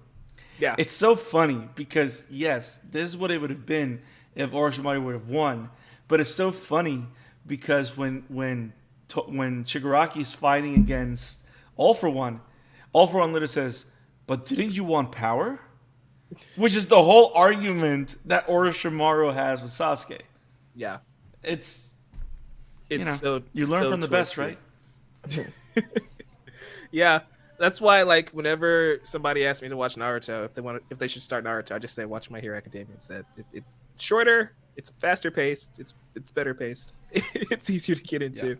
Yeah. it's so funny because yes, this is what it would have been if Orochimaru would have won. But it's so funny because when Shigaraki's fighting against All For One literally says, "But didn't you want power?" Which is the whole argument that Orochimaru has with Sasuke. Yeah. It's So you learn so from the best, twisted. right? Yeah. That's why, like, whenever somebody asks me to watch Naruto, if they should start Naruto, I just say watch My Hero Academia instead. It's shorter, it's faster paced, it's better paced, it's easier to get into,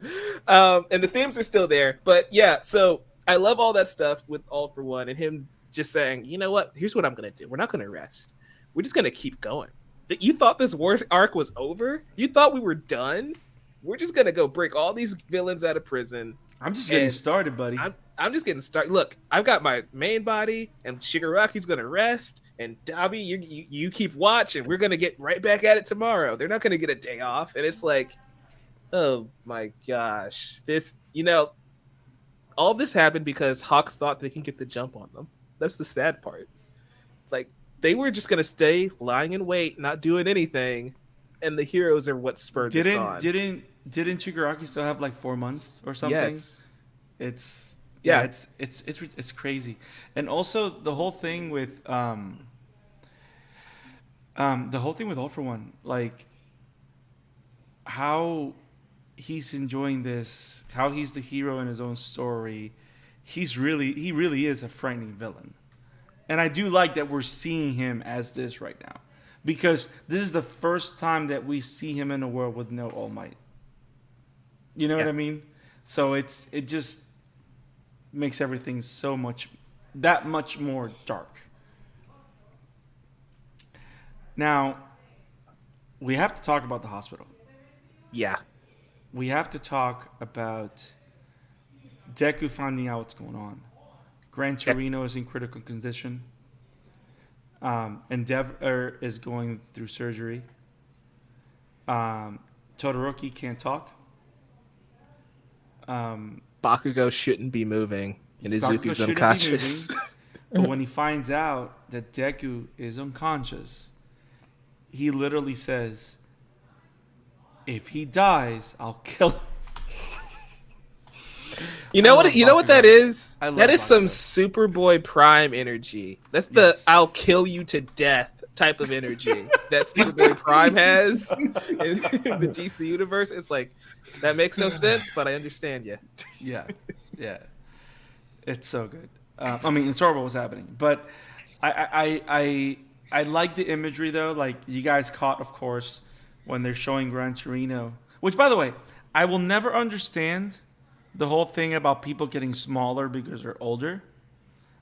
and the themes are still there. But yeah, so I love all that stuff with All For One and him just saying, you know what? Here's what I'm gonna do. We're not gonna rest. We're just gonna keep going. You thought this war arc was over? You thought we were done? We're just gonna go break all these villains out of prison. I'm just getting started, buddy. I'm just getting started. Look, I've got my main body, and Shigaraki's gonna rest, and Dabi, you keep watch, and we're gonna get right back at it tomorrow. They're not gonna get a day off, and it's like, oh my gosh, this, all this happened because Hawks thought they can get the jump on them. That's the sad part. Like, they were just gonna stay lying in wait, not doing anything, and the heroes are what spurred this on. Didn't Shigaraki still have like 4 months or something? Yes. It's crazy. And also the whole thing with All For One, like how he's enjoying this, how he's the hero in his own story. He really is a frightening villain. And I do like that we're seeing him as this right now. Because this is the first time that we see him in a world with no All Might. You know what I mean? So it just makes everything that much more dark. Now, we have to talk about the hospital. Yeah. We have to talk about Deku finding out what's going on. Gran Torino is in critical condition. Endeavor is going through surgery. Todoroki can't talk. Bakugo shouldn't be moving, and Izuku's Bakugo unconscious. shouldn't be moving, but when he finds out that Deku is unconscious, he literally says, "If he dies, I'll kill him." You know what that is? I love That is some Bakugo. Superboy Prime energy. That's the "I'll kill you to death" type of energy that Superboy Prime has in the DC universe. It's like, that makes no sense, but I understand you. Yeah. It's so good. I mean, it's horrible what's happening, but I like the imagery though. Like you guys caught, of course, when they're showing Gran Torino. Which, by the way, I will never understand the whole thing about people getting smaller because they're older.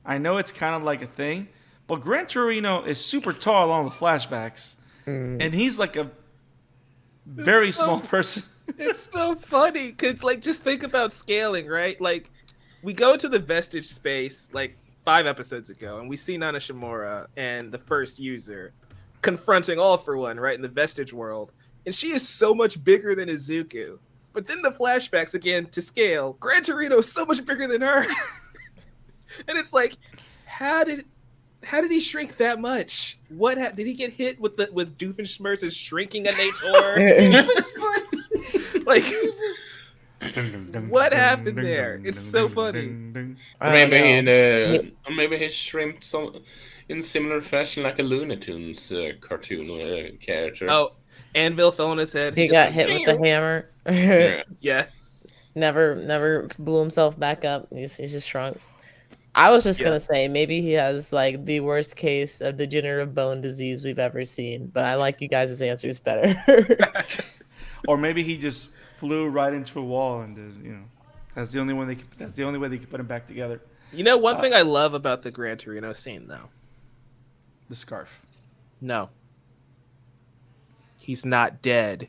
I know it's kind of like a thing, but Gran Torino is super tall on the flashbacks, and he's like a very small person. It's so funny because, like, just think about scaling, right? Like, we go to the vestige space like 5 episodes ago, and we see Nana Shimura and the first user confronting All For One, right, in the vestige world, and she is so much bigger than Izuku. But then the flashbacks, again, to scale, Gran Torino is so much bigger than her. And it's like, how did he shrink that much? Did he get hit with Doofenshmirtz's shrinking Nator? Like, what happened there? It's so funny. Maybe he shrimped some in similar fashion like a Looney Tunes cartoon character. Oh, Anvil fell on his head. He got hit with the hammer. Yeah. Yes. Never blew himself back up. He's just shrunk. I was just gonna say maybe he has like the worst case of degenerative bone disease we've ever seen, but I like you guys' answers better. Or maybe he just flew right into a wall, and that's the only way they could put him back together. You know, one thing I love about the Gran Torino scene, though. The scarf. No. He's not dead.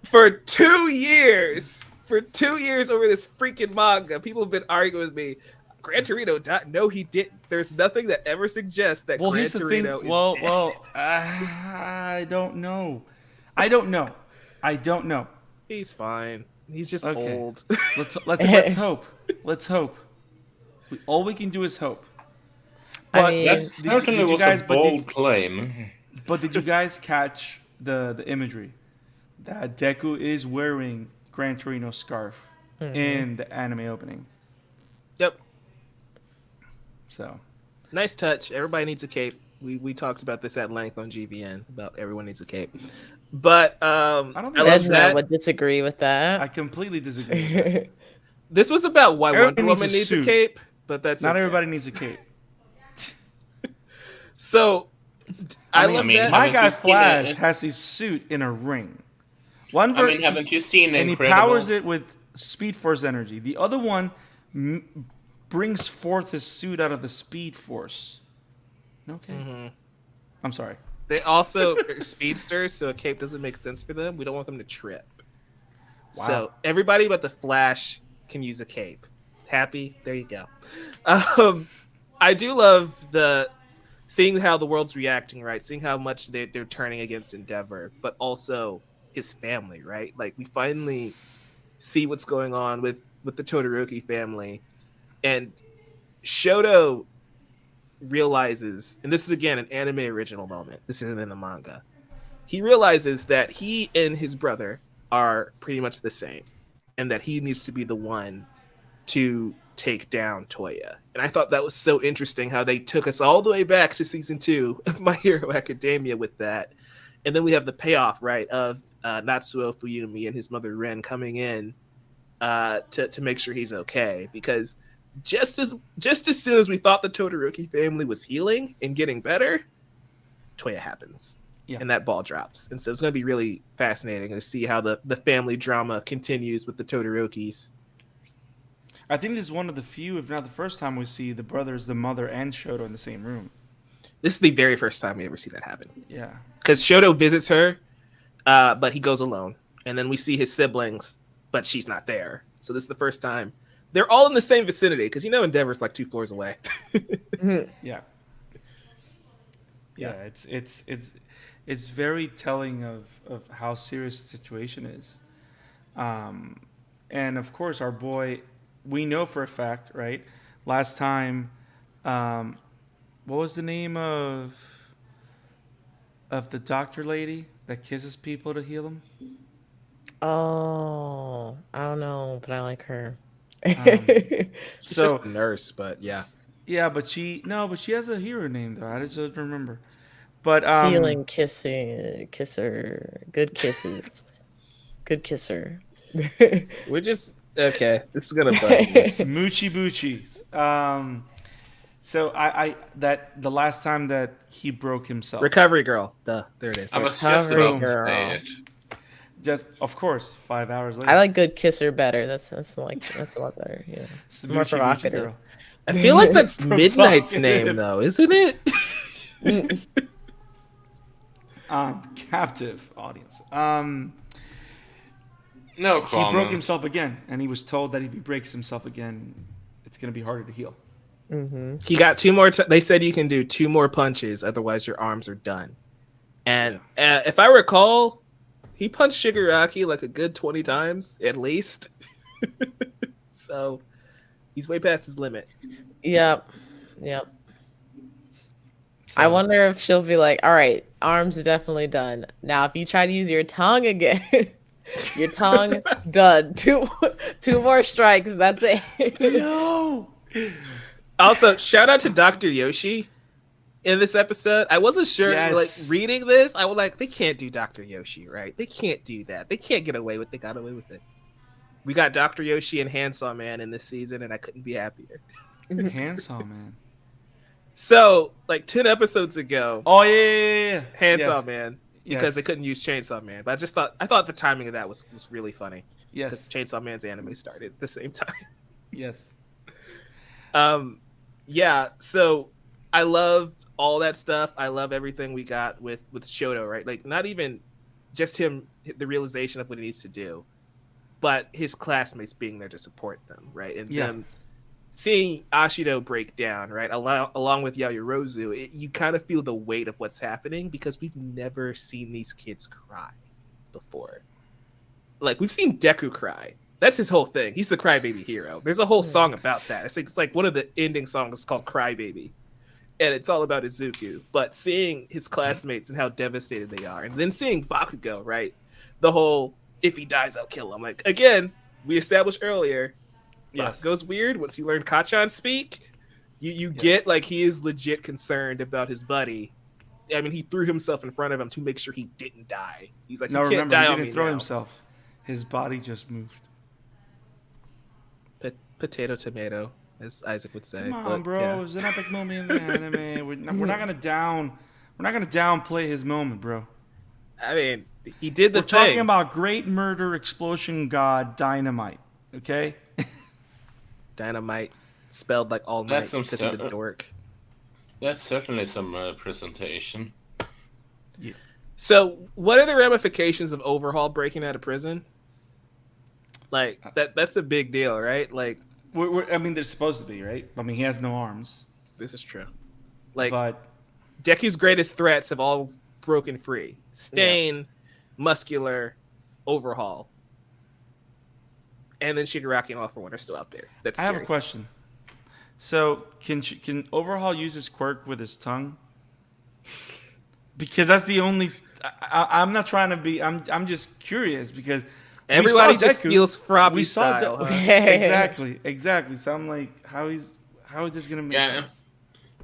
For 2 years over this freaking manga, people have been arguing with me. Gran Torino died. No, he didn't. There's nothing that ever suggests that Well, Gran here's the thing. Torino is dead. I don't know. I don't know. He's fine. He's just Okay. old. Let's hope. Let's hope. All we can do is hope. I But mean, That did certainly you was guys- a but bold claim. But did you guys catch the imagery that Deku is wearing Gran Torino's scarf in the anime opening? Yep. So Nice touch. Everybody needs a cape. We talked about this at length on GVN about everyone needs a cape. But I don't I think love Edna that. would disagree with I that. completely disagree with that. This was about why Everybody Wonder needs Woman a needs a suit. cape, but that's Not okay. everybody needs a cape. So I love mean, that. My Haven't guy you seen Flash it? has his suit in a ring. One I mean, haven't you seen and he Incredibles? powers it with Speed Force energy. The other one brings forth his suit out of the Speed Force. Okay. I'm sorry. They also are speedsters, so a cape doesn't make sense for them. We don't want them to trip. Wow. So everybody but the Flash can use a cape. Happy? There you go. I do love seeing how the world's reacting, right? Seeing how much they're turning against Endeavor, but also his family, right? Like we finally see what's going on with the Todoroki family, and Shoto realizes, and this is again an anime original moment. This isn't in the manga. He realizes that he and his brother are pretty much the same, and that he needs to be the one to take down Toya. And I thought that was so interesting how they took us all the way back to season 2 of My Hero Academia with that. And then we have the payoff, right, of Natsuo Fuyumi and his mother Ren coming in to make sure he's okay. Because just as soon as we thought the Todoroki family was healing and getting better, Toya happens. Yeah. And that ball drops. And so it's going to be really fascinating to see how the family drama continues with the Todorokis. I think this is one of the few, if not the first time, we see the brothers, the mother, and Shoto in the same room. This is the very first time we ever see that happen. Yeah. Because Shoto visits her, but he goes alone. And then we see his siblings, but she's not there. So this is the first time. They're all in the same vicinity, because Endeavor's like 2 floors away. Yeah. Yeah, it's very telling of how serious the situation is. And of course, our boy, we know for a fact, right? Last time, what was the name of the doctor lady that kisses people to heal them? Oh, I don't know, but I like her. She's So just a nurse, but yeah. yeah, but she has a hero name though. I just don't remember. But Healing, kisser, good kisses, good kisser. We're just okay. This is gonna bug me. Smoochy Boochies. So I that the last time that he broke himself, Recovery girl. Duh. There it is. I was just Recovery about to girl. say it. just of course 5 hours later. I like good kisser better. That's a lot better. Yeah, Smoochy more Boochie provocative. girl. I feel like that's Midnight's Provocative. name, though, isn't it? Captive audience. No He comment. broke himself again, and he was told that if he breaks himself again, it's gonna be harder to heal. He got 2 more. They said you can do 2 more punches, otherwise your arms are done. And if I recall, he punched Shigaraki like a good 20 times at least. So he's way past his limit. Yep. I wonder if she'll be like, all right, arms are definitely done. Now, if you try to use your tongue again, your tongue done. Two more strikes. That's it. No. Also, shout out to Dr. Yoshi in this episode. I wasn't sure, Yes. like, reading this, I was like, they can't do Dr. Yoshi, right? They can't do that. They can't get away with it. They got away with it. We got Dr. Yoshi and Handsaw Man in this season, and I couldn't be happier. Handsaw man. So, like 10 episodes ago, Oh yeah. Handsaw Yes. Man, because Yes. they couldn't use Chainsaw Man. But I thought the timing of that was really funny. Yes. Because Chainsaw Man's anime started at the same time. Yes. Yeah, so I love all that stuff. I love everything we got with Shoto, right? Like, not even just him, the realization of what he needs to do, but his classmates being there to support them, right? And Yeah. them seeing Ashido break down, right, along with Yayorozu, you kind of feel the weight of what's happening because we've never seen these kids cry before. Like, we've seen Deku cry. That's his whole thing. He's the crybaby hero. There's a whole song about that. It's like one of the ending songs is called Crybaby. And it's all about Izuku. But seeing his classmates and how devastated they are, and then seeing Bakugo, right? The whole, if he dies, I'll kill him. Like, again, we established earlier, Yes. Bakugo's weird. Once you learn Kachan speak, you get, like, he is legit concerned about his buddy. I mean, he threw himself in front of him to make sure he didn't die. He's like, No, he can't remember, die he on didn't me throw now. himself. His body just moved. Potato, tomato, as Isaac would say. Come on, but, bro. yeah. It was an epic moment in the anime. We're not gonna downplay his moment, bro. I mean, he did the We're thing. talking about great murder explosion god Dynamite. Okay. Dynamite, spelled like all night That's some because he's a stuff. dork. That's certainly some presentation. So, what are the ramifications of Overhaul breaking out of prison? Like that's a big deal, right? Like, I mean, they're supposed to be, right? I mean, he has no arms. this is true. Like, But Deku's greatest threats have all broken free. Stain, Muscular, Overhaul, and then Shigaraki and All For One are still out there. That's I scary. have a question. So can Overhaul use his quirk with his tongue? Because that's the only. I'm not trying to be. I'm just curious because Everybody we saw just Deku, feels Frobby we saw style. De- huh? exactly. So I'm like, how is this gonna make Yeah. sense?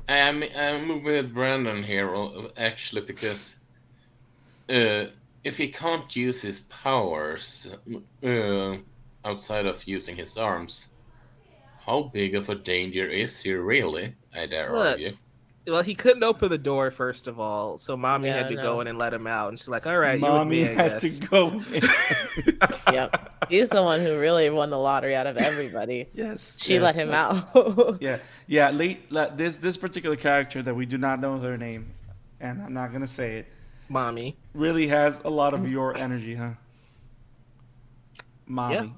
I'm with Brandon here, actually, because if he can't use his powers outside of using his arms, how big of a danger is he really? I dare Look, argue. Well, he couldn't open the door, first of all, so Mommy Yeah, had to no. go in and let him out. And she's like, all right, Mommy you with me, I had guess. to go. In. Yep. He's the one who really won the lottery out of everybody. Yes. She yes. let him out. Yeah. This particular character that we do not know her name, and I'm not gonna say it, Mommy. really has a lot of your energy, huh? Mommy.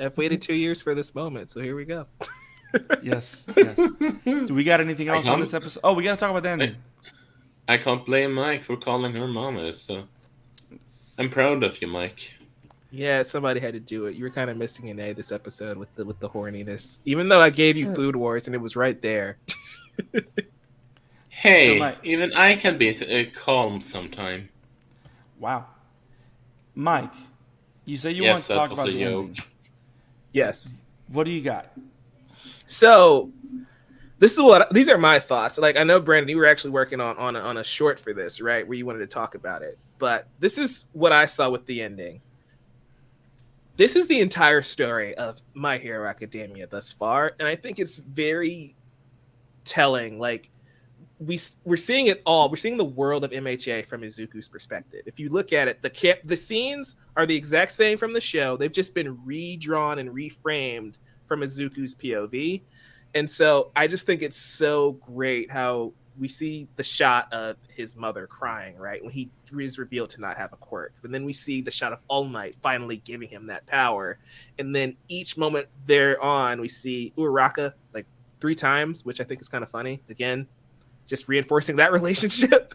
I've waited 2 years for this moment, so here we go. Yes. Do we got anything else on this episode? Oh, we gotta talk about the ending. I can't blame Mike for calling her mama, so I'm proud of you, Mike. Yeah, somebody had to do it. You were kind of missing an A this episode with the horniness. Even though I gave you Food Wars and it was right there. Hey, So, Mike- even I can be calm sometime. Wow. Mike, you say you Yes, want to that talk was about a the joke. ending. Yes. What do you got? So these are my thoughts. Like, I know, Brandon, you were actually working on a short for this, right? Where you wanted to talk about it. But this is what I saw with the ending. This is the entire story of My Hero Academia thus far, and I think it's very telling. Like, we're seeing it all. We're seeing the world of MHA from Izuku's perspective. If you look at it, the scenes are the exact same from the show. They've just been redrawn and reframed from Izuku's POV. And so I just think it's so great how we see the shot of his mother crying, right? When he is revealed to not have a quirk. And then we see the shot of All Might finally giving him that power. And then each moment thereon, we see Uraraka like 3 times, which I think is kind of funny. Again, just reinforcing that relationship.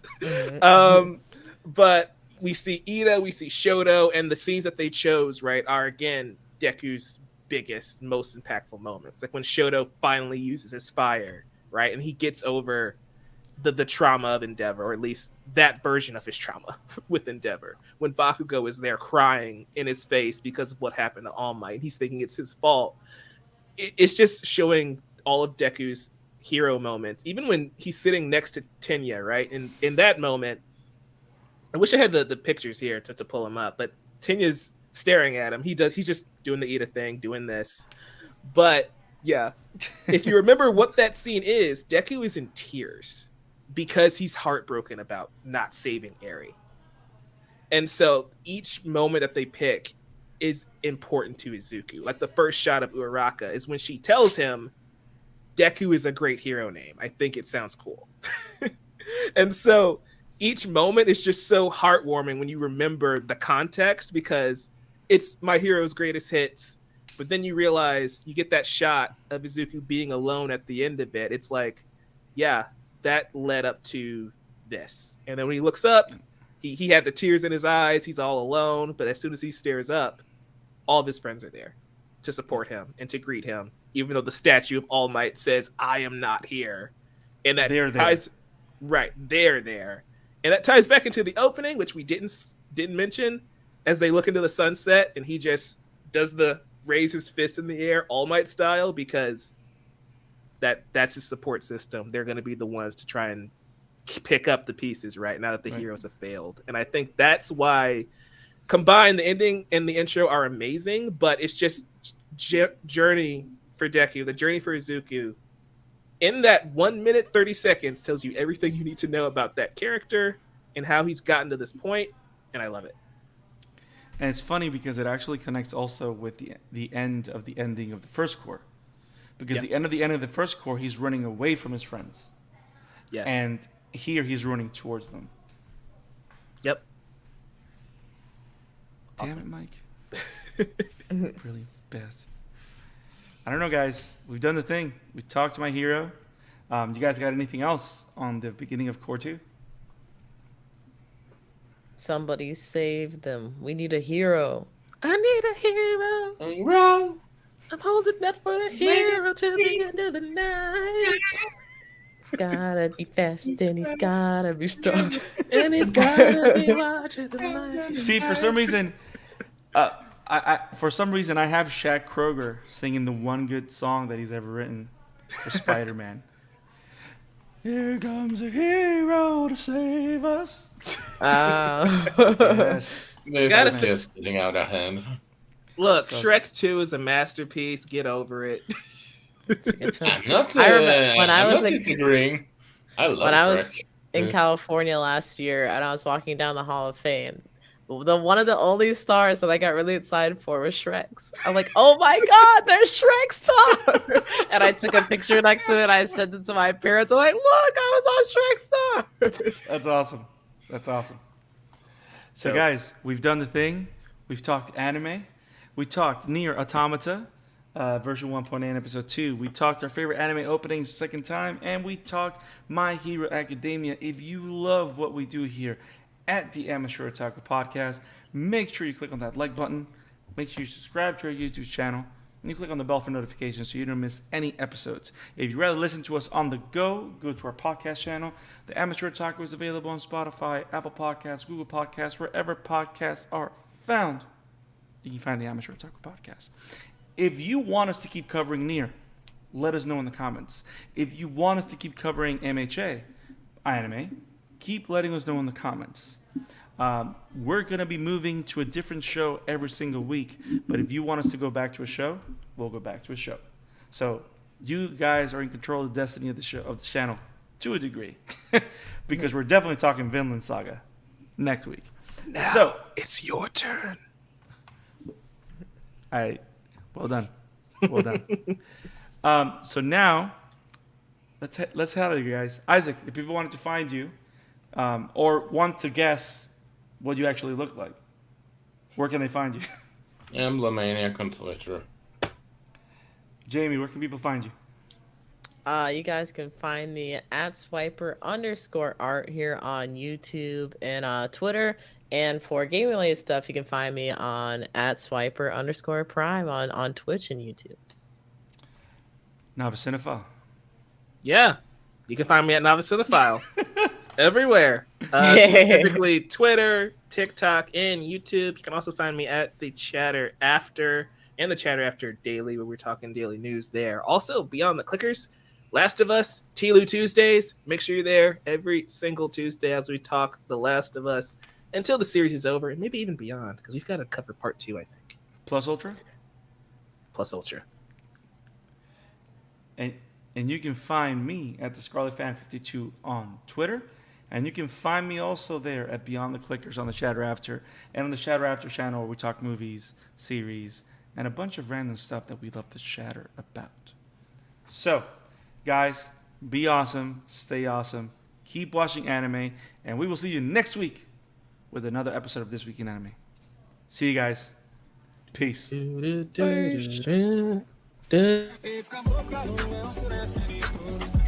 But we see Ida, we see Shoto, and the scenes that they chose, right, are again Deku's biggest, most impactful moments. Like when Shoto finally uses his fire, right, and he gets over the trauma of Endeavor, or at least that version of his trauma with Endeavor. When Bakugo is there crying in his face because of what happened to All Might, and he's thinking it's his fault. It's just showing all of Deku's hero moments. Even when he's sitting next to Tenya, right? And in that moment, I wish I had the pictures here to pull him up, but Tenya's staring at him. He's just doing the Ida thing, doing this. But yeah, if you remember what that scene is, Deku is in tears because he's heartbroken about not saving Eri. And so each moment that they pick is important to Izuku. Like the first shot of Uraraka is when she tells him Deku is a great hero name. I think it sounds cool. And so each moment is just so heartwarming when you remember the context, because it's My Hero's greatest hits, But then you realize you get that shot of Izuku being alone at the end of it. It's like, yeah, that led up to this. And then when he looks up, he had the tears in his eyes. He's all alone. But as soon as he stares up, all of his friends are there to support him and to greet him, even though the statue of All Might says, "I am not here." And that ties right, they're there. And that ties back into the opening, which we didn't mention, as they look into the sunset and he just does the raise his fist in the air All Might style, because that's his support system. They're going to be the ones to try and pick up the pieces right now that the heroes have failed. And I think that's why combined the ending and the intro are amazing, but it's just journey for Deku, the journey for Izuku in that 1 minute 30 seconds tells you everything you need to know about that character and how he's gotten to this point, and I love it. And it's funny because it actually connects also with the end of the ending of the first core. Because the end of the first core, he's running away from his friends. Yes. And here he's running towards them. Yep. Damn Awesome. it, Mike. Really best. I don't know, guys. We've done the thing. We talked to my hero. You guys got anything else on the beginning of Core 2? Somebody save them. We need a hero. I need a hero. I'm wrong. I'm holding up for a hero till the end of the night. He's gotta be fast and he's gotta be strong. And he's gotta be watching the light. See, for some reason, I have Shaq Kroger singing the one good song that he's ever written for Spider-Man. Here comes a hero to save us. Yes. This is just getting out of hand. Look, Shrek 2 is a masterpiece. Get over it. I'm not, I remember when I was disagreeing. I love when I was Shrek. in California last year and I was walking down the Hall of Fame. One of the only stars that I got really excited for was Shrek's. I'm like, oh my God, there's Shrek's star. And I took a picture next to it. I sent it to my parents. I'm like, look, I was on Shrek's star. That's awesome. That's awesome. So, guys, we've done the thing. We've talked anime. We talked Nier Automata, version 1.8, episode 2. We talked our favorite anime openings second time. And we talked My Hero Academia. If you love what we do here at the Amateur Otaku Podcast, make sure you click on that like button. Make sure you subscribe to our YouTube channel. And you click on the bell for notifications so you don't miss any episodes. If you'd rather listen to us on the go to our podcast channel. The Amateur Otaku is available on Spotify, Apple Podcasts, Google Podcasts, wherever podcasts are found. You can find the Amateur Otaku Podcast. If you want us to keep covering Nier, let us know in the comments. If you want us to keep covering MHA, anime, keep letting us know in the comments. We're going to be moving to a different show every single week. But if you want us to go back to a show, we'll go back to a show. So you guys are in control of the destiny of the show, of the channel, to a degree. Because we're definitely talking Vinland Saga next week. Now it's your turn. Well done. Well done. So now, let's head out of here, guys. Isaac, if people wanted to find you, or want to guess what you actually look like, where can they find you? Emblemaniac on Twitter. Jamie, where can people find you? You guys can find me at Swiper_art here on YouTube and Twitter. And for game related stuff, you can find me on at Swiper_prime on Twitch and YouTube. Novicinefile. Yeah, you can find me at Novicinefile. Everywhere. Specifically Twitter, TikTok, and YouTube. You can also find me at the Chatter After and the Chatter After Daily, where we're talking daily news there. Also, beyond the clickers, Last of Us, Tilu Tuesdays. Make sure you're there every single Tuesday as we talk The Last of Us until the series is over, and maybe even beyond, because we've got to cover part 2, I think. Plus Ultra? Plus Ultra. And you can find me at the Scarlet Fan 52 on Twitter. And you can find me also there at Beyond the Clickers on the Chatter After. And on the Chatter After channel where we talk movies, series, and a bunch of random stuff that we love to chatter about. So, guys, be awesome. Stay awesome. Keep watching anime. And we will see you next week with another episode of This Week in Anime. See you guys. Peace. Do, do, do, do, do, do.